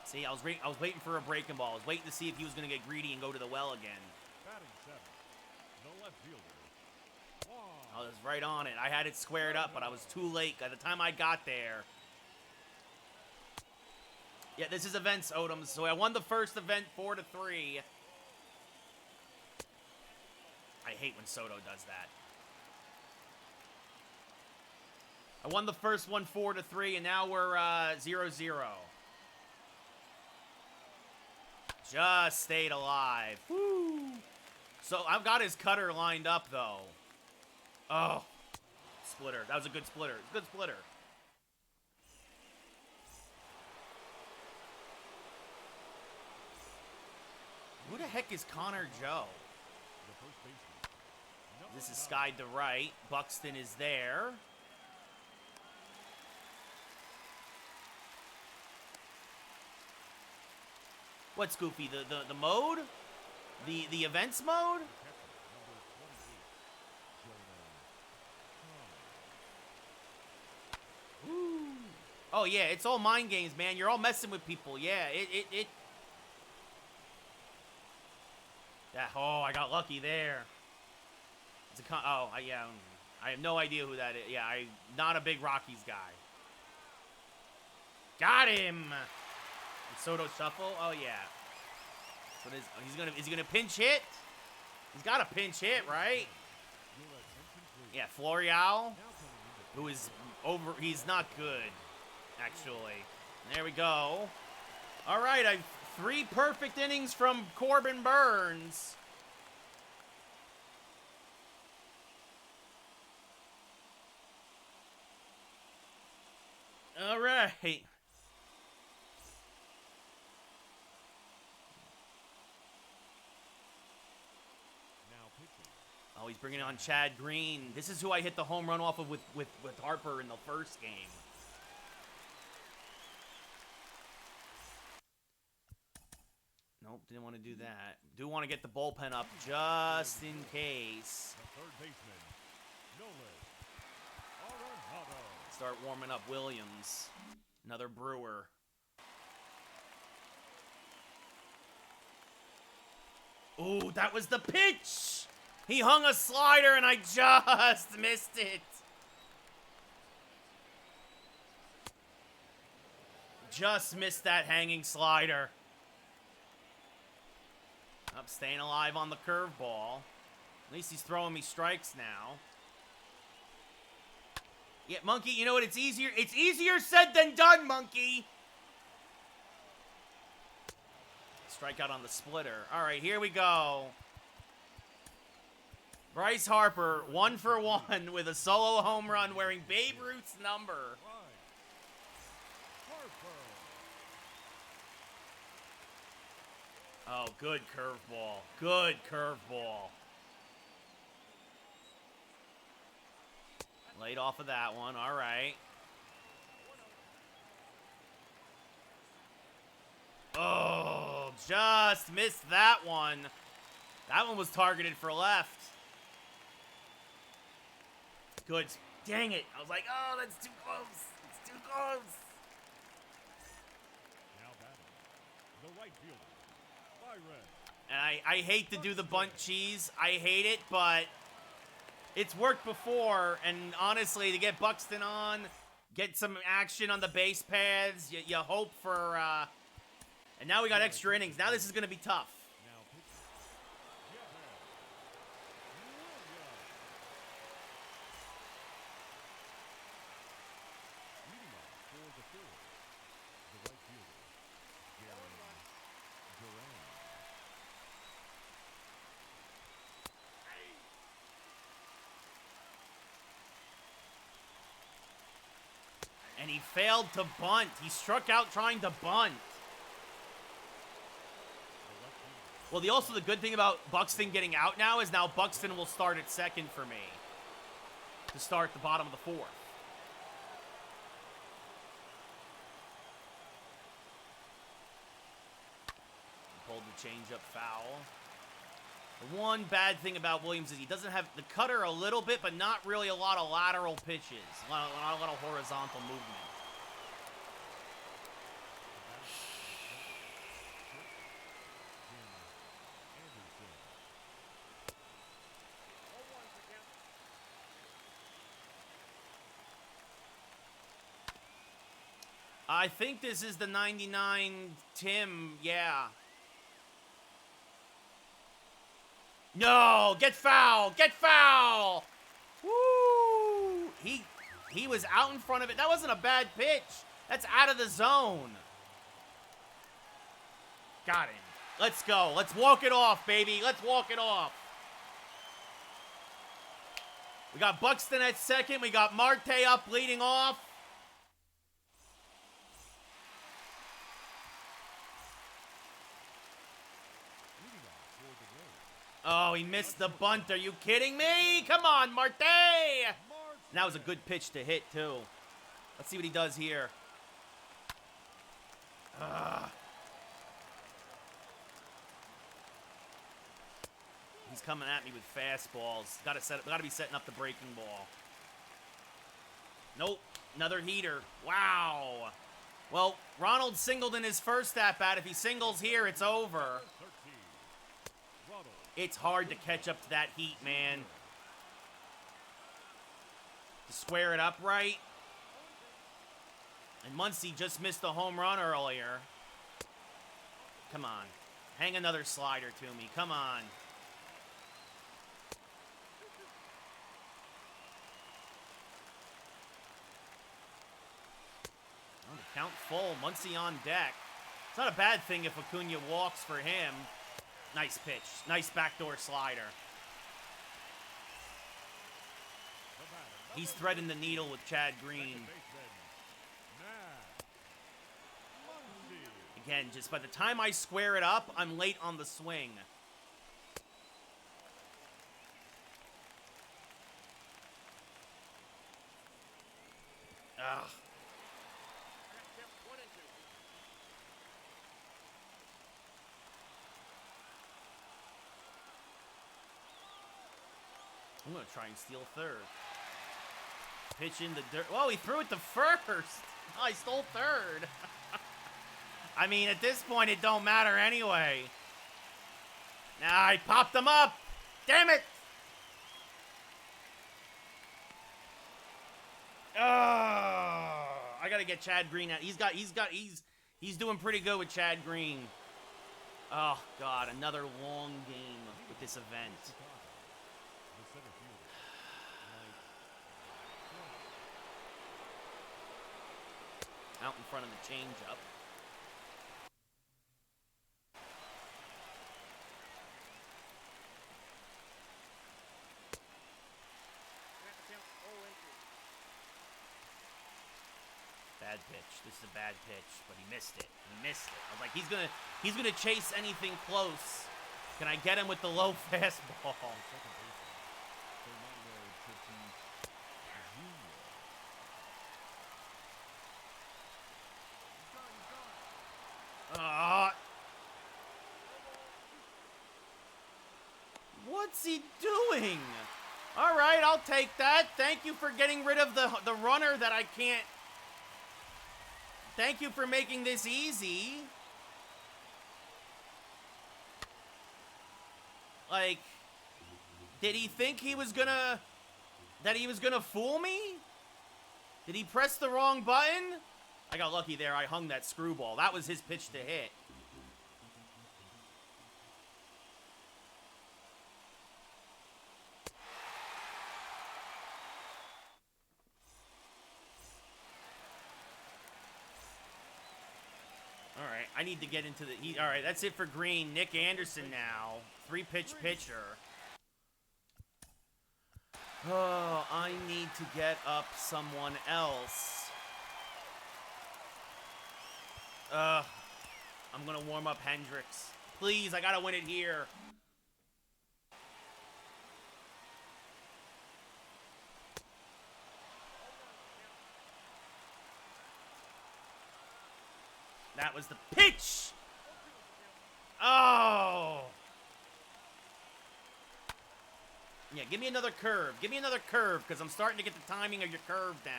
See, I was waiting for a breaking ball. I was waiting to see if he was going to get greedy and go to the well again. Batting seventh, the left fielder. I was right on it. I had it squared up, but I was too late. By the time I got there. Yeah, this is events, Odom. So I won the first event 4-3. I hate when Soto does that. I won the first one 4-3, and now we're 0-0. Just stayed alive. Woo. So I've got his cutter lined up, though. Oh. Splitter. That was a good splitter. Good splitter. Who the heck is Connor Joe? This is skied to right. Buxton is there. What's Goofy? The mode? The events mode? Ooh. Oh yeah, it's all mind games, man. You're all messing with people. Yeah, it. Oh, I got lucky there. It's a yeah. I have no idea who that is. Yeah, I'm not a big Rockies guy. Got him. Soto shuffle. Oh yeah. What is? Is he gonna pinch hit? He's got a pinch hit, right? Yeah, Florial, who is over. He's not good, actually. There we go. All right, 3 perfect innings from Corbin Burnes. All right. Oh, he's bringing on Chad Green. This is who I hit the home run off of with Harper in the first game. Nope, didn't want to do that. Do want to get the bullpen up just in case. The third baseman, Nolan Arenado. Start warming up Williams. Another Brewer. Ooh, that was the pitch! He hung a slider and I just missed it. Just missed that hanging slider. Up, staying alive on the curveball. At least he's throwing me strikes now. Yeah, Monkey, you know what? It's easier said than done, Monkey. Strikeout on the splitter. All right, here we go. Bryce Harper, 1 for 1 with a solo home run wearing Babe Ruth's number. Oh, good curveball. Good curveball. Laid off of that one. All right. Oh, just missed that one. That one was targeted for left. Good. Dang it. I was like, oh, that's too close. It's too close. Now batting, the right fielder, Byron. And I hate to do the bunt cheese. I hate it, but it's worked before. And honestly, to get Buxton on, get some action on the base paths, you hope for... and now we got extra innings. Now this is going to be tough. And he failed to bunt. He struck out trying to bunt. Well, also the good thing about Buxton getting out now is now Buxton will start at second for me to start the bottom of the 4th. Pulled the changeup foul. The one bad thing about Williams is he doesn't have the cutter a little bit, but not really a lot of lateral pitches. Not a lot of horizontal movement. I think this is the 99 Tim, yeah. No, get foul, get foul. Woo! He was out in front of it. That wasn't a bad pitch. That's out of the zone. Got him. Let's go. Let's walk it off, baby. Let's walk it off. We got Buxton at second. We got Marte up leading off. Oh, he missed the bunt. Are you kidding me? Come on, Marte! And that was a good pitch to hit, too. Let's see what he does here. He's coming at me with fastballs. Gotta be setting up the breaking ball. Nope. Another heater. Wow. Well, Ronald singled in his first at-bat. If he singles here, it's over. It's hard to catch up to that heat, man. to square it up right. And Muncy just missed a home run earlier. Come on. Hang another slider to me. Come on. Oh, the count full. Muncy on deck. It's not a bad thing if Acuna walks for him. Nice pitch. Nice backdoor slider. He's threading the needle with Chad Green. Again, just by the time I square it up, I'm late on the swing. Ugh. I'm going to try and steal third. Pitch in the dirt. Whoa, he threw it to first. Oh, I stole third. I mean, at this point, it don't matter anyway. Nah, I popped him up. Damn it. Oh, I got to get Chad Green out. He's doing pretty good with Chad Green. Oh, God, another long game with this event. Out in front of the changeup. Bad pitch. This is a bad pitch, but he missed it. He missed it. I was like, he's gonna chase anything close. Can I get him with the low fastball? What's he doing? All right, I'll take that. Thank you for getting rid of the runner that I can't. Thank you for making this easy. Like, did he think that he was gonna fool me? Did he press the wrong button? I got lucky there. I hung that screwball. That was his pitch to hit. All right, I need to get into the... all right, that's it for Green. Nick Anderson now. 3-pitch pitcher. Oh, I need to get up someone else. I'm going to warm up Hendricks. Please, I got to win it here. That was the pitch. Oh. Yeah, give me another curve. Give me another curve because I'm starting to get the timing of your curve down.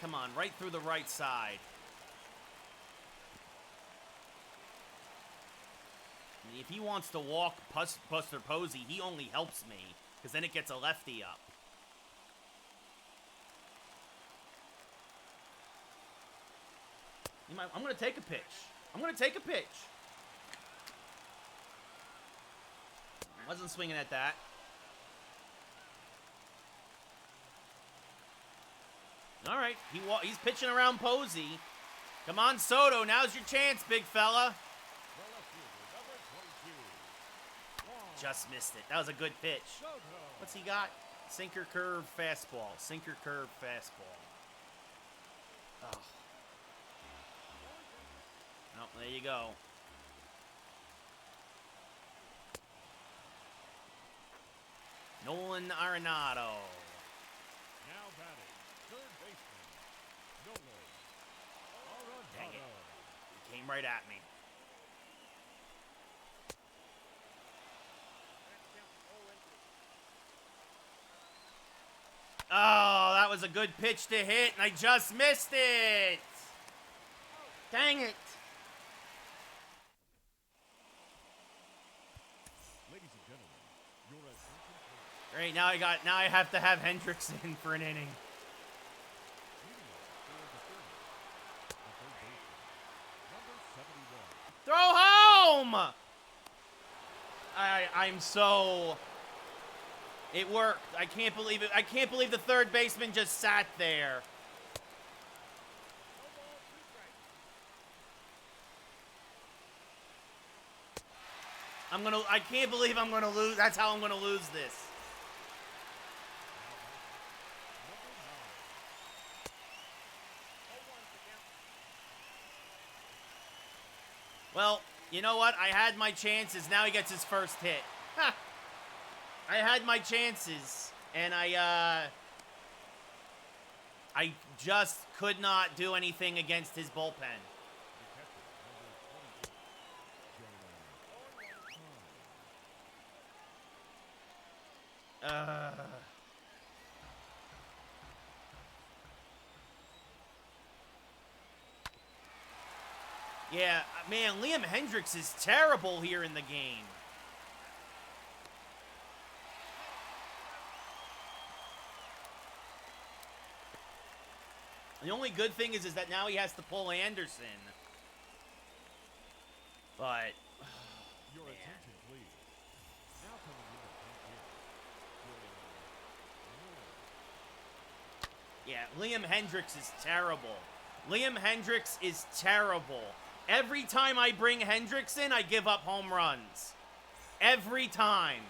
Come on, right through the right side. If he wants to walk Buster Posey, he only helps me, because then it gets a lefty up. I'm going to take a pitch. I'm going to take a pitch. Wasn't swinging at that. All right, he's pitching around Posey. Come on, Soto, now's your chance, big fella. Just missed it. That was a good pitch. What's he got? Sinker, curve, fastball. Sinker, curve, fastball. Oh. Oh, there you go. Nolan Arenado. Now batting, third baseman, Nolan Arenado. Dang it. He came right at me. Oh, that was a good pitch to hit, and I just missed it. Dang it. Ladies and gentlemen, your attention please. Great, now I have to have Hendricks in for an inning. Leading off for the third baseman, number 71. Throw home! I'm so... It worked. I can't believe it. I can't believe the third baseman just sat there. I can't believe I'm gonna lose. That's how I'm gonna lose this. Well, you know what? I had my chances. Now he gets his first hit. Ha! I had my chances, and I just could not do anything against his bullpen. Yeah, man, Liam Hendricks is terrible here in the game. The only good thing is that now he has to pull Anderson. But, Your man. attention, please. Now coming in the Yeah, Liam Hendricks is terrible. Liam Hendricks is terrible. Every time I bring Hendricks in, I give up home runs. Every time.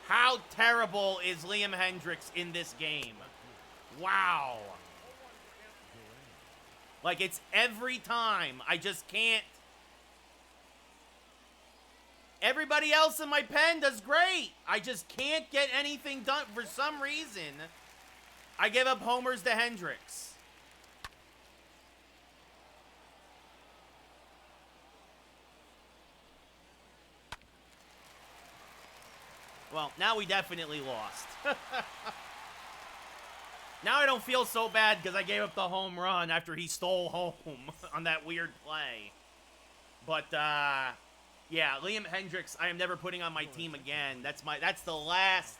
How terrible is Liam Hendricks in this game? Wow. Like, it's every time. I just can't. Everybody else in my pen does great. I just can't get anything done. For some reason, I give up homers to Hendricks. Well, now we definitely lost. Now I don't feel so bad because I gave up the home run after he stole home on that weird play. But, yeah, Liam Hendricks, I am never putting on my team again. That's the last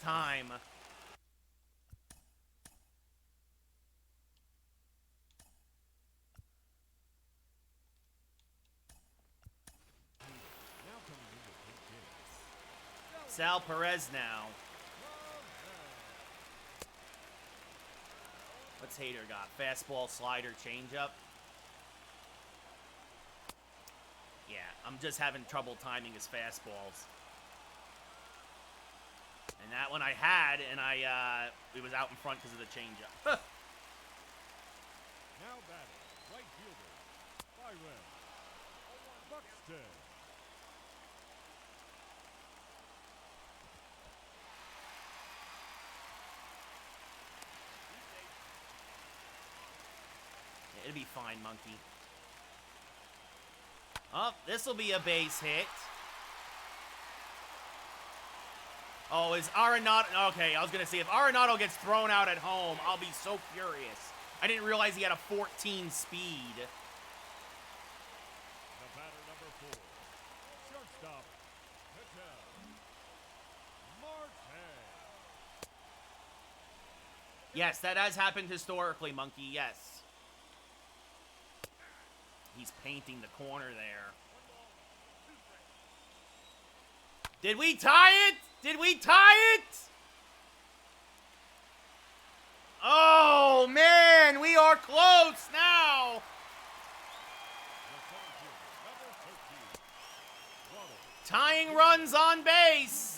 time. Sal Perez now. What's Hader got? Fastball, slider, changeup. Yeah, I'm just having trouble timing his fastballs. And that one I had, and it was out in front because of the changeup. now batting, right fielder, Byron Buxton. It'll be fine, monkey. Oh, this will be a base hit. Oh, is Arenado... Okay, I was going to say, if Arenado gets thrown out at home, I'll be so furious. I didn't realize he had a 14 speed. The batter number 4, shortstop, Marte. Yes, that has happened historically, monkey, yes. He's painting the corner there. Did we tie it? Did we tie it? Oh, man, we are close now. Tying runs on base.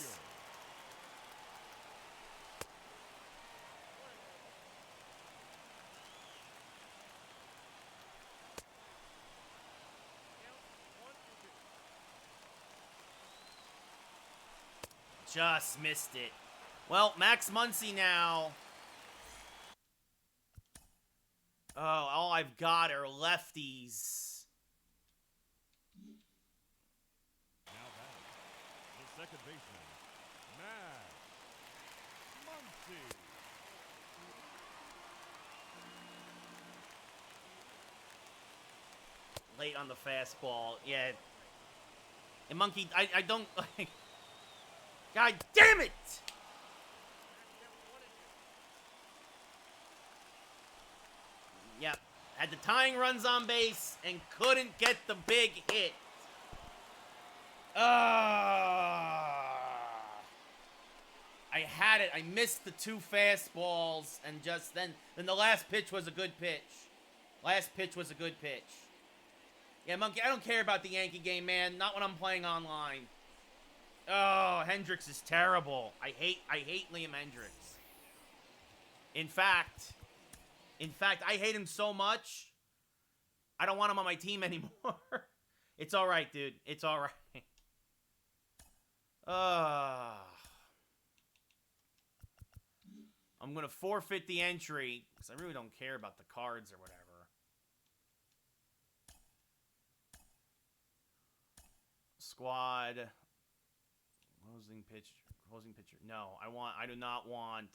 Just missed it. Well, Max Muncy now. Oh, all I've got are lefties. Now batting, the second baseman, Max Muncy. Late on the fastball. Yeah. And Monkey, I don't like. God damn it! Yep. Had the tying runs on base and couldn't get the big hit. I had it. I missed the 2 fastballs, and just then the last pitch was a good pitch. Last pitch was a good pitch. Yeah, Monkey, I don't care about the Yankee game, man. Not when I'm playing online. Oh, Hendricks is terrible. I hate Liam Hendricks. In fact, I hate him so much, I don't want him on my team anymore. It's all right, dude. It's all right. I'm going to forfeit the entry because I really don't care about the cards or whatever. Squad. Closing pitcher. No, I do not want.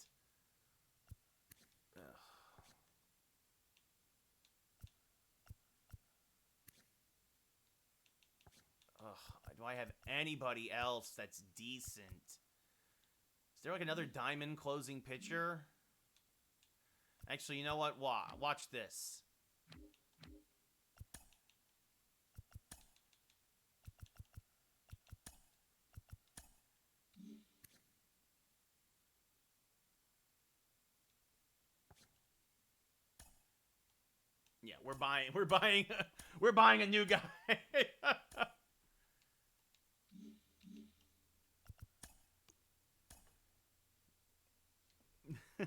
Do I have anybody else that's decent? Is there like another diamond closing pitcher? Actually, you know what? Watch this. Yeah, we're buying a new guy.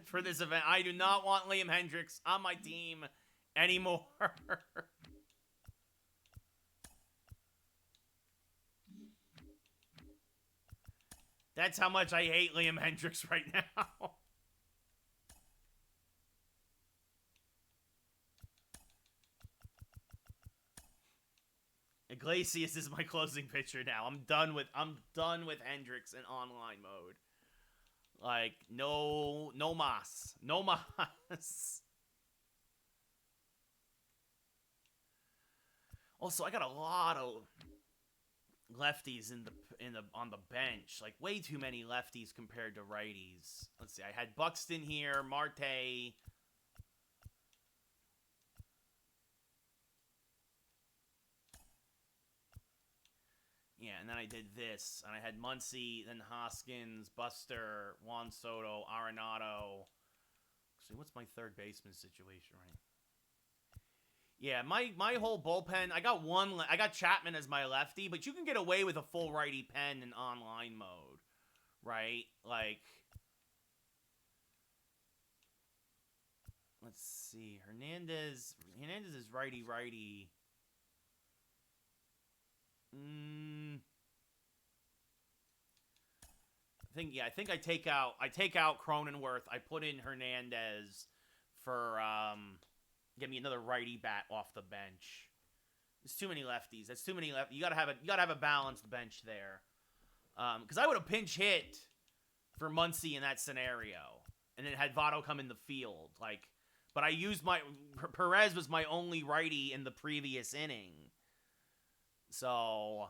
For this event, I do not want Liam Hendricks on my team anymore. That's how much I hate Liam Hendricks right now. Iglesias is my closing pitcher now. I'm done with Hendricks in online mode. Like, no mas. No mas. Also, I got a lot of lefties on the bench. Like, way too many lefties compared to righties. Let's see. I had Buxton here, Marte. Yeah, and then I did this, and I had Muncy, then Hoskins, Buster, Juan Soto, Arenado. See, what's my third baseman situation, right? Yeah, my whole bullpen, I got Chapman as my lefty, but you can get away with a full righty pen in online mode, right? Like, let's see, Hernandez is righty-righty. I think I take out Cronenworth. I put in Hernandez for give me another righty bat off the bench. There's too many lefties. That's too many left. You gotta have a balanced bench there. Because I would have pinch hit for Muncy in that scenario, and then had Votto come in the field. Like, but I used Perez was my only righty in the previous inning. So,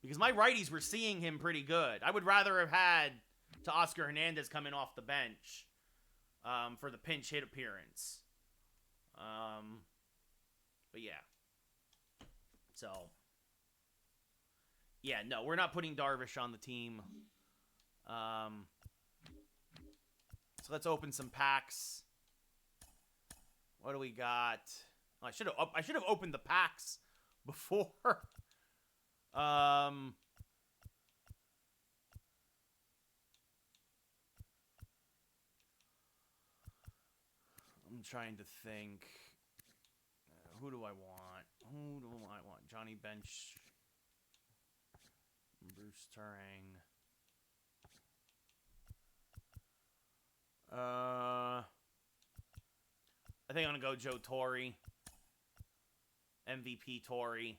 because my righties were seeing him pretty good. I would rather have had Oscar Hernandez come in off the bench for the pinch hit appearance. But yeah. So, yeah, no, we're not putting Darvish on the team. So let's open some packs. What do we got? I should have opened the packs before. I'm trying to think. Who do I want? Johnny Bench. Bruce Turang. I think I'm gonna go Joe Torre. MVP Torre.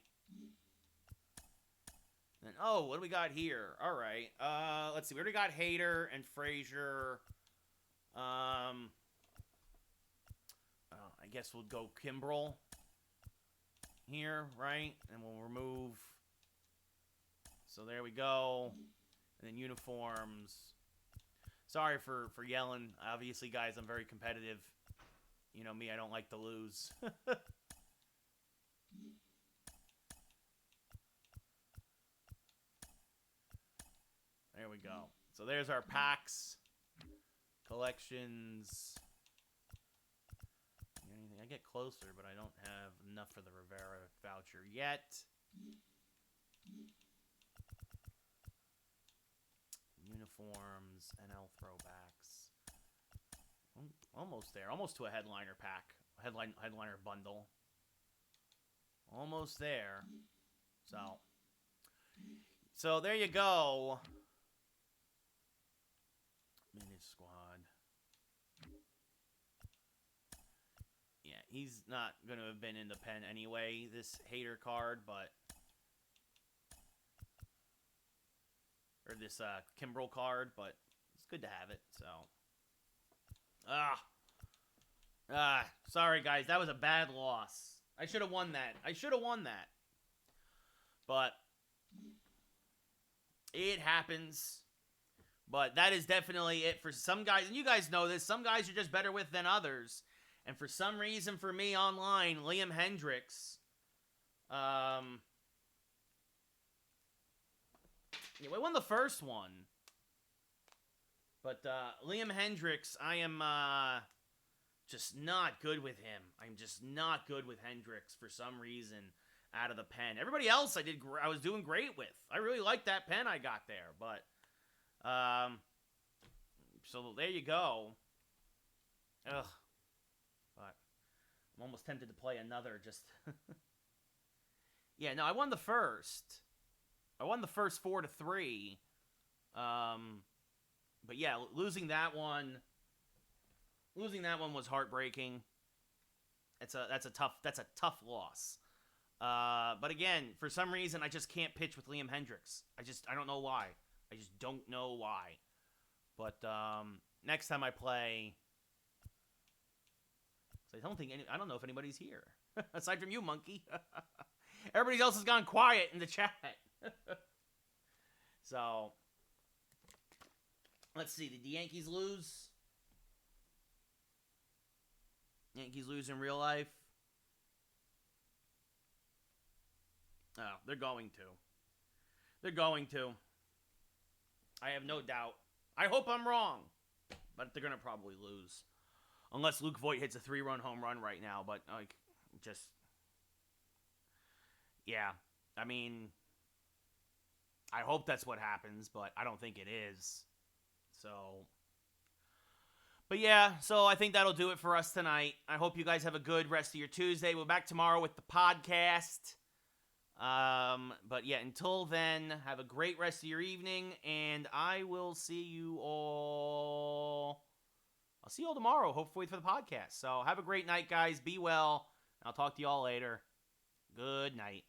And what do we got here? All right. Let's see. We already got Hader and Frazier. I guess we'll go Kimbrel. here, right? And we'll remove. So there we go. And then uniforms. Sorry for yelling. Obviously, guys, I'm very competitive. You know me, I don't like to lose. There we go. So there's our packs. Collections. Anything? I get closer, but I don't have enough for the Rivera voucher yet. Uniforms, NL throwbacks. Almost there. Almost to a headliner pack. Headliner bundle. Almost there. So there you go. Mini squad. Yeah, he's not going to have been in the pen anyway, this hater card, but... Or this Kimbrel card, but it's good to have it, so... Sorry, guys. That was a bad loss. I should have won that. But... It happens. But that is definitely it for some guys. And you guys know this. Some guys you're just better with than others. And for some reason for me online, Liam Hendricks. Yeah, we won the first one. But Liam Hendricks, I am just not good with him. I'm just not good with Hendricks for some reason out of the pen. Everybody else I was doing great with. I really liked that pen I got there, but so there you go. Ugh. But I'm almost tempted to play another just Yeah, no, I won the first. I won the first 4-3. But yeah, losing that one was heartbreaking. That's a tough loss. But again, for some reason, I just can't pitch with Liam Hendricks. I don't know why. I just don't know why. But next time I play, I don't know if anybody's here aside from you, monkey. Everybody else has gone quiet in the chat. So let's see. Did the Yankees lose? Yankees lose in real life? Oh, they're going to. They're going to. I have no doubt. I hope I'm wrong. But they're going to probably lose. Unless Luke Voit hits a 3-run home run right now. But, like, just... Yeah. I mean... I hope that's what happens, but I don't think it is. So... But yeah, so I think that'll do it for us tonight. I hope you guys have a good rest of your Tuesday. We're back tomorrow with the podcast. But yeah, until then, have a great rest of your evening, and I will see you all. I'll see you all tomorrow, hopefully for the podcast. So have a great night, guys. Be well. I'll talk to you all later. Good night.